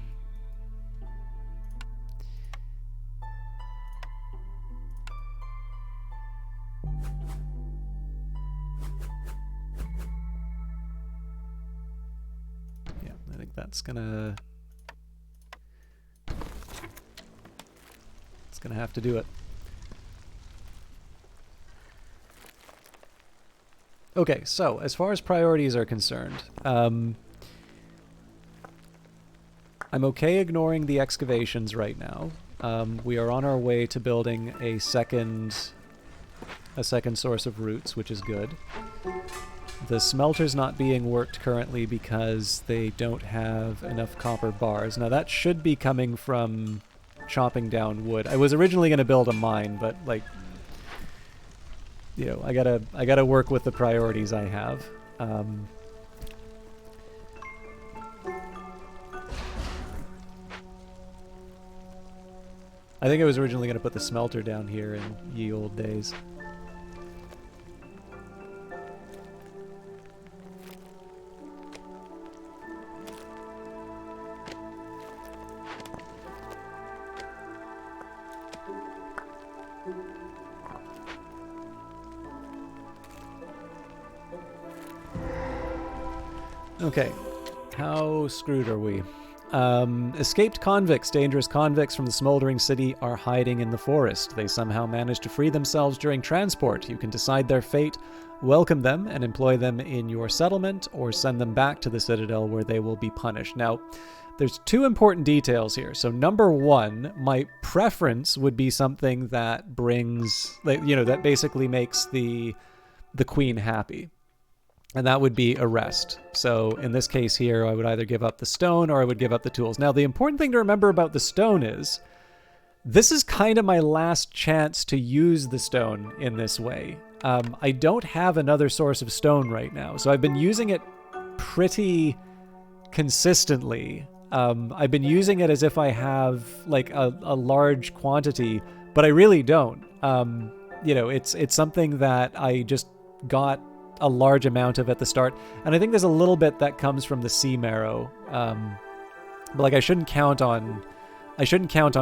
Yeah, I think that's gonna... It's gonna have to do it. Okay, so as far as priorities are concerned, I'm okay ignoring the excavations right now. We are on our way to building a second source of roots, which is good. The smelter's not being worked currently because they don't have enough copper bars. Now that should be coming from chopping down wood. I was originally going to build a mine, but, like, you know, I gotta work with the priorities I have. I think I was originally going to put the smelter down here in ye old days. Okay, how screwed are we? Escaped convicts, dangerous convicts from the smoldering city, are hiding in the forest. They somehow managed to free themselves during transport. You can decide their fate, welcome them, and employ them in your settlement, or send them back to the Citadel where they will be punished. Now, there's two important details here. So number one, my preference would be something that brings, that basically makes the queen happy. And that would be arrest. So in this case here, I would either give up the stone or I would give up the tools. Now, the important thing to remember about the stone is this is kind of my last chance to use the stone in this way. I don't have another source of stone right now, so I've been using it pretty consistently. I've been using it as if I have like a large quantity, but I really don't. It's something that I just got a large amount of at the start, and I think there's a little bit that comes from the sea marrow, but like I shouldn't count on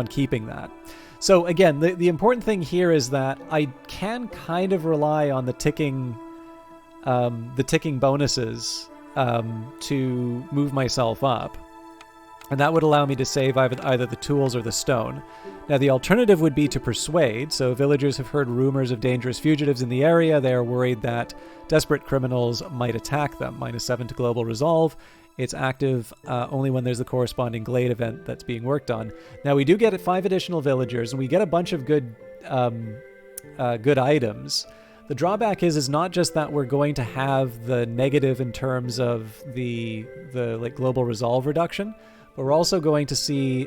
keeping that. So again, the important thing here is that I can kind of rely on the ticking bonuses to move myself up, and that would allow me to save either the tools or the stone. Now, the alternative would be to persuade. So villagers have heard rumors of dangerous fugitives in the area. They are worried that desperate criminals might attack them. -7 to global resolve. It's active only when there's the corresponding Glade event that's being worked on. Now, we do get 5 additional villagers, and we get a bunch of good items. The drawback is not just that we're going to have the negative in terms of the like global resolve reduction, but we're also going to see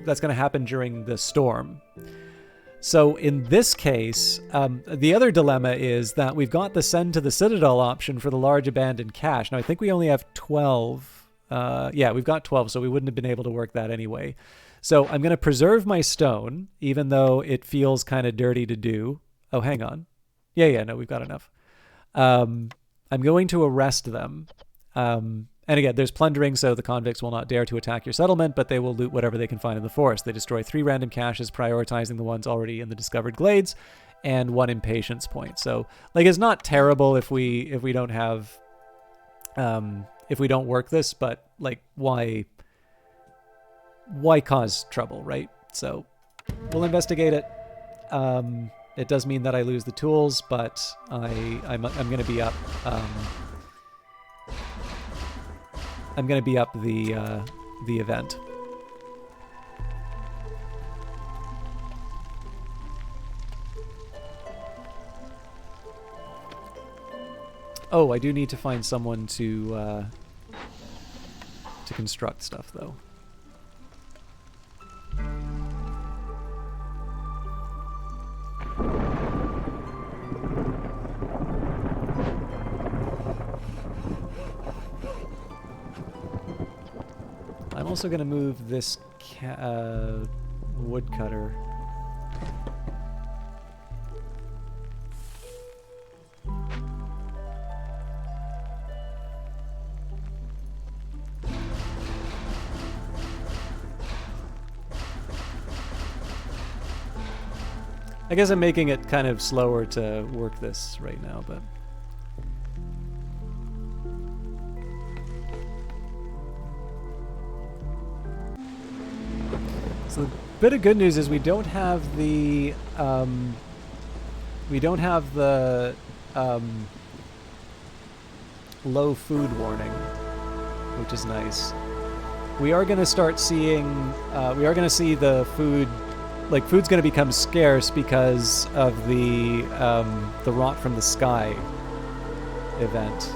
that's going to happen during the storm. So in this case, the other dilemma is that we've got the send to the Citadel option for the large abandoned cache. Now, I think we only have 12. Yeah, we've got 12, so we wouldn't have been able to work that anyway. So I'm going to preserve my stone, even though it feels kind of dirty to do. Oh, hang on. Yeah, no, we've got enough. I'm going to arrest them. And again, there's plundering, so the convicts will not dare to attack your settlement, but they will loot whatever they can find in the forest. They destroy 3 random caches, prioritizing the ones already in the discovered glades, and 1 impatience point. So, like, it's not terrible if we don't have, if we don't work this, but like, why cause trouble, right? So, we'll investigate it. It does mean that I lose the tools, but I'm going to be up. I'm going to be up the event. Oh, I do need to find someone to construct stuff, though. I'm also going to move this woodcutter. I guess I'm making it kind of slower to work this right now, but... So the bit of good news is we don't have the low food warning, which is nice. We are going to start seeing, we are going to see the food, like food's going to become scarce because of the rot from the sky event.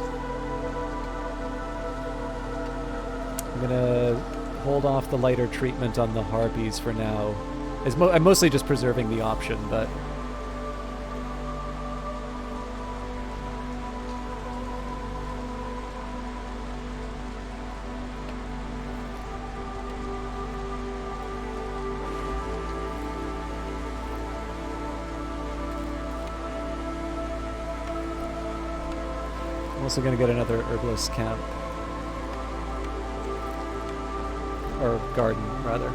I'm going to hold off the lighter treatment on the harpies for now. I'm mostly just preserving the option, but... I'm also going to get another herbalist camp. Or garden, rather.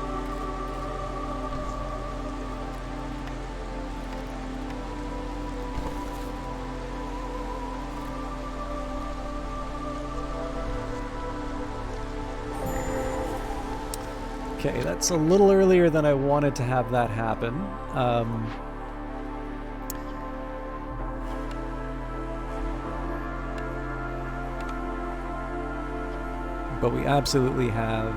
Okay, that's a little earlier than I wanted to have that happen. But we absolutely have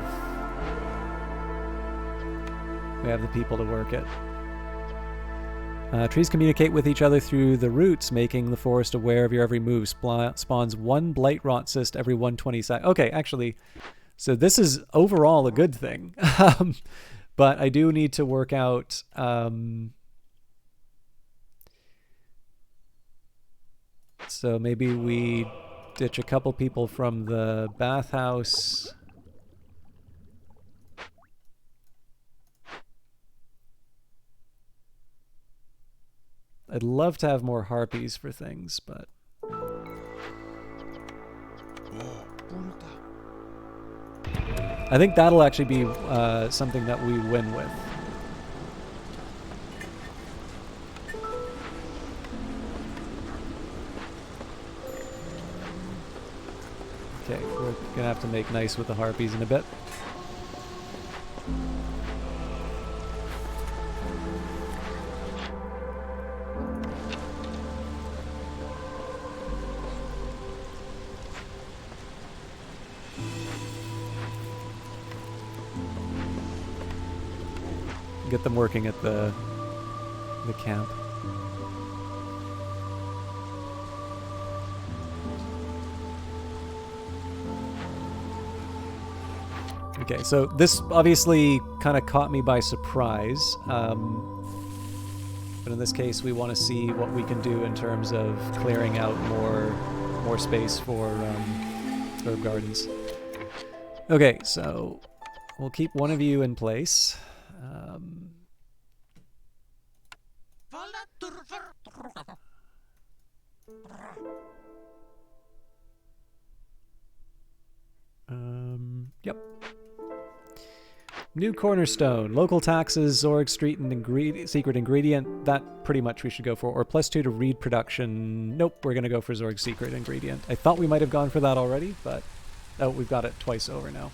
the people to work it. Trees communicate with each other through the roots, making the forest aware of your every move. Spawns 1 blight rot cyst every 120 seconds. Okay, actually, so this is overall a good thing. But I do need to work out... so maybe we ditch a couple people from the bathhouse. I'd love to have more harpies for things, but... I think that'll actually be something that we win with. Okay, we're gonna have to make nice with the harpies in a bit. Get them working at the camp. Okay, so this obviously kind of caught me by surprise. But in this case, we want to see what we can do in terms of clearing out more space for herb gardens. Okay, so we'll keep one of you in place. Yep. New cornerstone. Local taxes, Zorg Street and secret ingredient. That pretty much we should go for. Or +2 to reed production. Nope, we're going to go for Zorg's secret ingredient. I thought we might have gone for that already, but oh, we've got it twice over now.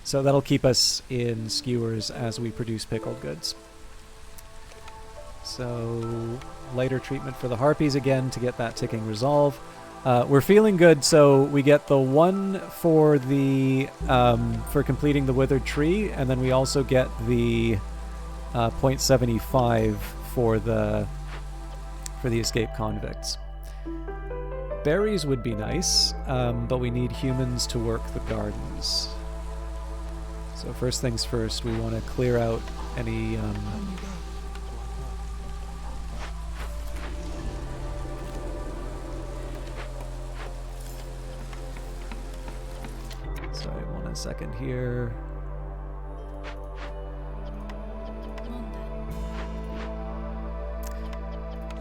So that'll keep us in skewers as we produce pickled goods. So lighter treatment for the harpies again to get that ticking resolve. We're feeling good, so we get the 1 for the for completing the withered tree, and then we also get the 0.75 for the escaped convicts. Berries would be nice, but we need humans to work the gardens. So first things first, we want to clear out any... sorry, 1 second here.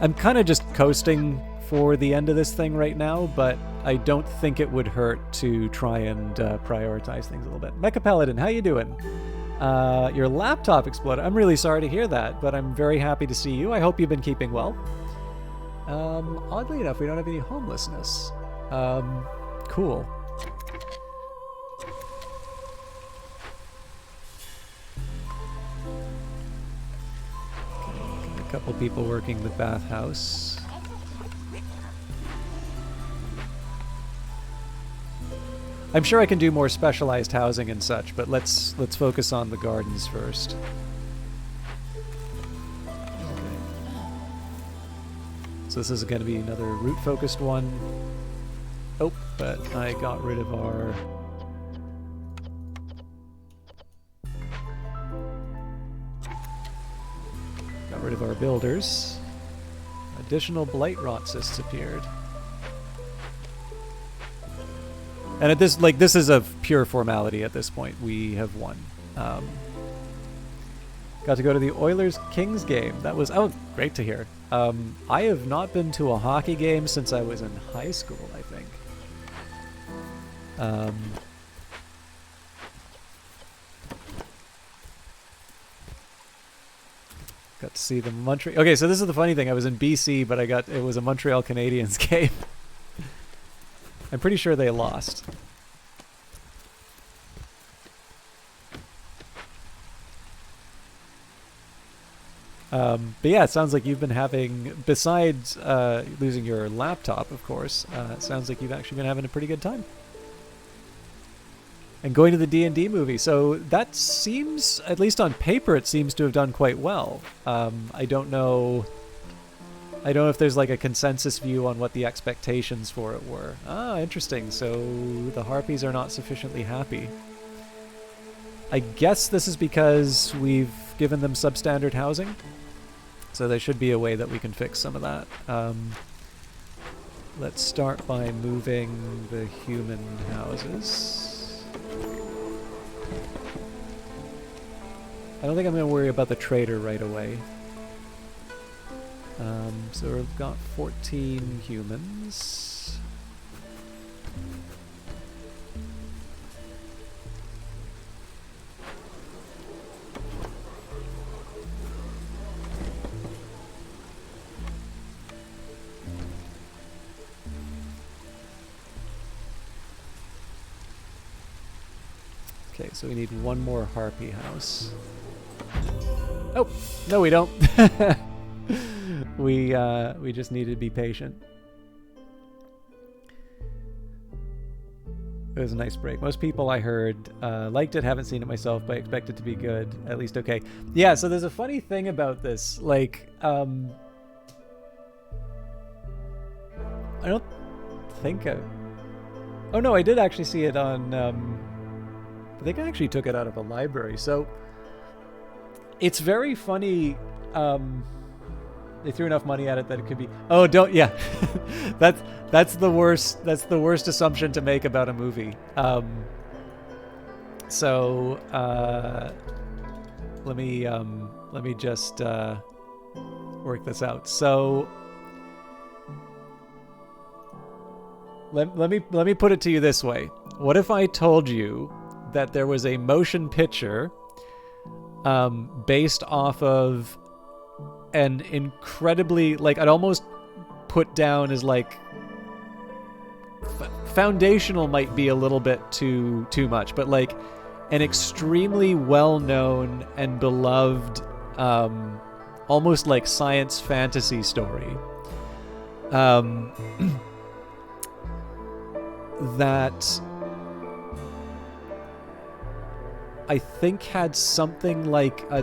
I'm kind of just coasting for the end of this thing right now, but I don't think it would hurt to try and prioritize things a little bit. Mecha Paladin, how you doing? Your laptop exploded. I'm really sorry to hear that, but I'm very happy to see you. I hope you've been keeping well. Oddly enough, we don't have any homelessness. Cool. Okay, a couple people working the bathhouse. I'm sure I can do more specialized housing and such, but let's focus on the gardens first. Okay. So this is going to be another root-focused one. Oh, but I got rid of our... got rid of our builders. Additional blight rot cysts appeared. And at this, this is a pure formality at this point. We have won. Got to go to the Oilers-Kings game. That was, oh, great to hear. I have not been to a hockey game since I was in high school, I think. Got to see the Montreal... Okay, so this is the funny thing. I was in BC, but it was a Montreal Canadiens game. I'm pretty sure they lost. But yeah, it sounds like you've been having, besides losing your laptop, of course, it sounds like you've actually been having a pretty good time. And going to the D&D movie. So that seems, at least on paper, it seems to have done quite well. I don't know if there's like a consensus view on what the expectations for it were. Ah, interesting. So the Harpies are not sufficiently happy. I guess this is because we've given them substandard housing. So there should be a way that we can fix some of that. Let's start by moving the human houses. I don't think I'm going to worry about the trader right away. So we've got 14 humans. Okay, so we need one more harpy house. Oh, no we don't. We just need to be patient. It was a nice break. Most people I heard liked it, haven't seen it myself, but I expect it to be good, at least okay. Yeah, so there's a funny thing about this. Like, I don't think oh no, I did actually see it on, I think I actually took it out of a library. So it's very funny. They threw enough money at it that it could be. Oh, don't. Yeah, that's the worst. That's the worst assumption to make about a movie. So let me just work this out. So let me put it to you this way. What if I told you that there was a motion picture based off of an incredibly, like, I'd almost put down as like foundational might be a little bit too much, but like an extremely well-known and beloved almost like science fantasy story that I think had something like a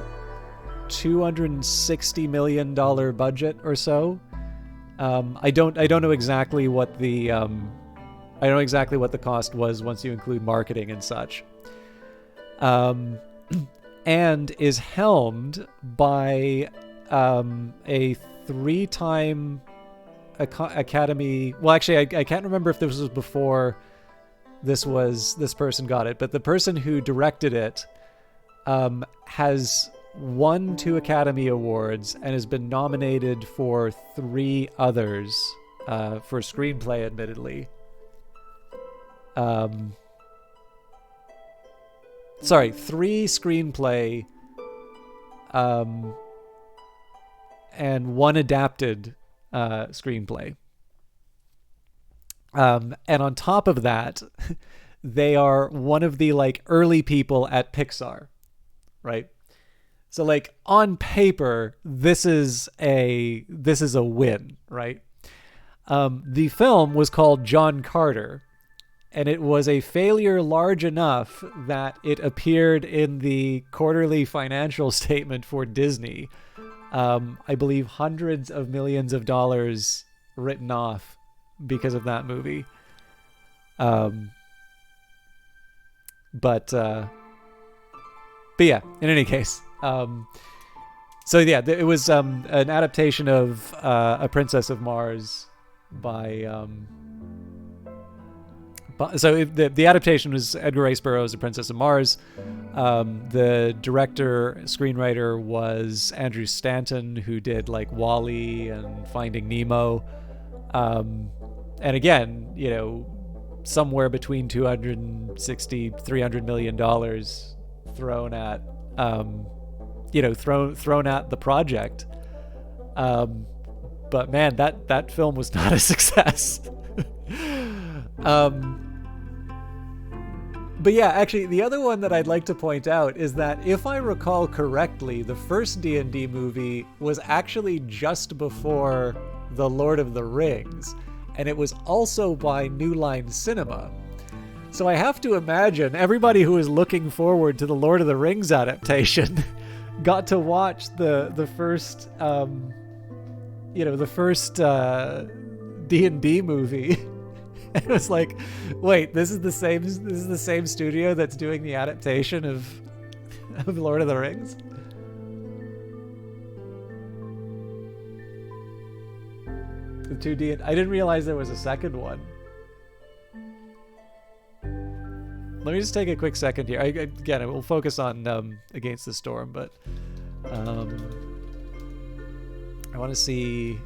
$260 million budget or so. I don't know exactly what the cost was once you include marketing and such. And is helmed by a 3-time Academy. Well, actually, I can't remember if this was before this person got it, but the person who directed it has won 2 Academy Awards and has been nominated for 3 others for screenplay, admittedly. Sorry, 3 screenplay and 1 adapted screenplay. And on top of that, they are one of the like early people at Pixar, right? So like on paper, this is a win, right? The film was called John Carter, and it was a failure large enough that it appeared in the quarterly financial statement for Disney. I believe hundreds of millions of dollars written off because of that movie. But yeah, in any case. So yeah, it was an adaptation of A Princess of Mars by so the adaptation was Edgar Rice Burroughs' A Princess of Mars. The director screenwriter was Andrew Stanton, who did like WALL-E and Finding Nemo. And again, you know, somewhere between $260-300 million thrown at thrown at the project. But man, that film was not a success. But yeah, actually, the other one that I'd like to point out is that if I recall correctly, the first D&D movie was actually just before The Lord of the Rings, and it was also by New Line Cinema. So I have to imagine everybody who is looking forward to the Lord of the Rings adaptation got to watch the first, the first D&D movie. It was like, wait, this is the same studio that's doing the adaptation of Lord of the Rings. The 2D. I didn't realize there was a second one. Let me just take a quick second here. Again, we'll focus on Against the Storm, but I want to see.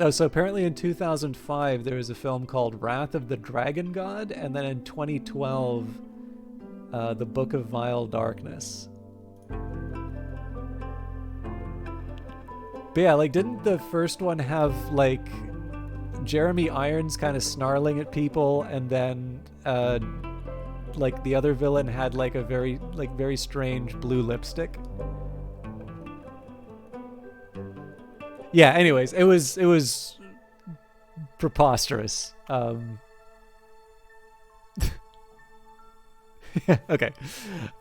Oh, so apparently in 2005 there was a film called Wrath of the Dragon God, and then in 2012, The Book of Vile Darkness. But yeah, like, didn't the first one have like Jeremy Irons kind of snarling at people, and then like the other villain had like a very strange blue lipstick? Yeah, anyways, it was preposterous. Okay.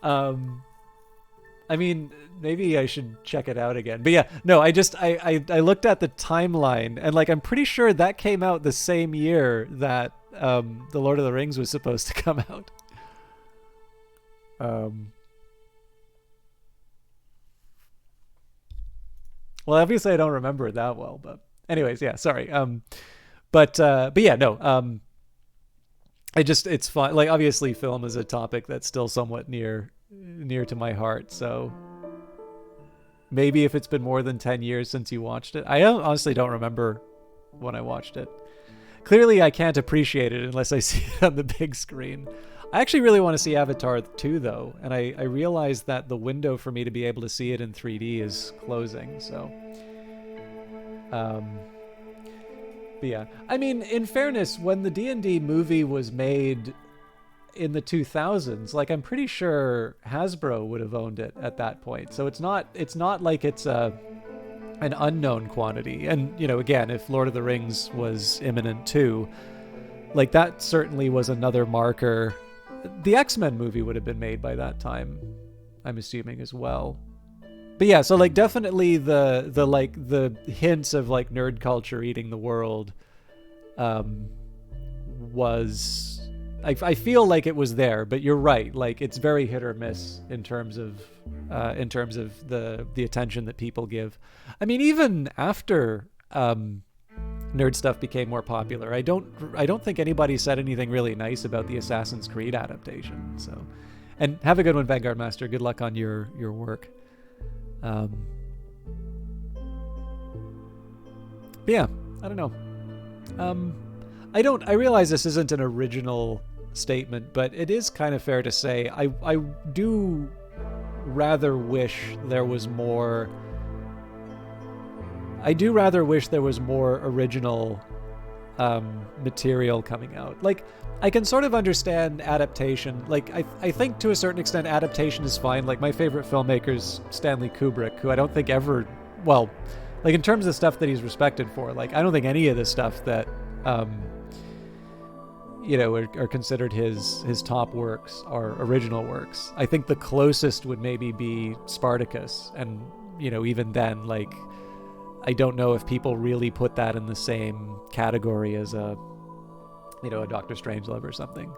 I mean, maybe I should check it out again. But yeah, no, I looked at the timeline, and like I'm pretty sure that came out the same year that The Lord of the Rings was supposed to come out. Well, obviously I don't remember it that well, but anyways, yeah, sorry. But yeah, no. It's fun. Like, obviously film is a topic that's still somewhat near to my heart. So maybe if it's been more than 10 years since you watched it, honestly don't remember when I watched it. Clearly I can't appreciate it unless I see it on the big screen. I actually really want to see Avatar 2 though, and I realized that the window for me to be able to see it in 3D is closing, so but yeah. I mean, in fairness, when the D&D movie was made in the 2000s, like I'm pretty sure Hasbro would have owned it at that point. So it's not like it's an unknown quantity. And, you know, again, if Lord of the Rings was imminent too, like that certainly was another marker. The X-Men movie would have been made by that time, I'm assuming, as well. But yeah, so like definitely the hints of like nerd culture eating the world was, I feel like it was there, but you're right, like it's very hit or miss in terms of the attention that people give. I mean, even after nerd stuff became more popular, I don't think anybody said anything really nice about the Assassin's Creed adaptation. So, and have a good one, Vanguard Master. Good luck on your work. But yeah, I don't know. I realize this isn't an original statement, but it is kind of fair to say I do rather wish there was more. I do rather wish there was more original material coming out. Like, I can sort of understand adaptation. Like, I think to a certain extent adaptation is fine. Like, my favorite filmmaker's Stanley Kubrick, who I don't think ever, well, like in terms of stuff that he's respected for, like I don't think any of the stuff that are considered his top works are original works. I think the closest would maybe be Spartacus, and even then, like, I don't know if people really put that in the same category as a Doctor Strangelove or something.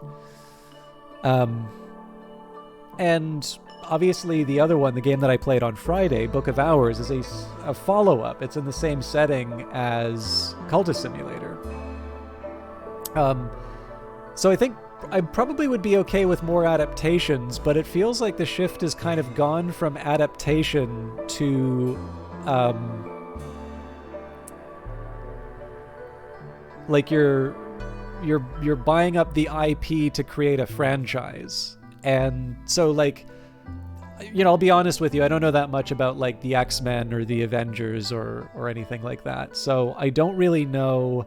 And obviously the other one, the game that I played on Friday, Book of Hours, is a follow-up. It's in the same setting as Cultist Simulator. So I think I probably would be okay with more adaptations, but it feels like the shift has kind of gone from adaptation to like you're you're buying up the IP to create a franchise. And so like, I'll be honest with you, I don't know that much about like the X-Men or the Avengers or anything like that. So I don't really know,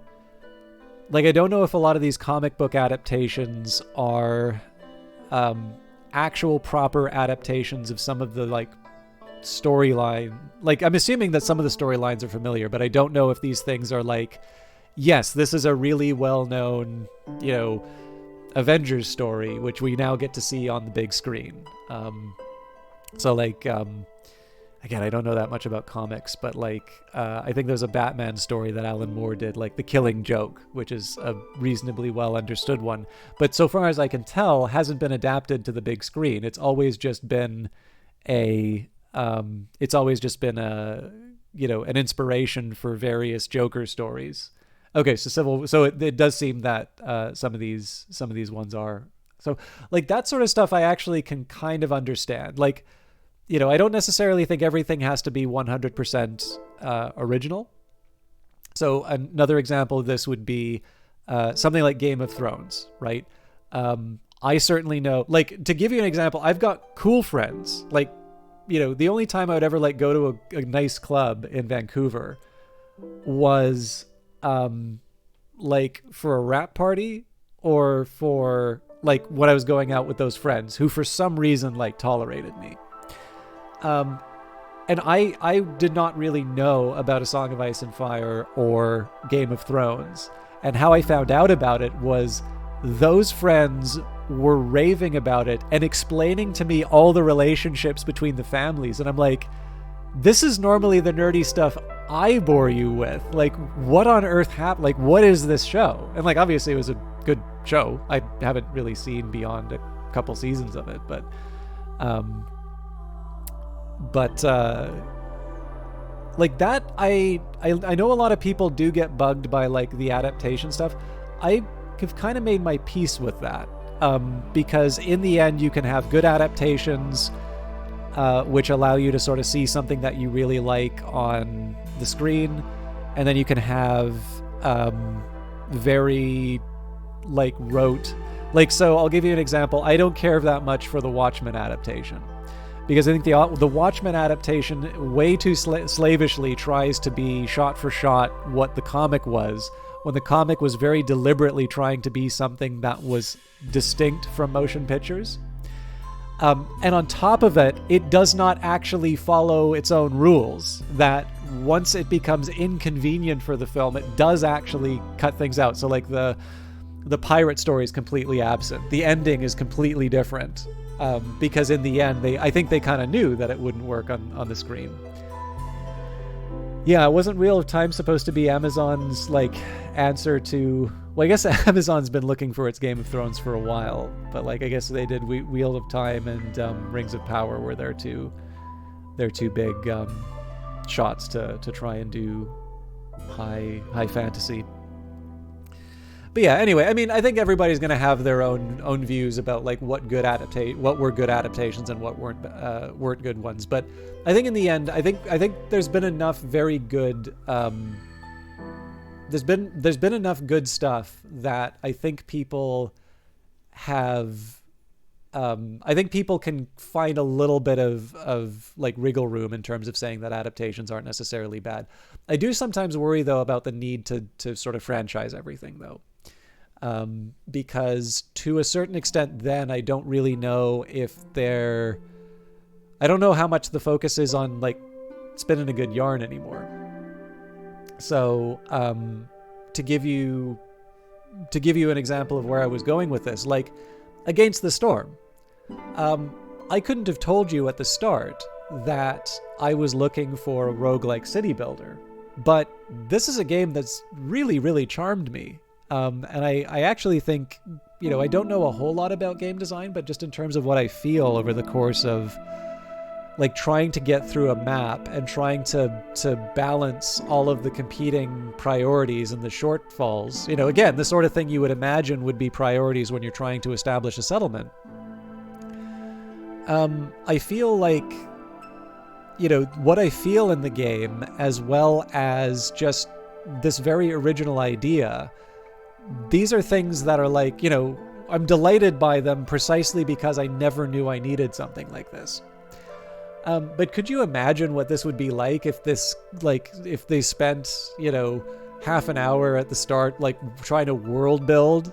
like, I don't know if a lot of these comic book adaptations are actual proper adaptations of some of the like storyline. Like, I'm assuming that some of the storylines are familiar, but I don't know if these things are like, yes, this is a really well-known, Avengers story, which we now get to see on the big screen. So like, again, I don't know that much about comics, but like, I think there's a Batman story that Alan Moore did, like The Killing Joke, which is a reasonably well understood one. But so far as I can tell, hasn't been adapted to the big screen. It's always just been an inspiration for various Joker stories. Okay, so it does seem that some of these ones are. So like that sort of stuff I actually can kind of understand. Like, I don't necessarily think everything has to be 100% original. So another example of this would be something like Game of Thrones, right? I certainly know, like, to give you an example, I've got cool friends. Like, the only time I would ever like go to a nice club in Vancouver was like for a rap party or for like when I was going out with those friends who for some reason like tolerated me. And I did not really know about A Song of Ice and Fire or Game of Thrones. And how I found out about it was those friends were raving about it and explaining to me all the relationships between the families. And I'm like, this is normally the nerdy stuff I bore you with. Like, what on earth happened? Like, what is this show? And like, obviously it was a good show. I haven't really seen beyond a couple seasons of it, but like that, I know a lot of people do get bugged by like the adaptation stuff. I have kind of made my peace with that, because in the end you can have good adaptations which allow you to sort of see something that you really like on the screen, and then you can have very like rote, like, so I'll give you an example. I don't care that much for the Watchmen adaptation, because I think the Watchmen adaptation way too slavishly tries to be shot for shot what the comic was, when the comic was very deliberately trying to be something that was distinct from motion pictures. And on top of it, it does not actually follow its own rules, that once it becomes inconvenient for the film, it does actually cut things out. So like the pirate story is completely absent. The ending is completely different. Because in the end, I think they kind of knew that it wouldn't work on the screen. Yeah, wasn't Wheel of Time supposed to be Amazon's like answer to? Well, I guess Amazon's been looking for its Game of Thrones for a while, but like I guess they did Wheel of Time and Rings of Power were their two big shots to try and do high fantasy. But yeah, anyway, I mean, I think everybody's going to have their own views about like what were good adaptations and what weren't good ones. But I think in the end, I think there's been enough very good. There's been enough good stuff that I think people have. I think people can find a little bit of like wriggle room in terms of saying that adaptations aren't necessarily bad. I do sometimes worry though about the need to sort of franchise everything though. Because to a certain extent then I don't really know I don't know how much the focus is on like spinning a good yarn anymore. So to give you an example of where I was going with this, like Against the Storm, I couldn't have told you at the start that I was looking for a roguelike city builder, but this is a game that's really, really charmed me. And I actually think, I don't know a whole lot about game design, but just in terms of what I feel over the course of like trying to get through a map and trying to balance all of the competing priorities and the shortfalls, again, the sort of thing you would imagine would be priorities when you're trying to establish a settlement. I feel like, what I feel in the game, as well as just this very original idea, these are things that are like, I'm delighted by them precisely because I never knew I needed something like this. But could you imagine what this would be like if they spent, half an hour at the start, like trying to world build,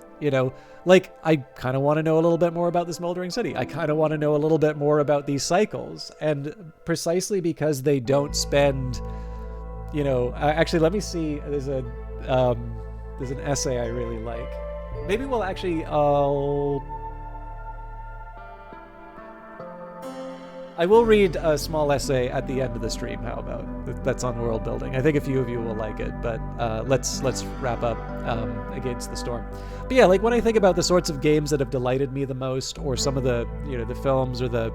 like I kind of want to know a little bit more about this Smoldering City. I kind of want to know a little bit more about these cycles. And precisely because they don't spend, actually, let me see. There's an essay I really like. Maybe we'll actually, I will read a small essay at the end of the stream. How about that's on world building? I think a few of you will like it, but let's wrap up Against the Storm. But yeah, like when I think about the sorts of games that have delighted me the most, or some of the the films or the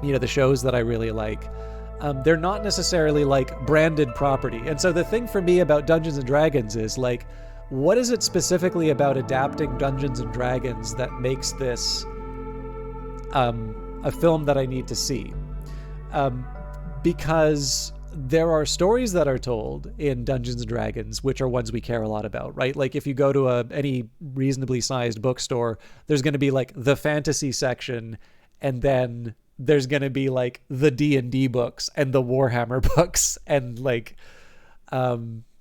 the shows that I really like, they're not necessarily like branded property. And so the thing for me about Dungeons and Dragons is like, what is it specifically about adapting Dungeons and Dragons that makes this a film that I need to see? Because there are stories that are told in Dungeons and Dragons, which are ones we care a lot about, right? Like if you go to any reasonably sized bookstore, there's going to be like the fantasy section, and then there's going to be like the D&D books and the Warhammer books, and like,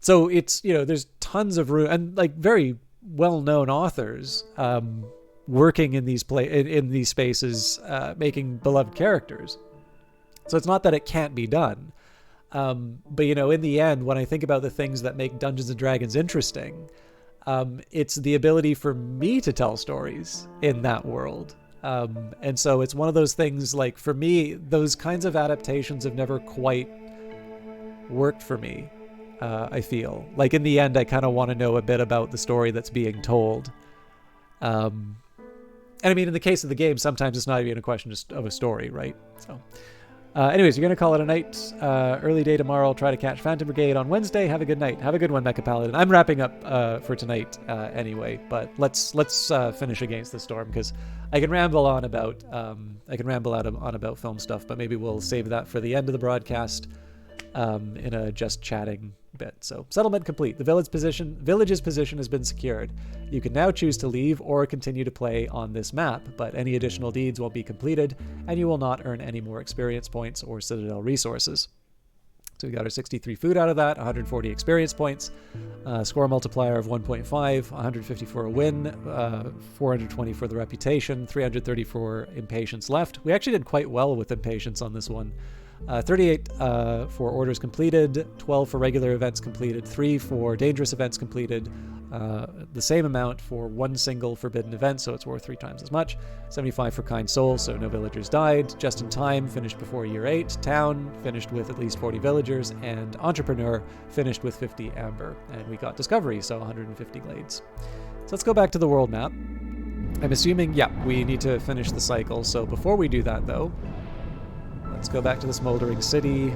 so it's, there's tons of room, and like very well-known authors, working in these in these spaces, making beloved characters. So it's not that it can't be done. But in the end, when I think about the things that make Dungeons and Dragons interesting, it's the ability for me to tell stories in that world. And so it's one of those things, like for me, those kinds of adaptations have never quite worked for me. I feel like in the end, I kind of want to know a bit about the story that's being told. And I mean, in the case of the game, sometimes it's not even a question just of a story, right? So anyways, you're going to call it a night. Early day tomorrow. Try to catch Phantom Brigade on Wednesday. Have a good night. Have a good one, Mecha Paladin. I'm wrapping up for tonight anyway, but let's finish Against the Storm, because I can ramble on about film stuff, but maybe we'll save that for the end of the broadcast in a just chatting bit. So, settlement complete. The village's position has been secured. You can now choose to leave or continue to play on this map, but any additional deeds won't be completed, and you will not earn any more experience points or Citadel resources. So we got our 63 food out of that, 140 experience points, score multiplier of 1.5, 150 for a win, 420 for the reputation, 330 for impatience left. We actually did quite well with impatience on this one. 38 for orders completed, 12 for regular events completed, 3 for dangerous events completed, the same amount for one single forbidden event, so it's worth 3 times as much. 75 for kind soul, so no villagers died. Just in time, finished before year 8. Town, finished with at least 40 villagers. And entrepreneur, finished with 50 amber. And we got discovery, so 150 glades. So let's go back to the world map. I'm assuming, yeah, we need to finish the cycle. So before we do that, though, let's go back to the Smoldering City.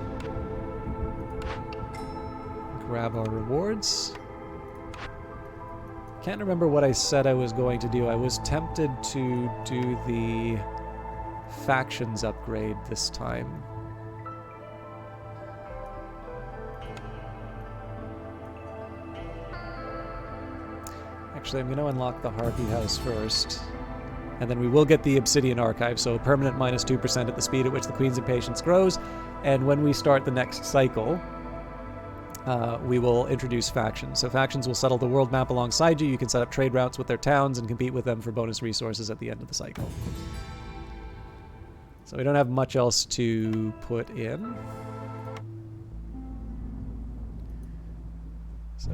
Grab our rewards. Can't remember what I said I was going to do. I was tempted to do the factions upgrade this time. Actually, I'm going to unlock the Harpy House first. And then we will get the Obsidian Archive, so permanent minus 2% at the speed at which the Queen's Impatience grows. And when we start the next cycle, we will introduce factions. So factions will settle the world map alongside you. You can set up trade routes with their towns and compete with them for bonus resources at the end of the cycle. So we don't have much else to put in. So,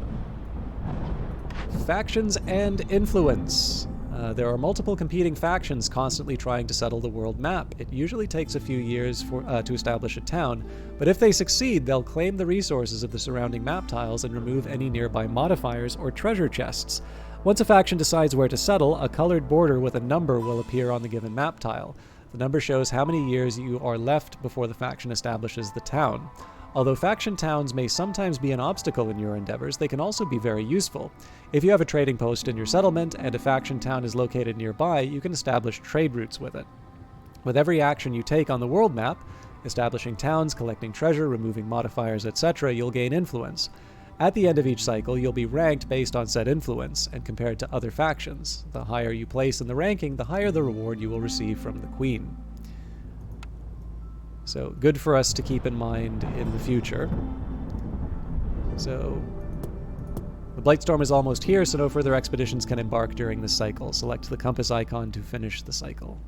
factions and influence. There are multiple competing factions constantly trying to settle the world map. It usually takes a few years to establish a town, but if they succeed, they'll claim the resources of the surrounding map tiles and remove any nearby modifiers or treasure chests. Once a faction decides where to settle, a colored border with a number will appear on the given map tile. The number shows how many years you are left before the faction establishes the town. Although faction towns may sometimes be an obstacle in your endeavors, they can also be very useful. If you have a trading post in your settlement and a faction town is located nearby, you can establish trade routes with it. With every action you take on the world map, establishing towns, collecting treasure, removing modifiers, etc., you'll gain influence. At the end of each cycle, you'll be ranked based on said influence and compared to other factions. The higher you place in the ranking, the higher the reward you will receive from the Queen. So, good for us to keep in mind in the future. So, the Blightstorm is almost here, so no further expeditions can embark during this cycle. Select the compass icon to finish the cycle.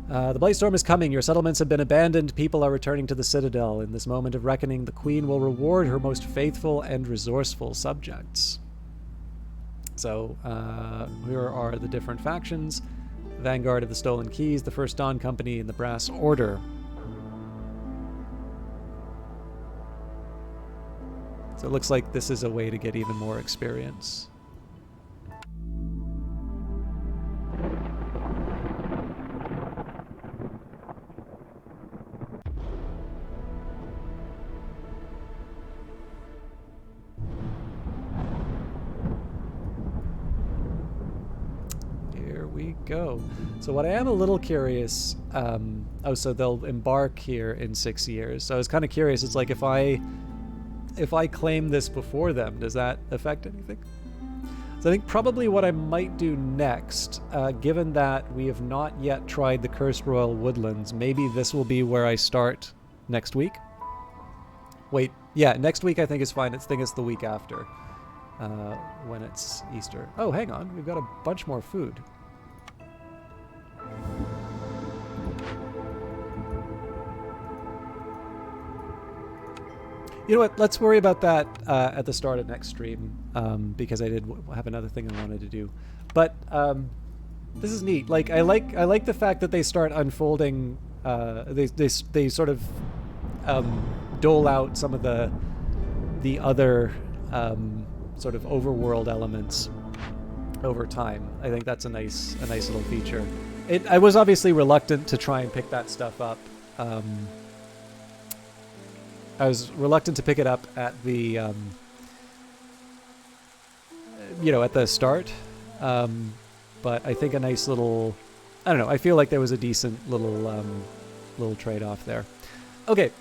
The Blightstorm is coming. Your settlements have been abandoned. People are returning to the Citadel. In this moment of reckoning, the Queen will reward her most faithful and resourceful subjects. So, here are the different factions. Vanguard of the Stolen Keys, the First Dawn Company, and the Brass Order. So it looks like this is a way to get even more experience. Go. So what I am a little curious, so they'll embark here in 6 years. So I was kind of curious, it's like if I claim this before them, does that affect anything? So I think probably what I might do next, given that we have not yet tried the Cursed Royal Woodlands, maybe this will be where I start next week. Wait, yeah, next week I think is fine. I think it's the week after, when it's Easter. Oh, hang on, we've got a bunch more food. You know what? Let's worry about that at the start of next stream, because I did have another thing I wanted to do. But this is neat. Like I like the fact that they start unfolding. They sort of dole out some of the other sort of overworld elements over time. I think that's a nice little feature. I was obviously reluctant to try and pick that stuff up. I was reluctant to pick it up at the, at the start. But I think a nice little, I don't know, I feel like there was a decent little trade-off there. Okay.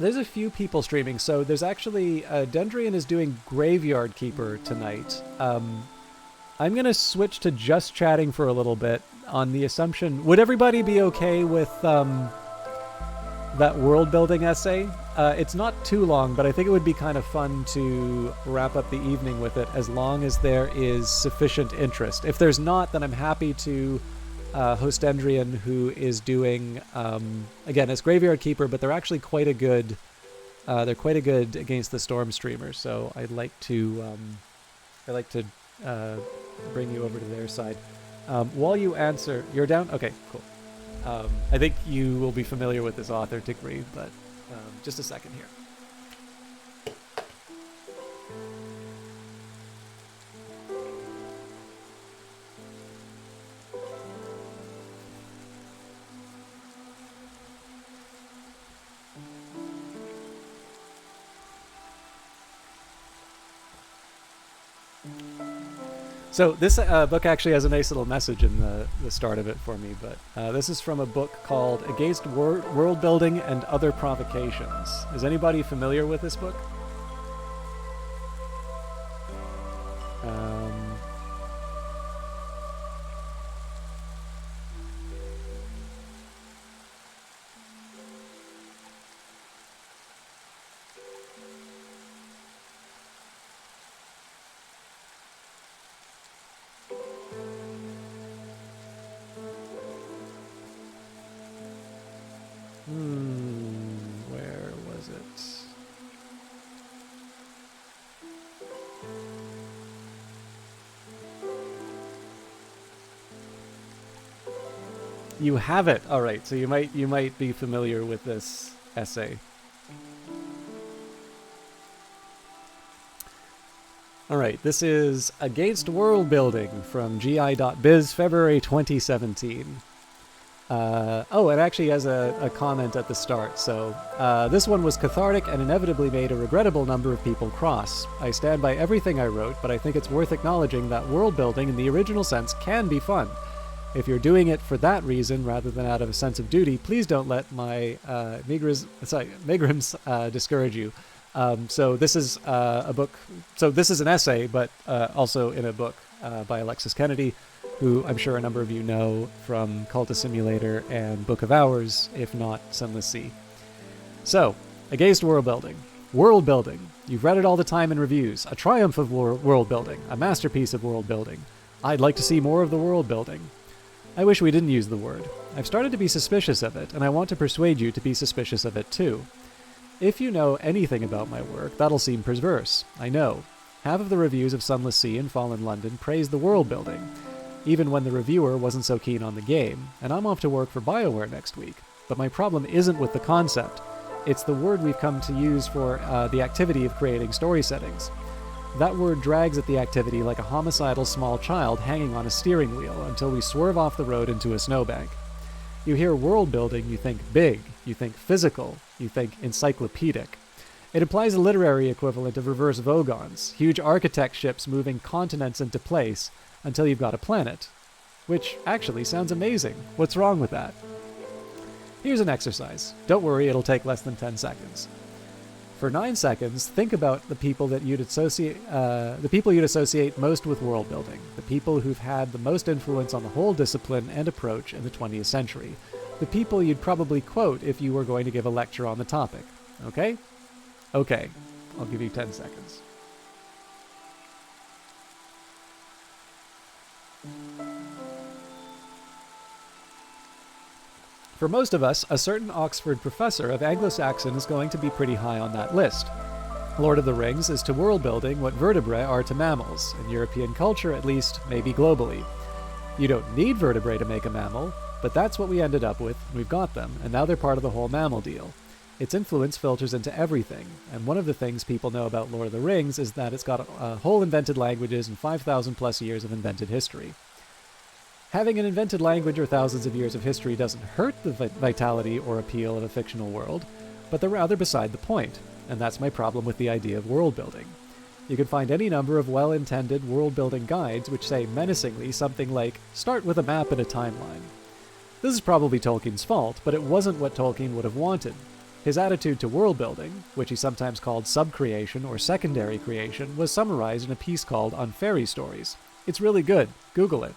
There's a few people streaming. So there's actually, Dendrian is doing Graveyard Keeper tonight. I'm going to switch to just chatting for a little bit on the assumption... Would everybody be okay with that world-building essay? It's not too long, but I think it would be kind of fun to wrap up the evening with it as long as there is sufficient interest. If there's not, then I'm happy to host Dendrian, who is doing, again, as Graveyard Keeper, but they're actually quite a good... they're quite a good Against the Storm streamer, so I'd like to... bring you over to their side. While you answer, you're down? Okay, cool. I think you will be familiar with this author, Degree, but just a second here. So this book actually has a nice little message in the start of it for me, but this is from a book called Against World Building and Other Provocations. Is anybody familiar with this book? Where was it? You have it. All right, so you might be familiar with this essay. All right, this is Against World Building from gi.biz, February 2017. Oh, it actually has a comment at the start. So, this one was cathartic and inevitably made a regrettable number of people cross. I stand by everything I wrote, but I think it's worth acknowledging that world building in the original sense can be fun. If you're doing it for that reason rather than out of a sense of duty, please don't let my Megrims discourage you. So this is a book. So this is an essay, but also in a book by Alexis Kennedy, who I'm sure a number of you know from Cultist Simulator and Book of Hours, if not Sunless Sea. So, Against World Building. World building. You've read it all the time in reviews. A triumph of world building. A masterpiece of world building. I'd like to see more of the world building. I wish we didn't use the word. I've started to be suspicious of it, and I want to persuade you to be suspicious of it too. If you know anything about my work, that'll seem perverse. I know. Half of the reviews of Sunless Sea and Fallen London praised the world building, even when the reviewer wasn't so keen on the game, and I'm off to work for BioWare next week. But my problem isn't with the concept. It's the word we've come to use for the activity of creating story settings. That word drags at the activity like a homicidal small child hanging on a steering wheel until we swerve off the road into a snowbank. You hear world building, you think big, you think physical, you think encyclopedic. It implies a literary equivalent of reverse Vogons, huge architect ships moving continents into place until you've got a planet. Which actually sounds amazing. What's wrong with that? Here's an exercise. Don't worry, it'll take less than 10 seconds. For 9 seconds, think about the people that you'd associate most with world building, the people who've had the most influence on the whole discipline and approach in the 20th century, the people you'd probably quote if you were going to give a lecture on the topic. Okay? Okay. I'll give you 10 seconds. For most of us, a certain Oxford professor of Anglo-Saxon is going to be pretty high on that list. Lord of the Rings is to world building what vertebrae are to mammals, in European culture at least, maybe globally. You don't need vertebrae to make a mammal, but that's what we ended up with, and we've got them, and now they're part of the whole mammal deal. Its influence filters into everything, and one of the things people know about Lord of the Rings is that it's got whole invented languages and 5,000 plus years of invented history. Having an invented language or thousands of years of history doesn't hurt the vitality or appeal of a fictional world, but they're rather beside the point, and that's my problem with the idea of world building. You can find any number of well-intended world-building guides which say menacingly something like, start with a map and a timeline. This is probably Tolkien's fault, but it wasn't what Tolkien would have wanted. His attitude to world building, which he sometimes called sub-creation or secondary creation, was summarized in a piece called On Fairy Stories. It's really good. Google it.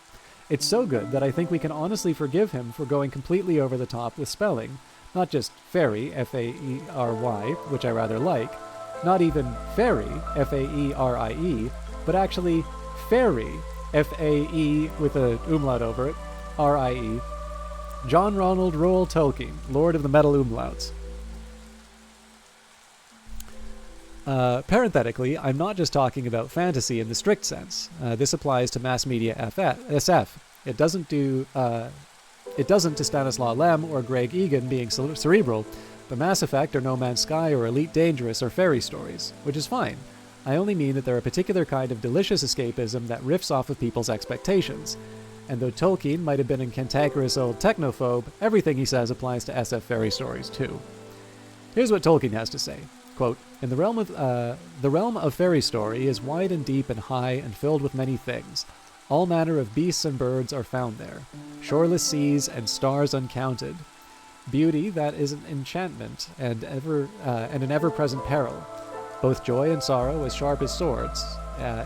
It's so good that I think we can honestly forgive him for going completely over the top with spelling, not just fairy, F-A-E-R-Y, which I rather like, not even fairy, F-A-E-R-I-E, but actually fairy, F-A-E with a umlaut over it, R-I-E, John Ronald Reuel Tolkien, Lord of the Metal Umlauts. Parenthetically, I'm not just talking about fantasy in the strict sense. This applies to mass media SF. It doesn't to Stanislaw Lem or Greg Egan being cerebral, but Mass Effect or No Man's Sky or Elite Dangerous or fairy stories, which is fine. I only mean that they're a particular kind of delicious escapism that riffs off of people's expectations. And though Tolkien might have been a cantankerous old technophobe, everything he says applies to SF fairy stories too. Here's what Tolkien has to say. Quote, in the realm of fairy story is wide and deep and high and filled with many things. All manner of beasts and birds are found there, shoreless seas and stars uncounted. Beauty that is an enchantment and an ever-present peril. Both joy and sorrow as sharp as swords.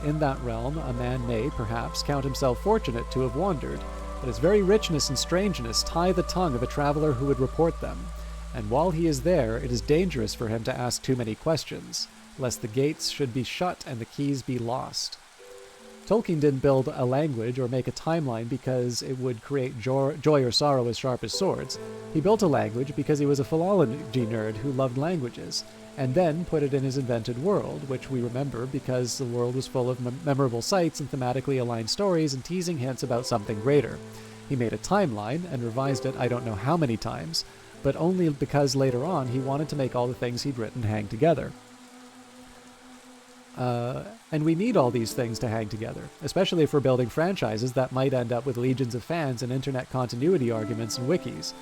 In that realm, a man may, perhaps, count himself fortunate to have wandered, but its very richness and strangeness tie the tongue of a traveler who would report them. And while he is there, it is dangerous for him to ask too many questions, lest the gates should be shut and the keys be lost. Tolkien didn't build a language or make a timeline because it would create joy or sorrow as sharp as swords. He built a language because he was a philology nerd who loved languages, and then put it in his invented world, which we remember because the world was full of memorable sights and thematically aligned stories and teasing hints about something greater. He made a timeline and revised it I don't know how many times, but only because later on he wanted to make all the things he'd written hang together. And we need all these things to hang together, especially if we're building franchises that might end up with legions of fans and internet continuity arguments and wikis.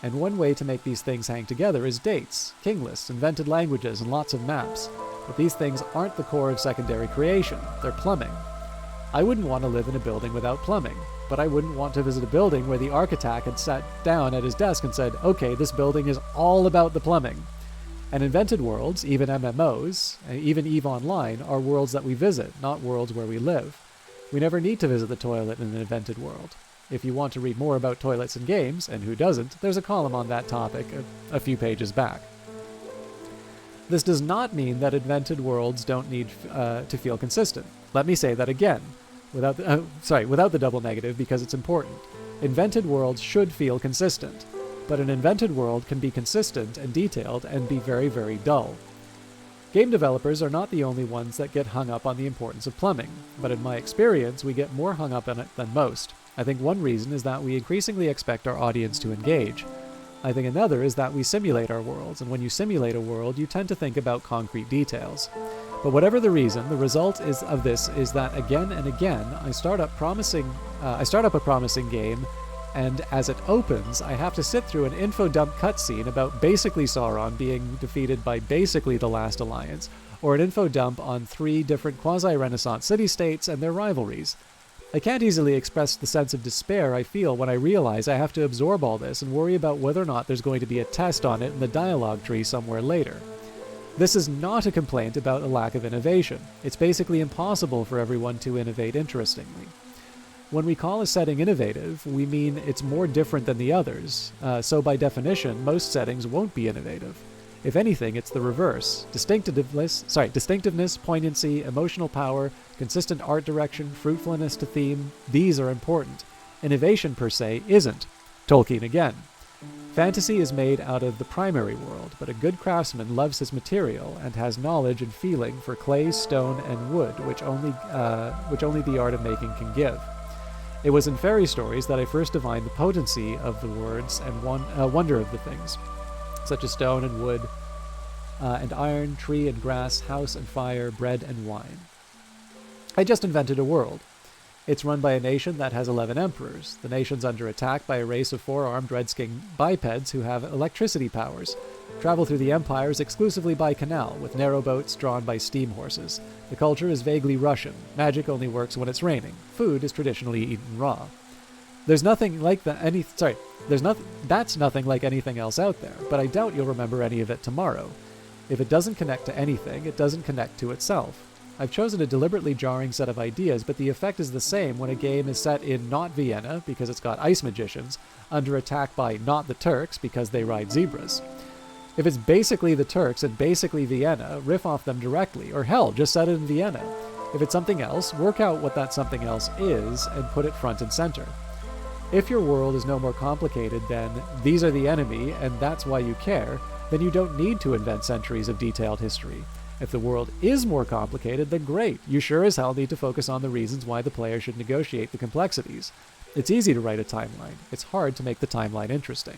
And one way to make these things hang together is dates, king lists, invented languages, and lots of maps. But these things aren't the core of secondary creation, they're plumbing. I wouldn't want to live in a building without plumbing, but I wouldn't want to visit a building where the architect had sat down at his desk and said, okay, this building is all about the plumbing. And invented worlds, even MMOs, and even EVE Online, are worlds that we visit, not worlds where we live. We never need to visit the toilet in an invented world. If you want to read more about toilets in games, and who doesn't, there's a column on that topic a few pages back. This does not mean that invented worlds don't need to feel consistent. Let me say that again, without the double negative, because it's important. Invented worlds should feel consistent, but an invented world can be consistent and detailed and be very, very dull. Game developers are not the only ones that get hung up on the importance of plumbing, but in my experience, we get more hung up on it than most. I think one reason is that we increasingly expect our audience to engage. I think another is that we simulate our worlds, and when you simulate a world, you tend to think about concrete details. But whatever the reason, the result of this is that again and again, I start up a promising game, and as it opens, I have to sit through an info dump cutscene about basically Sauron being defeated by basically the Last Alliance, or an info dump on 3 different quasi-Renaissance city-states and their rivalries. I can't easily express the sense of despair I feel when I realize I have to absorb all this and worry about whether or not there's going to be a test on it in the dialogue tree somewhere later. This is not a complaint about a lack of innovation. It's basically impossible for everyone to innovate interestingly. When we call a setting innovative, we mean it's more different than the others, so by definition, most settings won't be innovative. If anything, it's the reverse. Distinctiveness, poignancy, emotional power, consistent art direction, fruitfulness to theme, these are important. Innovation per se isn't. Tolkien again. Fantasy is made out of the primary world, but a good craftsman loves his material and has knowledge and feeling for clay, stone, and wood, which only the art of making can give. It was in fairy stories that I first divined the potency of the words and wonder of the things, such as stone and wood, and iron, tree and grass, house and fire, bread and wine. I just invented a world. It's run by a nation that has 11 emperors. The nation's under attack by a race of 4-armed red-skinned bipeds who have electricity powers. Travel through the empires exclusively by canal, with narrow boats drawn by steam horses. The culture is vaguely Russian. Magic only works when it's raining. Food is traditionally eaten raw. That's nothing like anything else out there, but I doubt you'll remember any of it tomorrow. If it doesn't connect to anything, it doesn't connect to itself. I've chosen a deliberately jarring set of ideas, but the effect is the same when a game is set in not Vienna, because it's got ice magicians, under attack by not the Turks, because they ride zebras. If it's basically the Turks and basically Vienna, riff off them directly, or hell, just set it in Vienna. If it's something else, work out what that something else is, and put it front and center. If your world is no more complicated than, these are the enemy, and that's why you care, then you don't need to invent centuries of detailed history. If the world is more complicated, then great. You sure as hell need to focus on the reasons why the player should negotiate the complexities. It's easy to write a timeline. It's hard to make the timeline interesting.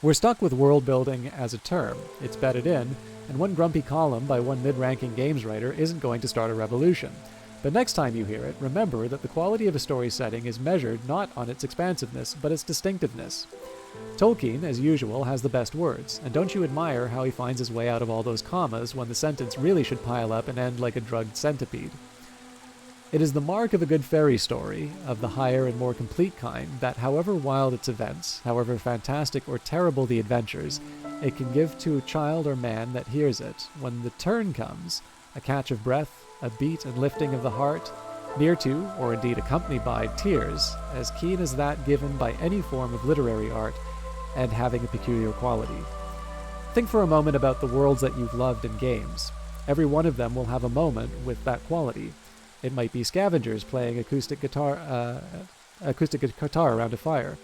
We're stuck with world building as a term. It's bedded in, and one grumpy column by one mid-ranking games writer isn't going to start a revolution. But next time you hear it, remember that the quality of a story setting is measured not on its expansiveness, but its distinctiveness. Tolkien, as usual, has the best words, and don't you admire how he finds his way out of all those commas when the sentence really should pile up and end like a drugged centipede? It is the mark of a good fairy story, of the higher and more complete kind, that however wild its events, however fantastic or terrible the adventures, it can give to a child or man that hears it, when the turn comes, a catch of breath, a beat and lifting of the heart, near to, or indeed accompanied by, tears, as keen as that given by any form of literary art, and having a peculiar quality. Think for a moment about the worlds that you've loved in games. Every one of them will have a moment with that quality. It might be scavengers playing acoustic guitar around a fire.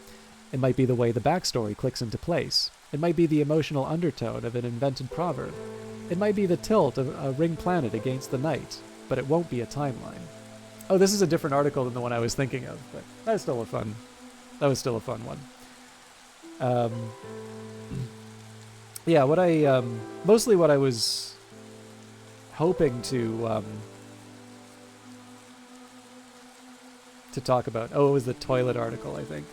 It might be the way the backstory clicks into place. It might be the emotional undertone of an invented proverb. It might be the tilt of a ring planet against the night, but it won't be a timeline. Oh, this is a different article than the one I was thinking of, but that was still a fun one. Yeah, mostly what I was hoping to talk about. Oh, it was the toilet article, I think.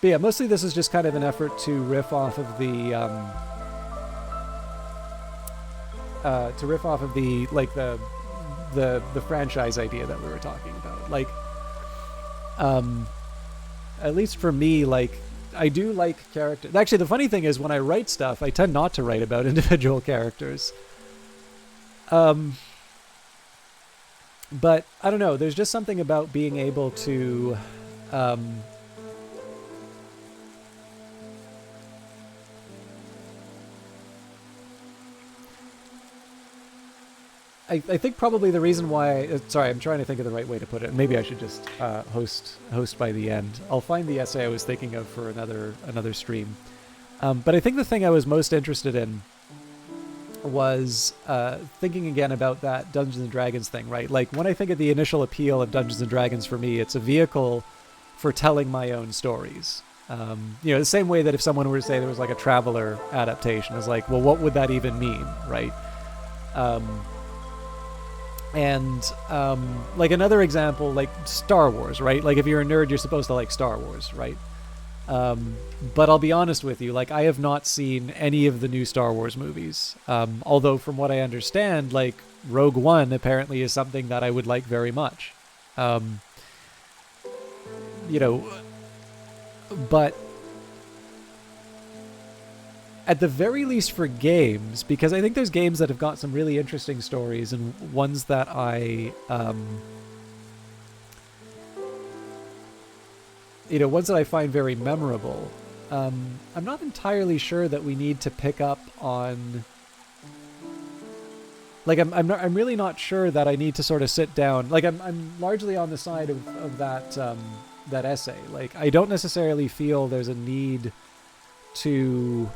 But yeah, mostly this is just kind of an effort to riff off of the like the franchise idea that we were talking about. Like, at least for me, like, I do like characters. Actually, the funny thing is when I write stuff, I tend not to write about individual characters. But I don't know. There's just something about being able to, I think probably the reason why. Sorry, I'm trying to think of the right way to put it. Maybe I should just host by the end. I'll find the essay I was thinking of for another stream. But I think the thing I was most interested in was thinking again about that Dungeons and Dragons thing, right? Like, when I think of the initial appeal of Dungeons and Dragons for me, it's a vehicle for telling my own stories. The same way that if someone were to say there was like a Traveller adaptation, it's like, well, what would that even mean, right? Like another example, like Star Wars, right? Like, if you're a nerd, you're supposed to like Star Wars, right? But I'll be honest with you, like, I have not seen any of the new Star Wars movies. Although from what I understand, like, Rogue One apparently is something that I would like very much. But at the very least for games, because I think there's games that have got some really interesting stories and ones that ones that I find very memorable. I'm not entirely sure that we need to pick up on. Like, I'm really not sure that I need to sort of sit down. Like, I'm largely on the side of that essay. Like, I don't necessarily feel there's a need to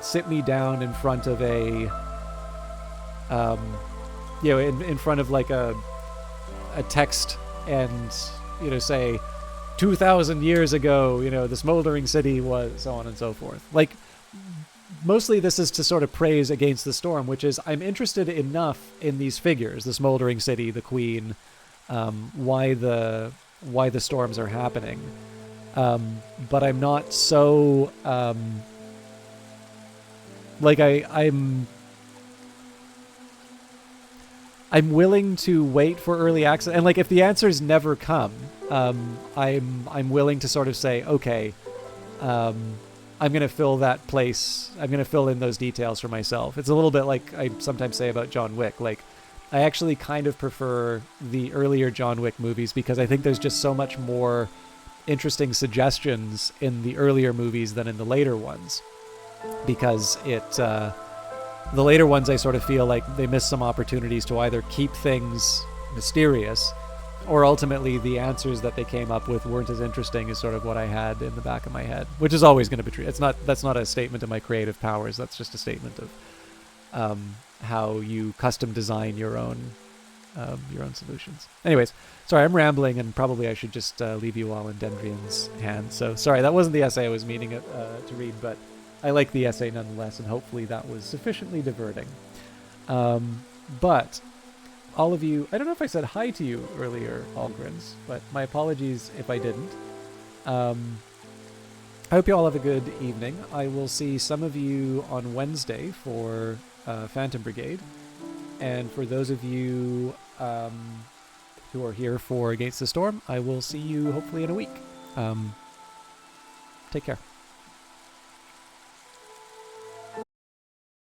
sit me down in front of a in front of like a text and say 2,000 years ago the smoldering city was, so on and so forth. Like, mostly this is to sort of praise Against the Storm, which is, I'm interested enough in these figures, the smoldering city, the queen, why the storms are happening, but I'm not so like I'm willing to wait for early access, and like, if the answers never come, I'm willing to sort of say, okay, I'm going to fill that place. I'm going to fill in those details for myself. It's a little bit like I sometimes say about John Wick. Like, I actually kind of prefer the earlier John Wick movies because I think there's just so much more interesting suggestions in the earlier movies than in the later ones. Because the later ones, I sort of feel like they miss some opportunities to either keep things mysterious, or ultimately the answers that they came up with weren't as interesting as sort of what I had in the back of my head, which is always going to be true. That's not a statement of my creative powers. That's just a statement of how you custom design your own solutions. Anyways, sorry, I'm rambling, and probably I should just leave you all in Dendrian's hands. So sorry, that wasn't the essay I was meaning to read, but I like the essay nonetheless, and hopefully that was sufficiently diverting. But all of you, I don't know if I said hi to you earlier, Algrins, but my apologies if I didn't. I hope you all have a good evening. I will see some of you on Wednesday for Phantom Brigade, and for those of you who are here for Against the Storm, I will see you hopefully in a week. Take care.